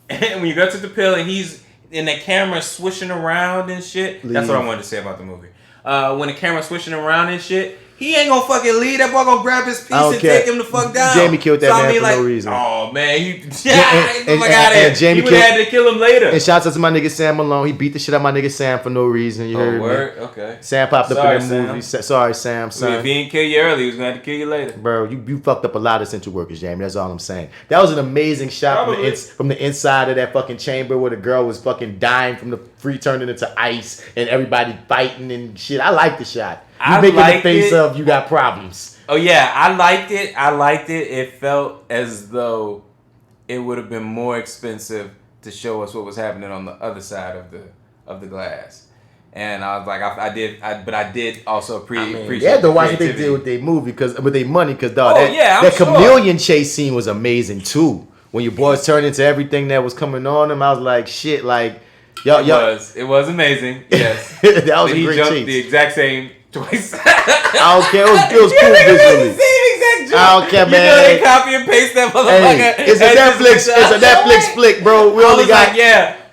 and he's in the camera swishing around and shit. That's what I wanted to say about the movie. When the camera's swishing around and shit, he ain't gonna fucking leave. That boy gonna grab his piece and take him the fuck down. Jamie killed that man for no reason. Oh man, he Jamie would have had to kill him later. And shouts out to my nigga Sam Malone. He beat the shit out of my nigga Sam for no reason. You heard me? Okay. Sam popped up in that movie. Sorry, Sam. Son. If he didn't kill you early, he was gonna have to kill you later. Bro, you fucked up a lot of essential workers, Jamie. That's all I'm saying. That was an amazing shot from the inside of that fucking chamber where the girl was fucking dying from the free turning into ice and everybody fighting and shit. I like the shot. You making the face of you got problems. Oh yeah, I liked it. It felt as though it would have been more expensive to show us what was happening on the other side of the glass. And I was like, I did also appreciate. Yeah, to watch what they did with their movie with their money, because that chameleon chase scene was amazing too. When your boys turned into everything that was coming on them, I was like, shit, like, It was amazing. Yes, that was a great chase. The exact same. Twice. I don't care. It was cool visually. I don't care, man. You know they copy and paste that motherfucker. Hey, it's a Netflix flick, bro. We only got.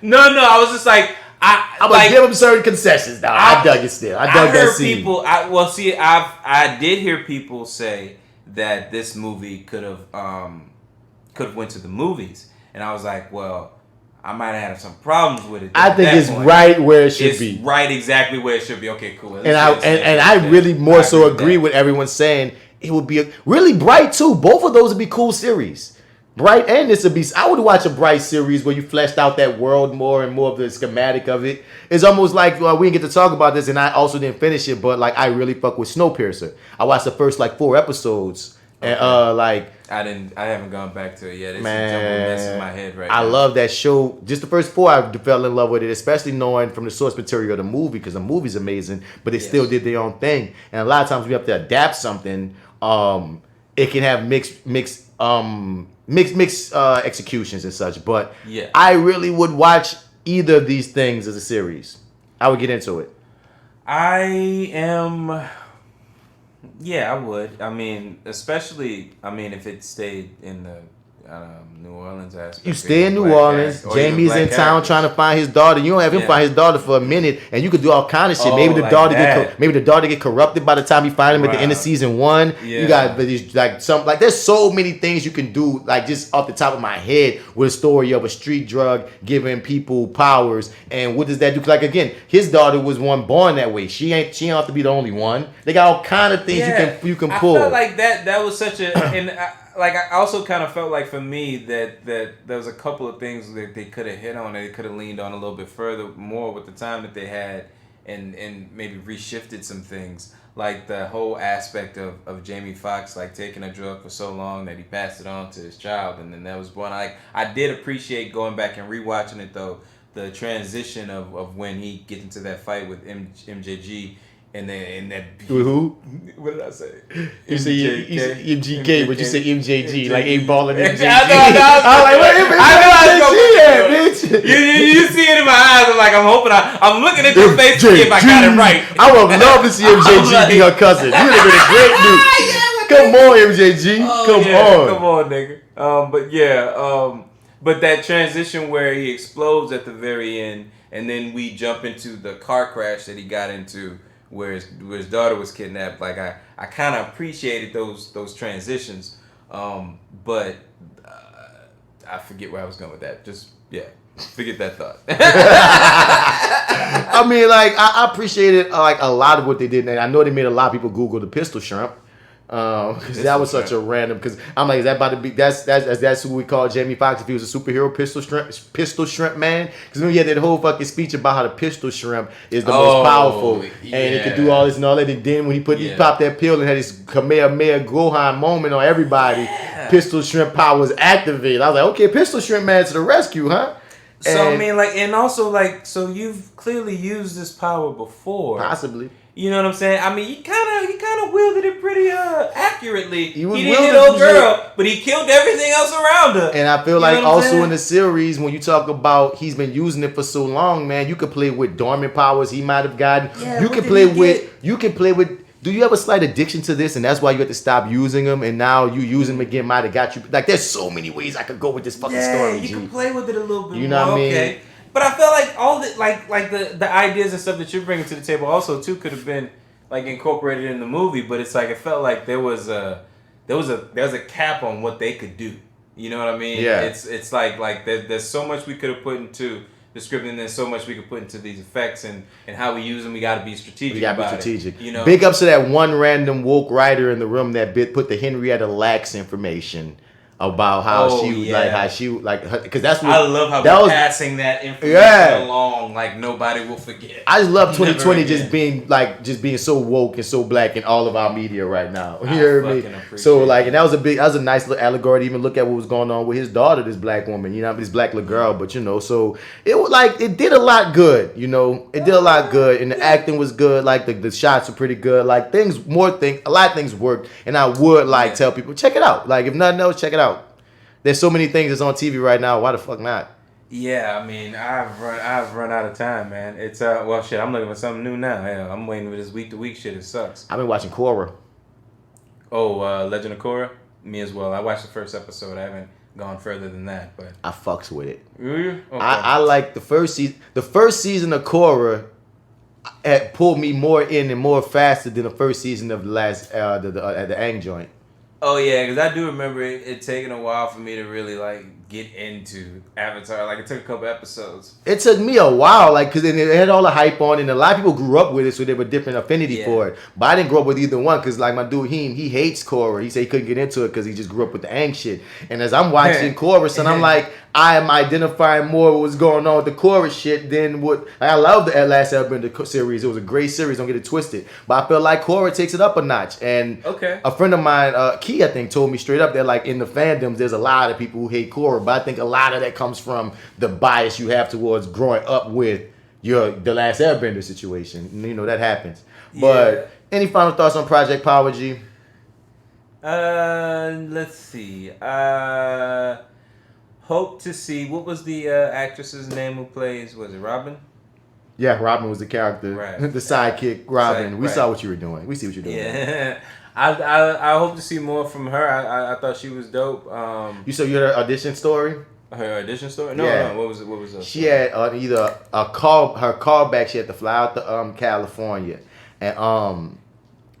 No. I was just like, I'm gonna give them certain concessions. Now I dug it still. I dug that scene. I did hear people say that this movie could have went to the movies, and I was like, well, I might have had some problems with it. I think it's right where it should be. It's right exactly where it should be. Okay, cool. And I really more so agree with everyone saying it would be really Bright too. Both of those would be cool series. Bright and this would be. I would watch a Bright series where you fleshed out that world more and more of the schematic of it. It's almost like we didn't get to talk about this, and I also didn't finish it. But like I really fuck with Snowpiercer. I watched the first 4 episodes, and I haven't gone back to it yet. It's a mess in my head right now. I love that show. Just the first 4, I fell in love with it, especially knowing from the source material of the movie, because the movie's amazing, but they still did their own thing. And a lot of times we have to adapt something. It can have mixed executions and such. But I really would watch either of these things as a series. I would get into it. Yeah, I would. I mean, especially, if it stayed in the New Orleans aspect. You stay in New Orleans. Jamie's in town trying to find his daughter. You don't have him find his daughter for a minute, and you could do all kind of shit. Maybe the daughter get corrupted by the time you find him at the end of season 1. Yeah. You got these there's so many things you can do, like just off the top of my head, with a story of a street drug giving people powers, and what does that do? Like again, his daughter was one born that way. She ain't have to be the only one. They got all kind of things you can pull. I felt like that was such a I also kind of felt like for me that there was a couple of things that they could have hit on, that they could have leaned on a little bit further more with the time that they had, and maybe reshifted some things, like the whole aspect of Jamie Foxx taking a drug for so long that he passed it on to his child, and then that was born. I did appreciate going back and rewatching it though, the transition of when he gets into that fight with MJG. And then that. With who? What did I say? You say MGK, but you say MJG, like A Ball and MJG. I was like, where MJG at, bitch? You see it in my eyes. I'm like, I'm looking at your face to see if I got it right. I would love to see MJG be her cousin. You would have been a great dude. Come on, MJG. Come on, nigga. But that transition where he explodes at the very end, and then we jump into the car crash that he got into, where his daughter was kidnapped. Like I kind of appreciated those transitions, but I forget where I was going with that. Just forget that thought. I mean, like I appreciated like a lot of what they did, and I know they made a lot of people Google the pistol shrimp. Because that was such a random. Because I'm like, is that about to be? That's who we call Jamie Foxx if he was a superhero, pistol shrimp man. Because when he had that whole fucking speech about how the pistol shrimp is the most powerful, and he could do all this and all that. And then when he popped that pill and had this Kamehameha Gohan moment on everybody, pistol shrimp powers activated. I was like, okay, pistol shrimp man to the rescue, huh? So I mean, like, and also like, so you've clearly used this power before, possibly. You know what I'm saying? I mean, he kind of wielded it pretty accurately. He didn't hit hit old girl, but he killed everything else around her. And I feel like also in the series, when you talk about he's been using it for so long, man, you could play with dormant powers he might have gotten. Yeah, you can play with. Do you have a slight addiction to this, and that's why you have to stop using them, and now you use them again might have got you. Like, there's so many ways I could go with this fucking story. You can play with it a little bit. You know what I mean? Okay. But I feel like all the like the ideas and stuff that you're bringing to the table also too could have been like incorporated in the movie. But it's like it felt like there was a cap on what they could do. You know what I mean? Yeah. It's like there's so much we could have put into the script, and there's so much we could put into these effects and how we use them. We got to be strategic. You know, big ups to that one random woke writer in the room that put the Henrietta Lacks information about how because that's what I love how we're passing that information along like nobody will forget. I just love 2020 just being so woke and so black in all of our media right now. You hear me? So like, and that was a nice little allegory to even look at what was going on with his daughter, this black woman, you know, this black little girl. But you know, so it was like it did a lot good. You know, it did a lot good, and the acting was good. Like the shots were pretty good. Like a lot of things worked, and I would tell people check it out. Like if nothing else, check it out. There's so many things that's on TV right now. Why the fuck not? Yeah, I mean, I've run out of time, man. It's well, shit. I'm looking for something new now. Hell, I'm waiting for this week to week shit. It sucks. I've been watching Korra. Oh, Legend of Korra. Me as well. I watched the first episode. I haven't gone further than that, but I fucks with it. Okay. I like the first season. The first season of Korra had pulled me more in and more faster than the first season of the last the Aang joint. Oh yeah, because I do remember it taking a while for me to really like get into Avatar. Like it took a couple episodes. It took me a while, like because it had all the hype on, and a lot of people grew up with it, so they were different affinity for it. But I didn't grow up with either one because like my dude he hates Korra. He said he couldn't get into it because he just grew up with the Aang shit. And as I'm watching Korra, son, I'm like, I am identifying more with what's going on with the Korra shit than what I love the last Airbender series. It was a great series. Don't get it twisted. But I feel like Korra takes it up a notch. And a friend of mine, Key, I think, told me straight up that like in the fandoms, there's a lot of people who hate Korra. But I think a lot of that comes from the bias you have towards growing up with the last Airbender situation. You know that happens. But any final thoughts on Project Power G? Let's see. Hope to see. What was the actress's name who plays? Was it Robin? Yeah, Robin was the character, right. The sidekick. Robin. We saw what you were doing. We see what you're doing. Yeah, I hope to see more from her. I thought she was dope. You saw your audition story? Her audition story? No. What was it? She had either her callback. She had to fly out to California, and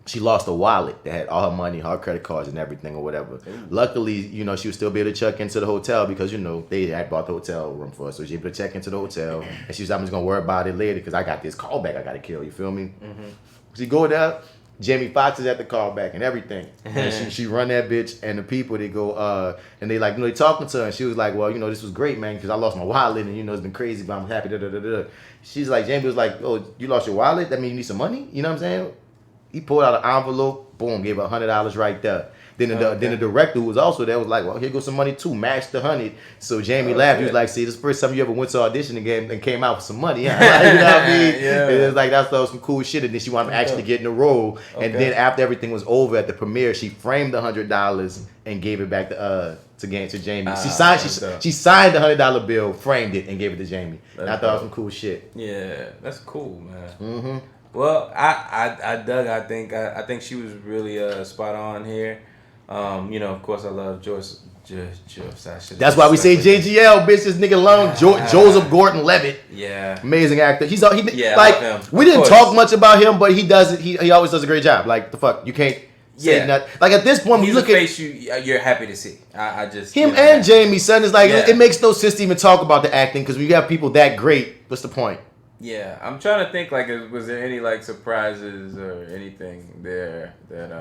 she lost a wallet that had all her money, her credit cards, and everything or whatever. Ooh. Luckily, you know, she would still be able to check into the hotel because, you know, they had bought the hotel room for her. So she was able to check into the hotel. And she was, I'm just going to worry about it later because I got this callback I got to kill. You feel me? Mm-hmm. She go there. Jamie Foxx is at the callback and everything. And she run that bitch, and the people, they go, and they like, you know, they talking to her. And she was like, well, you know, this was great, man, because I lost my wallet, and, you know, it's been crazy, but I'm happy, She's like, Jamie was like, oh, you lost your wallet? That means you need some money? You know what I'm saying? He pulled out an envelope, boom, gave her $100 right there. Then the director who was also there was like, well, here goes some money too. Match the 100. So Jamie laughed. He was like, see, this is the first time you ever went to audition again and came out with some money. Huh? Like, you know what I mean? Yeah. It was like, that was some cool shit. And then she wanted to actually get in the role. And then after everything was over at the premiere, she framed the $100 and gave it back to Jamie. She signed the $100 bill, framed it, and gave it to Jamie. And I thought it was some cool shit. Yeah, that's cool, man. Mm-hmm. Well, I dug. I think she was really spot on here. Of course, I love Joyce. That's why we say JGL, bitch. This nigga alone, Joseph Gordon-Levitt. Yeah, amazing actor. He's like him. We didn't talk much about him, but he does it. He always does a great job. Like the fuck, you can't. Say nothing. Like at this point, when you look at you're happy to see. I just him and Jamie, son, is like it makes no sense to even talk about the acting because when you have people that great, what's the point? Yeah, I'm trying to think. Like, was there any like surprises or anything there that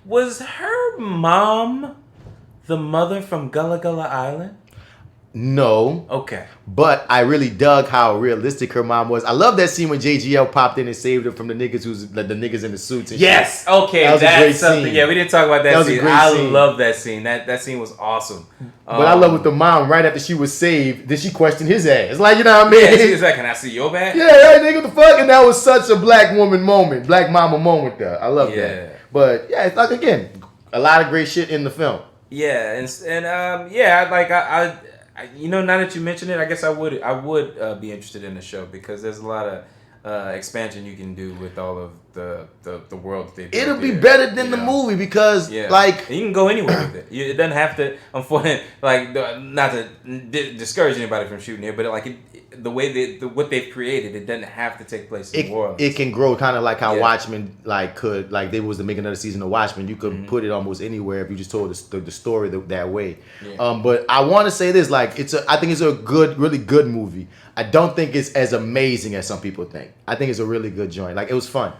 was her mom the mother from Gullah Gullah Island? No. Okay. But I really dug how realistic her mom was. I love that scene when JGL popped in and saved her from the niggas the niggas in the suits and yes. shit. Okay. That was a great something. Scene. Yeah, we didn't talk about that scene. I love that scene. That scene was awesome. But I love with the mom right after she was saved, then she questioned his ass. Like, you know what I mean? Yeah, she was like, "Can I see your bag?" Yeah, right, nigga, what the fuck? And that was such a black woman moment, black mama moment there. I love that. But yeah, it's like again, a lot of great shit in the film. Yeah, now that you mention it, I guess I would be interested in the show because there's a lot of expansion you can do with all of the world that they built. It'll be better than the movie because like you can go anywhere with it. It doesn't have to. Unfortunately, like not to discourage anybody from shooting here, but like the way what they've created, it doesn't have to take place in New Orleans. It can grow kind of like how Watchmen they was to make another season of Watchmen. You could put it almost anywhere if you just told the story that way. Yeah. But I want to say this, like I think it's a really good movie. I don't think it's as amazing as some people think. I think it's a really good joint. Like it was fun.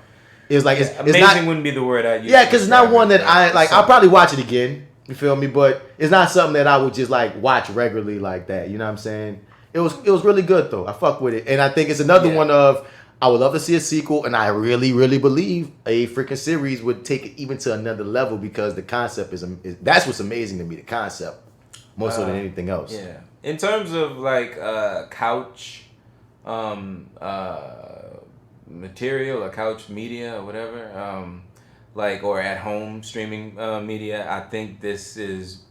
It was like it's amazing not, wouldn't be the word I use. Yeah, because it's not one that I like. I'll probably watch it again. You feel me? But it's not something that I would just like watch regularly like that. You know what I'm saying? It was really good though. I fuck with it, and I think it's another one of I would love to see a sequel, and I really believe a freaking series would take it even to another level because the concept is that's what's amazing to me. The concept more so than anything else. Yeah. In terms of like couch material or couch media or whatever, or at home streaming media, I think this is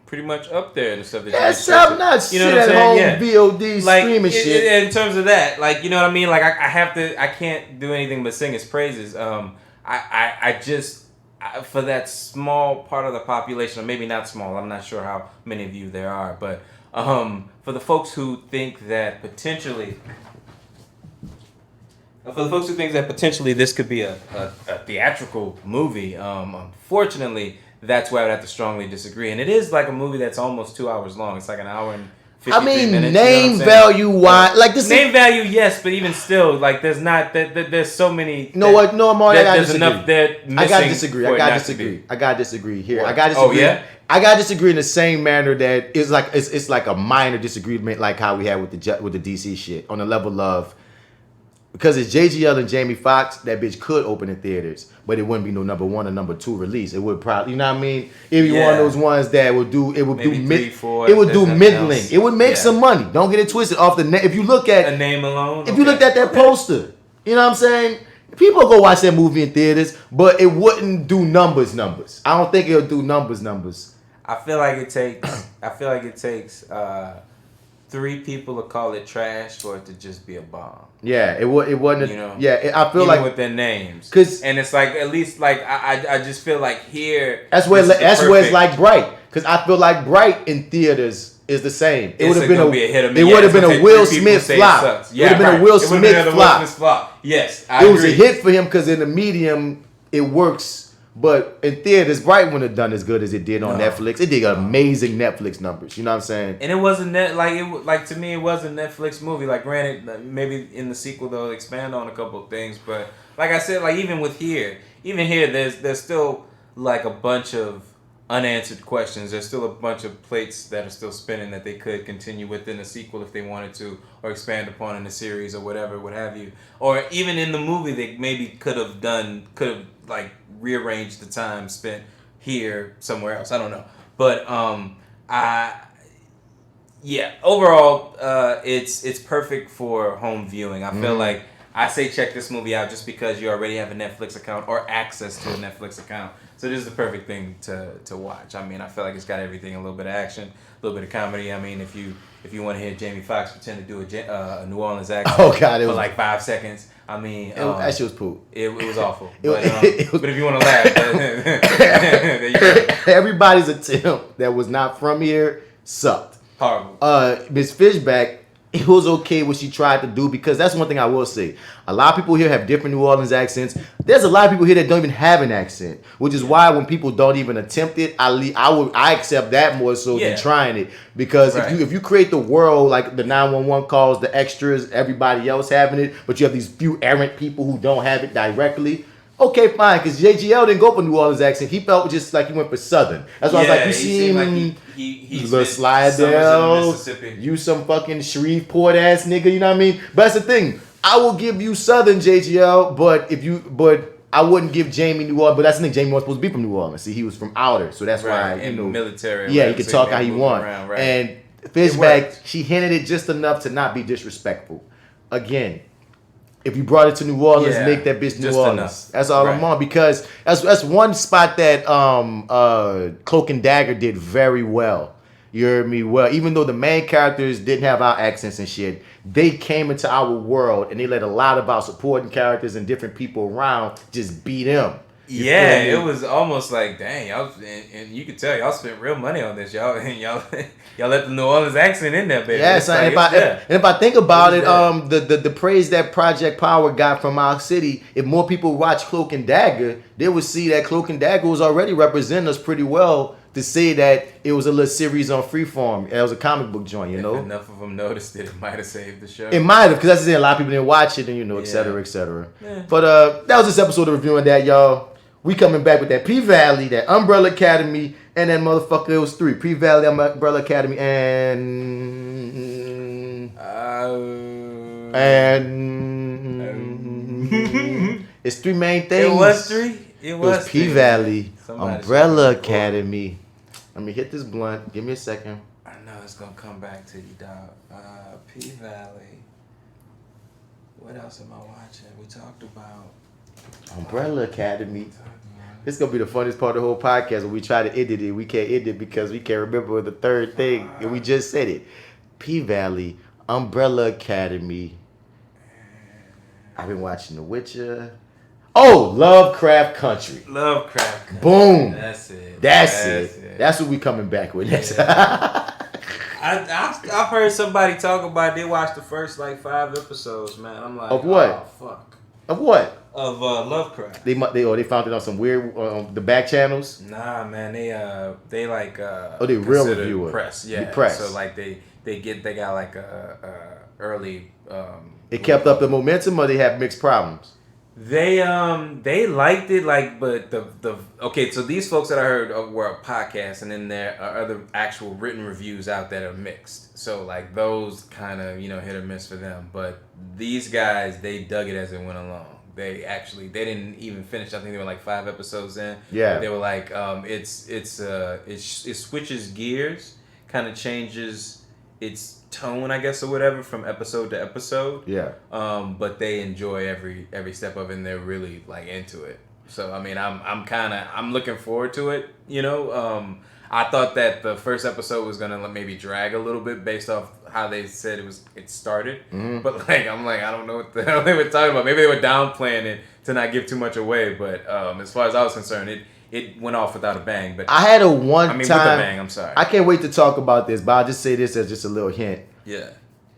pretty much up there and the stuff that I'm not shit at home VOD streaming shit. In terms of that, like you know what I mean, like I can't do anything but sing his praises. I just for that small part of the population, or maybe not small, I'm not sure how many of you there are, but for the folks who think that potentially this could be a theatrical movie, unfortunately, that's where I would have to strongly disagree. And it is like a movie that's almost 2 hours long. It's like an hour and 53 minutes. Name value wise, like this name value, yes, but even still, like there's not there's so many. No, what? No, Marty, I gotta disagree. Enough there I gotta disagree. I gotta disagree here. What? I gotta disagree. Oh yeah. I gotta disagree in the same manner that it's like a minor disagreement, like how we had with the DC shit on the level of. Because it's JGL and Jamie Foxx, that bitch could open in theaters, but it wouldn't be no number 1 or number 2 release. It would probably, you know what I mean? It'd be one of those ones that would do middling. It would make some money. Don't get it twisted off the net. If you look at a name alone, if you looked at that poster, you know what I'm saying? People go watch that movie in theaters, but it wouldn't do numbers. I don't think it'll do numbers. I feel like it takes 3 people to call it trash for it to just be a bomb. Yeah, it wasn't. I feel even like with their names, and it's like at least like I just feel like here. That's where it's like Bright, because I feel like Bright in theaters is the same. It would have been a hit or miss. It would have been a Will Smith flop. It would have been a Will Smith flop. Yes, it was a hit for him because in the medium it works. But in theaters, Bright wouldn't have done as good as it did on Netflix. It did amazing Netflix numbers. You know what I'm saying? And it wasn't to me, it was a Netflix movie. Like, granted, maybe in the sequel they'll expand on a couple of things. But like I said, like even here, there's still like a bunch of unanswered questions. There's still a bunch of plates that are still spinning that they could continue within a sequel if they wanted to, or expand upon in a series or whatever, what have you. Or even in the movie, they maybe could have like rearranged the time spent here somewhere else. I don't know, but overall, it's perfect for home viewing. I feel like I say check this movie out just because you already have a Netflix account or access to a Netflix account. So this is the perfect thing to watch. I mean, I feel like it's got everything: a little bit of action, a little bit of comedy. I mean, if you want to hear Jamie Foxx pretend to do a New Orleans accent for like 5 seconds, I mean, that shit was poop. It was awful. But if you want to laugh, there you go. Everybody's attempt that was not from here sucked. Horrible. Miss Fishback, it was okay what she tried to do, because that's one thing I will say. A lot of people here have different New Orleans accents. There's a lot of people here that don't even have an accent, which is why when people don't even attempt it, I accept that more so than trying it. Because if you create the world like the 911 calls, the extras, everybody else having it, but you have these few errant people who don't have it directly. Okay, fine, because JGL didn't go for New Orleans accent. He felt just like he went for Southern. That's why I was like, you see him, he's little Slidell, you some fucking Shreveport ass nigga, you know what I mean? But that's the thing. I will give you Southern JGL, but I wouldn't give Jamie New Orleans. But that's the thing, Jamie was supposed to be from New Orleans. See, he was from Outer, so that's why, military. Yeah, he could talk how he want. Right. And Fishback, she hinted it just enough to not be disrespectful. Again, if you brought it to New Orleans, make that bitch New Orleans. Enough. That's all I'm on, because that's one spot that Cloak and Dagger did very well. You heard me well. Even though the main characters didn't have our accents and shit, they came into our world and they let a lot of our supporting characters and different people around just beat them. It was almost like, dang, y'all, and you could tell y'all spent real money on this, y'all let the New Orleans accent in there, baby. Yes, and if I think about it, the praise that Project Power got from our city, if more people watch Cloak and Dagger, they would see that Cloak and Dagger was already representing us pretty well. To say that it was a little series on Freeform, it was a comic book joint, you know. If enough of them noticed it might have saved the show. It might have, because that's the thing, a lot of people didn't watch it, and et cetera, et cetera. Yeah. But that was this episode of Reviewing That, y'all. We coming back with that P-Valley, that Umbrella Academy, and that motherfucker. It was 3: P-Valley, Umbrella Academy, and it's 3 main things. It was 3. It was P-Valley, Umbrella Academy. Let me hit this blunt. Give me a second. I know it's gonna come back to you, dog. P-Valley. What else am I watching? We talked about Umbrella Academy. This is gonna be the funniest part of the whole podcast when we try to edit it. We can't edit it because we can't remember the third thing, and we just said it. P-Valley, Umbrella Academy. I've been watching The Witcher. Oh, Lovecraft Country. Lovecraft Country. Boom. That's it. That's what we coming back with next. I've heard somebody talk about they watched the first like 5 episodes, man. I'm like, of what? Oh, fuck. Of what? Of Lovecraft. They found it on some weird the back channels. Nah, man. They like they real reviewer press. Yeah. Press. So like they got like a early. It kept up the momentum, or they had mixed problems. They liked it, like, but okay, so these folks that I heard were a podcast, and then there are other actual written reviews out that are mixed. So like those kind of hit or miss for them. But these guys, they dug it as it went along. They didn't even finish. I think they were like 5 episodes in. Yeah. They were like, it switches gears, kind of changes its tone, I guess, or whatever, from episode to episode. Yeah. But they enjoy every step of it, and they're really like into it. So I mean, I'm looking forward to it. I thought that the first episode was gonna maybe drag a little bit based off how they said it started. Mm-hmm. But like, I'm like, I don't know what the hell they were talking about. Maybe they were downplaying it to not give too much away. But as far as I was concerned, it went off without a bang. But I had a time. With a bang. I'm sorry. I can't wait to talk about this, but I'll just say this as just a little hint. Yeah.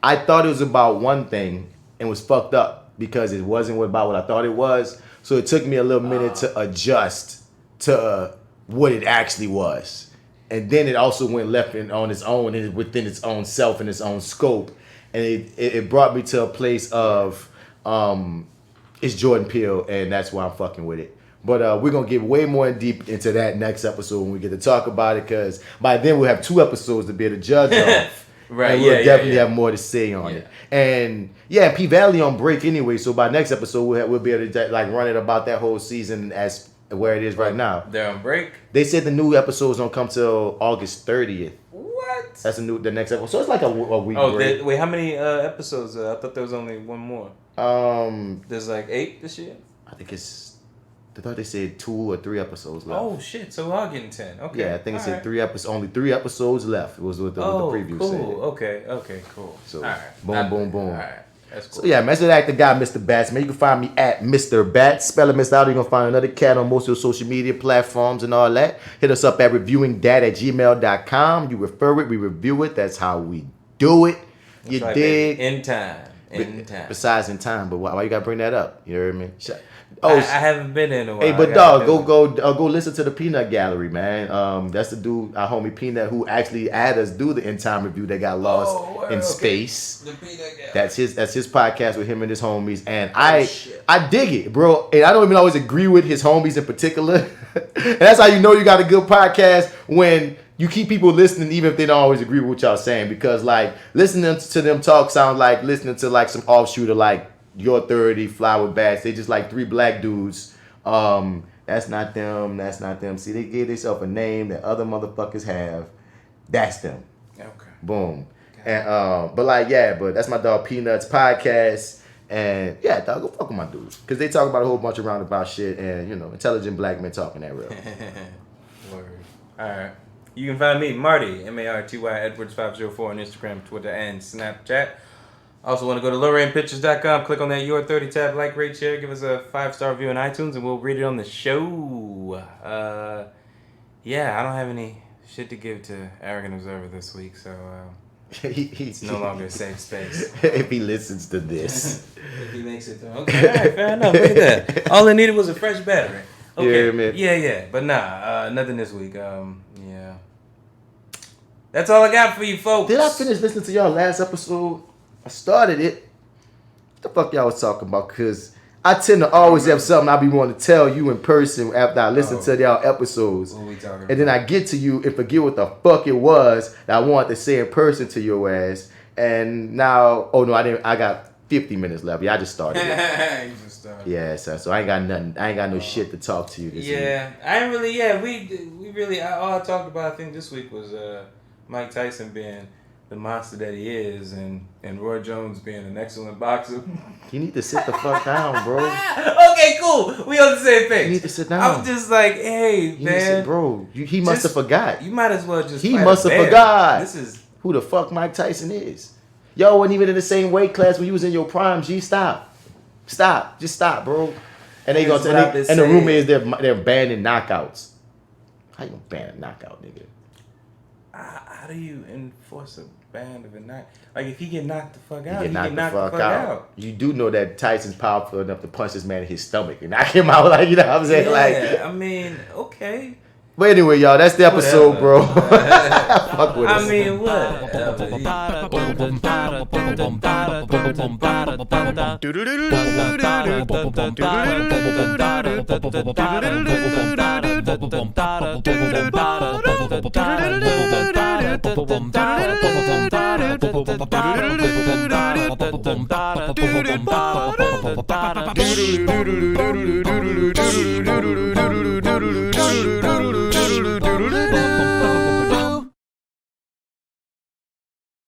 I thought it was about one thing and was fucked up because it wasn't about what I thought it was. So it took me a little minute to adjust to what it actually was. And then it also went left on its own and within its own self and its own scope. And it brought me to a place of it's Jordan Peele, and that's why I'm fucking with it. But we're going to get way more deep into that next episode when we get to talk about it, because by then we'll have 2 episodes to be able to judge off. Right, and we'll definitely have more to say on it. And P-Valley on break anyway, so by next episode we'll be able to like run it about that whole season as where it is right now. They're on break? They said the new episodes don't come till August 30th. What? That's the next episode. So it's like a week break. Wait, how many episodes? I thought there was only one more. There's like 8 this year? I thought they said 2 or 3 episodes left. Oh shit! So we're all getting 10. Okay. Yeah, I think it said 3 episodes. Only 3 episodes left. It was what the preview cool. said. Okay, cool. So all right. boom. All right, that's cool. So yeah, message like the guy, Mr. Bats. Man, you can find me at Mr. Bats. Spell it, Mr. Out. You're gonna find another cat on most of your social media platforms and all that. Hit us up at reviewingdat@gmail.com. You refer it, we review it. That's how we do it. You right, dig? In time. Besides in time, but why you gotta bring that up? You heard me? I haven't been in a while. Hey, but dog, go listen to the Peanut Gallery, man. That's the dude, our homie Peanut, who actually had us do the End Time review that got lost in space. The Peanut Gallery. That's his podcast with him and his homies, and I dig it, bro. And I don't even always agree with his homies in particular. And that's how you know you got a good podcast, when you keep people listening even if they don't always agree with what y'all saying, because like listening to them talk sound like listening to like some offshoot of like Your30, FlyWithBats. They just like 3 black dudes. That's not them. See, they gave themselves a name that other motherfuckers have. That's them. Okay. Boom. Okay. And but that's my dog Peanuts podcast. And yeah, dog, go fuck with my dudes, because they talk about a whole bunch of roundabout shit, and intelligent black men talking that real. Word. All right. You can find me, Marty, MartyEdwards 504 on Instagram, Twitter, and Snapchat. Also want to go to lowrainpictures.com, click on that Your30 tab, like, rate, share, give us a 5-star review on iTunes, and we'll read it on the show. I don't have any shit to give to Arrogant Observer this week, so it's no longer a safe space. If he listens to this. If he makes it through. Okay, all right, fair enough. Look at that. All I needed was a fresh battery. Okay. Yeah, man. Yeah. But nothing this week. That's all I got for you folks. Did I finish listening to y'all last episode? I started it. What the fuck y'all was talking about? Because I tend to always have something I be wanting to tell you in person after I listen to y'all episodes. What we talking about? And then I get to you and forget what the fuck it was that I wanted to say in person to your ass. And now, I didn't. I got 50 minutes left. Yeah, I just started it. You just started. Yeah, so I ain't got nothing. I ain't got no shit to talk to you this week. I ain't really. Yeah, we really. All I talked about, I think, this week was Mike Tyson being the monster that he is, and Roy Jones being an excellent boxer. You need to sit the fuck down, bro. Okay, cool. We on the same page. You need to sit down. I'm just like, hey, man. Bro, he must have forgot. You might as well just. He must have forgot. This is who the fuck Mike Tyson is. Yo, wasn't even in the same weight class when you was in your prime. G, stop, just stop, bro. And they gonna and the rumor is they're banning knockouts. How you gonna ban a knockout, nigga? How do you enforce a ban of a knock? Like, if he get knocked the fuck out, he get knocked the fuck out. You do know that Tyson's powerful enough to punch this man in his stomach and knock him out, like, you know what I'm saying? Yeah, I mean, okay. But anyway, y'all, that's the episode, bro. Fuck with us. I mean, what?